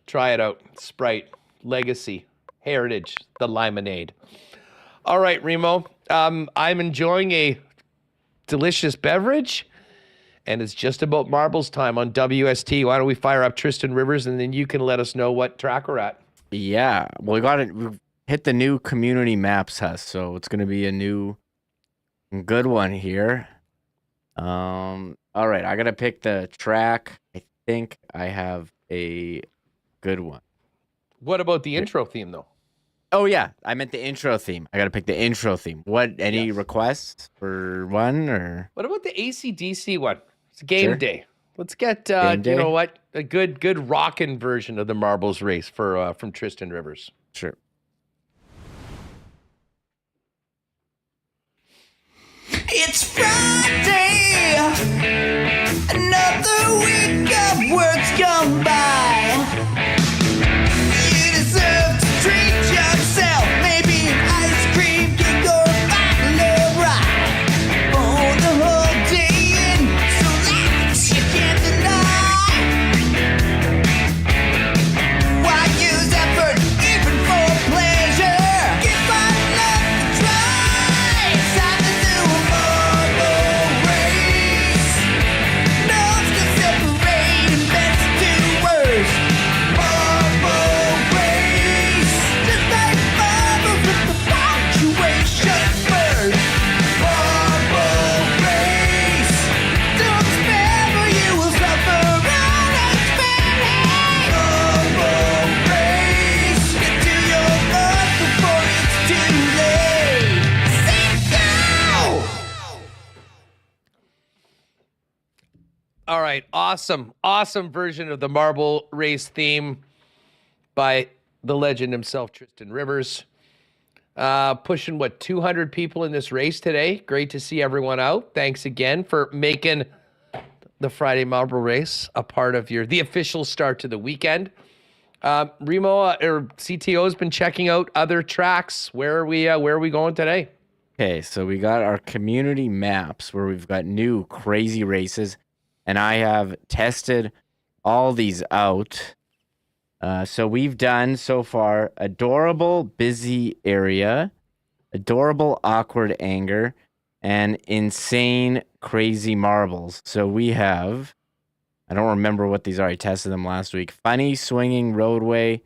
Try it out. Sprite, Legacy, Heritage, the Limonade. All right, Remo. I'm enjoying a delicious beverage, and it's just about marbles time on WST. Why don't we fire up Tristan Rivers, and then you can let us know what track we're at. Yeah, well, we got it. We've hit the new community maps, Huss, so it's going to be a new good one here. All right, I got to pick the track. I think I have a good one. What about the intro theme, though? Oh, yeah, I meant the intro theme. I got to pick the intro theme. Any requests for one? Or what about the AC/DC one? It's game day. Let's get, you know what, a good rockin' version of the marbles race from Tristan Rivers. Sure. It's Friday, another week of work's gone by. You deserve to treat yourself, maybe an ice cream cake or a bottle of rye. For the whole day in, so lax you can't deny. Why use effort even for All right. Awesome version of the marble race theme by the legend himself, Tristan Rivers. Pushing 200 people in this race today. Great to see everyone out. Thanks again for making the Friday marble race a part of the official start to the weekend. Remo or CTO has been checking out other tracks. Where are we going today? Okay, so we got our community maps where we've got new crazy races, and I have tested all these out. So we've done so far adorable busy area, adorable awkward anger, and insane crazy marbles. So we have, I don't remember what these are. I tested them last week. Funny swinging roadway,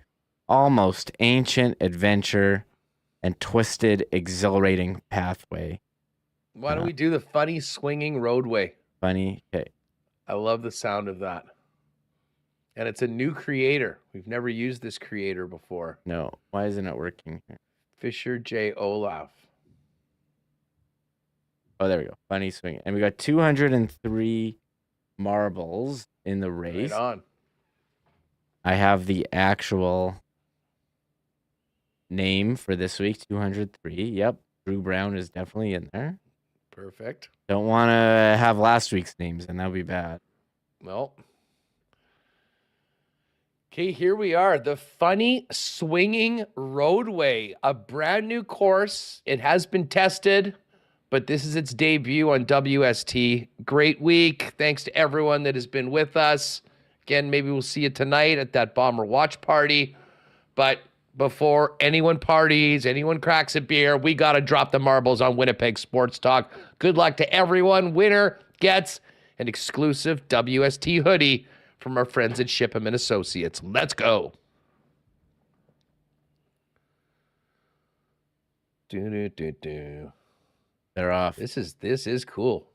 almost ancient adventure, and twisted exhilarating pathway. Why don't we do the funny swinging roadway? Funny. Okay. I love the sound of that. And it's a new creator. We've never used this creator before. No. Why isn't it working here? Fisher J. Olaf. Oh, there we go. Funny swinging. And we got 203 marbles in the race. Right on. I have the actual name for this week, 203. Yep. Drew Brown is definitely in there. Perfect. Don't want to have last week's names, and that'll be bad. Well. Okay, here we are. The Funny Swinging Roadway, a brand new course. It has been tested, but this is its debut on WST. Great week. Thanks to everyone that has been with us. Again, maybe we'll see you tonight at that Bomber watch party. But before anyone parties, anyone cracks a beer, we got to drop the marbles on Winnipeg Sports Talk. Good luck to everyone. Winner gets an exclusive WST hoodie from our friends at Shipham and Associates. Let's go. They're off. This is cool.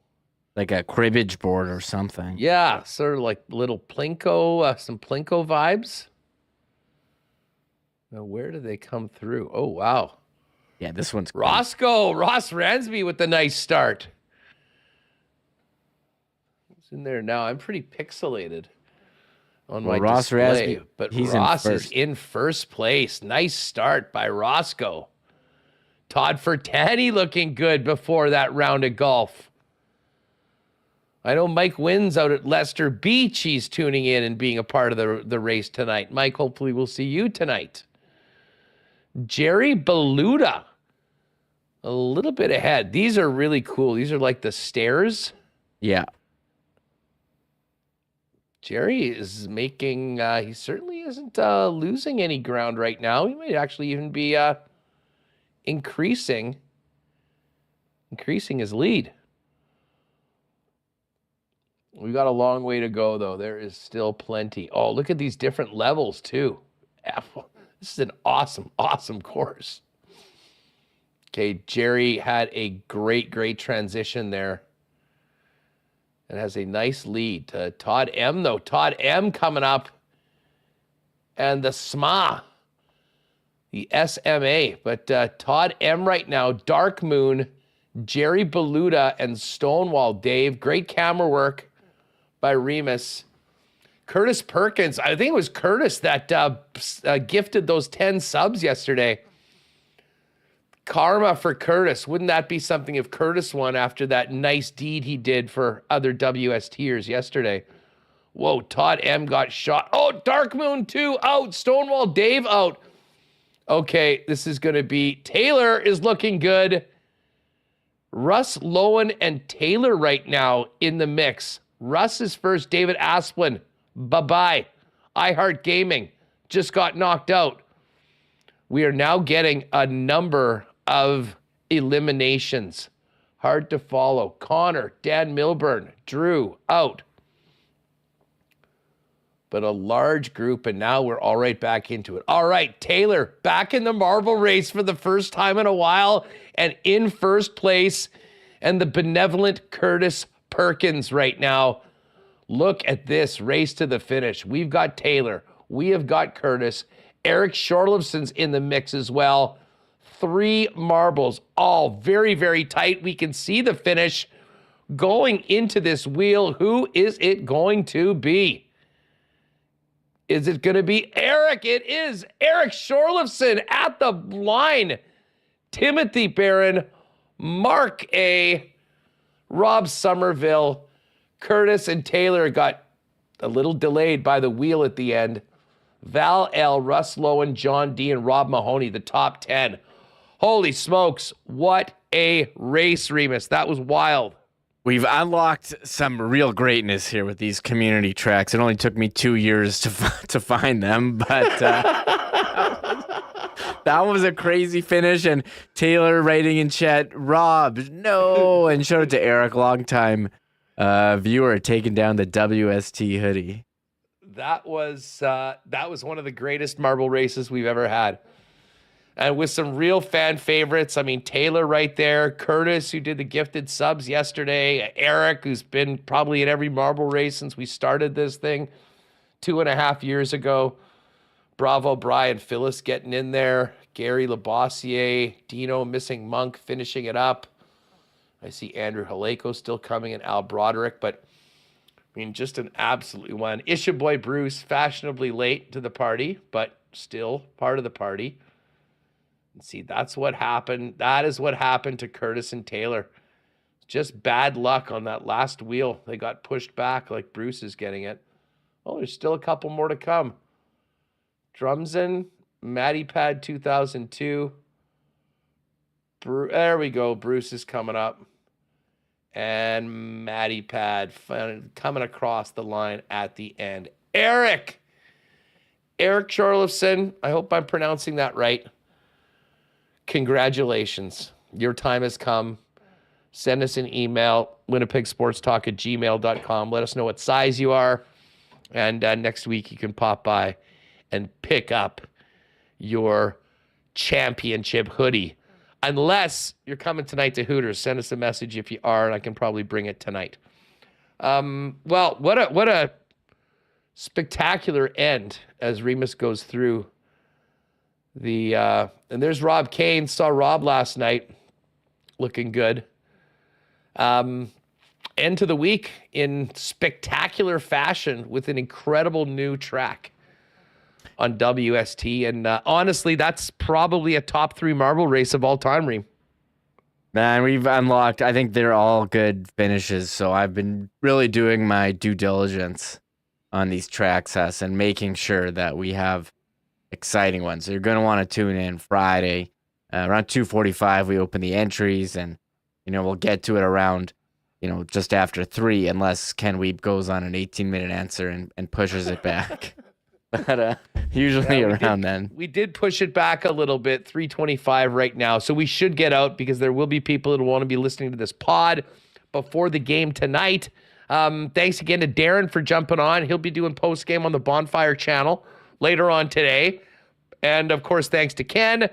Like a cribbage board or something. Yeah, sort of like little Plinko, some Plinko vibes. Now, where do they come through? Oh, wow. Yeah, this one's cool. Ross Ransby with the nice start. What's in there now? I'm pretty pixelated on my Ross display, Ransby, but he's Ross in is first. in first place. Nice start by Roscoe. Todd Fertani looking good before that round of golf. I know Mike wins out at Leicester Beach. He's tuning in and being a part of the race tonight. Mike, hopefully we'll see you tonight. Jerry Beluda, a little bit ahead. These are really cool. These are like the stairs. Yeah. Jerry is making, he certainly isn't losing any ground right now. He might actually even be increasing his lead. We got a long way to go, though. There is still plenty. Oh, look at these different levels, too. This is an awesome, awesome course. Okay, Jerry had a great transition there. And has a nice lead. Todd M, though. Todd M coming up. And the SMA. The SMA. But Todd M right now. Dark Moon, Jerry Beluda, and Stonewall Dave. Great camera work by Remis. Curtis Perkins. I think it was Curtis that gifted those 10 subs yesterday. Karma for Curtis. Wouldn't that be something if Curtis won after that nice deed he did for other WSTers yesterday? Whoa, Todd M got shot. Oh, Dark Moon 2 out. Stonewall Dave out. Okay, this is going to be... Taylor is looking good. Russ Lowen and Taylor right now in the mix. Russ is first. David Asplin. Bye-bye. iHeart Gaming just got knocked out. We are now getting a number of eliminations. Hard to follow. Connor, Dan Milburn, Drew, out. But a large group, and now we're all right back into it. All right, Taylor, back in the marble race for the first time in a while, and in first place, and the benevolent Curtis Perkins right now. Look at this race to the finish. We've got Taylor. We have got Curtis. Eric Shorlifson's in the mix as well. 3 marbles, all very, very tight. We can see the finish going into this wheel. Who is it going to be? Is it going to be Eric? It is Eric Shorlifson at the line. Timothy Barron, Mark A., Rob Somerville, Curtis and Taylor got a little delayed by the wheel at the end. Val L., Russ Lowen, John D., and Rob Mahoney, the top 10. Holy smokes, what a race, Remis. That was wild. We've unlocked some real greatness here with these community tracks. It only took me 2 years to find them, but that was a crazy finish. And Taylor writing in chat, Rob, no, and showed it to Eric, longtime viewer, taking down the WST hoodie. That was one of the greatest marble races we've ever had. And with some real fan favorites. I mean, Taylor right there, Curtis, who did the gifted subs yesterday, Eric, who's been probably in every marble race since we started this thing 2.5 years ago. Bravo, Brian, Phyllis getting in there, Gary Labossiere, Dino Missing Monk finishing it up. I see Andrew Haleko still coming and Al Broderick, but I mean, just an absolutely one. Isha Boy Bruce, fashionably late to the party, but still part of the party. And see, that's what happened. That is what happened to Curtis and Taylor. Just bad luck on that last wheel. They got pushed back like Bruce is getting it. Oh, there's still a couple more to come. Drumsen, Matty Pad 2002. There we go. Bruce is coming up. And Matty Pad coming across the line at the end. Eric Charlifson. I hope I'm pronouncing that right. Congratulations. Your time has come. Send us an email, winnipegsportstalk@gmail.com. Let us know what size you are. And next week you can pop by and pick up your championship hoodie. Unless you're coming tonight to Hooters, send us a message if you are, and I can probably bring it tonight. Well, what a spectacular end as Remis goes through the and there's Rob Kane. Saw Rob last night, looking good. End to the week in spectacular fashion with an incredible new track on WST. And honestly, that's probably a top 3 marble race of all time, Reem. Man, we've unlocked, I think they're all good finishes. So I've been really doing my due diligence on these tracks, Hess, and making sure that we have exciting ones. So you're going to want to tune in Friday. Around 2:45, we open the entries, and, we'll get to it around, just after 3, unless Ken Wiebe goes on an 18-minute answer and pushes it back. But usually around then. We did push it back a little bit, 3:25 right now. So we should get out because there will be people that want to be listening to this pod before the game tonight. Thanks again to Darrin for jumping on. He'll be doing post-game on the Bonfire channel later on today. And, of course, thanks to Ken.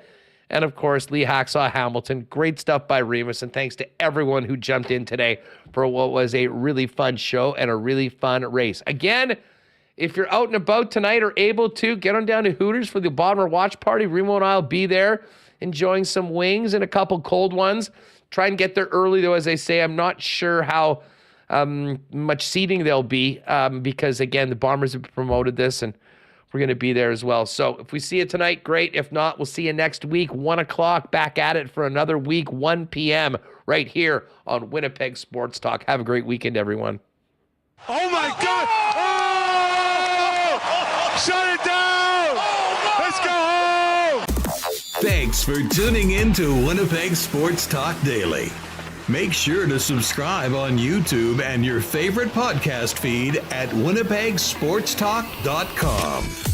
And, of course, Lee Hacksaw Hamilton. Great stuff by Remis. And thanks to everyone who jumped in today for what was a really fun show and a really fun race. Again, if you're out and about tonight or able to, get on down to Hooters for the Bomber watch party. Remo and I will be there enjoying some wings and a couple cold ones. Try and get there early, though, as I say. I'm not sure how much seating there'll be because, again, the Bombers have promoted this, and we're going to be there as well. So if we see you tonight, great. If not, we'll see you next week, 1 o'clock, back at it for another week, 1 p.m. right here on Winnipeg Sports Talk. Have a great weekend, everyone. Oh, my God! Oh! Shut it down! Let's go home! Thanks for tuning in to Winnipeg Sports Talk Daily. Make sure to subscribe on YouTube and your favorite podcast feed at winnipegsportstalk.com.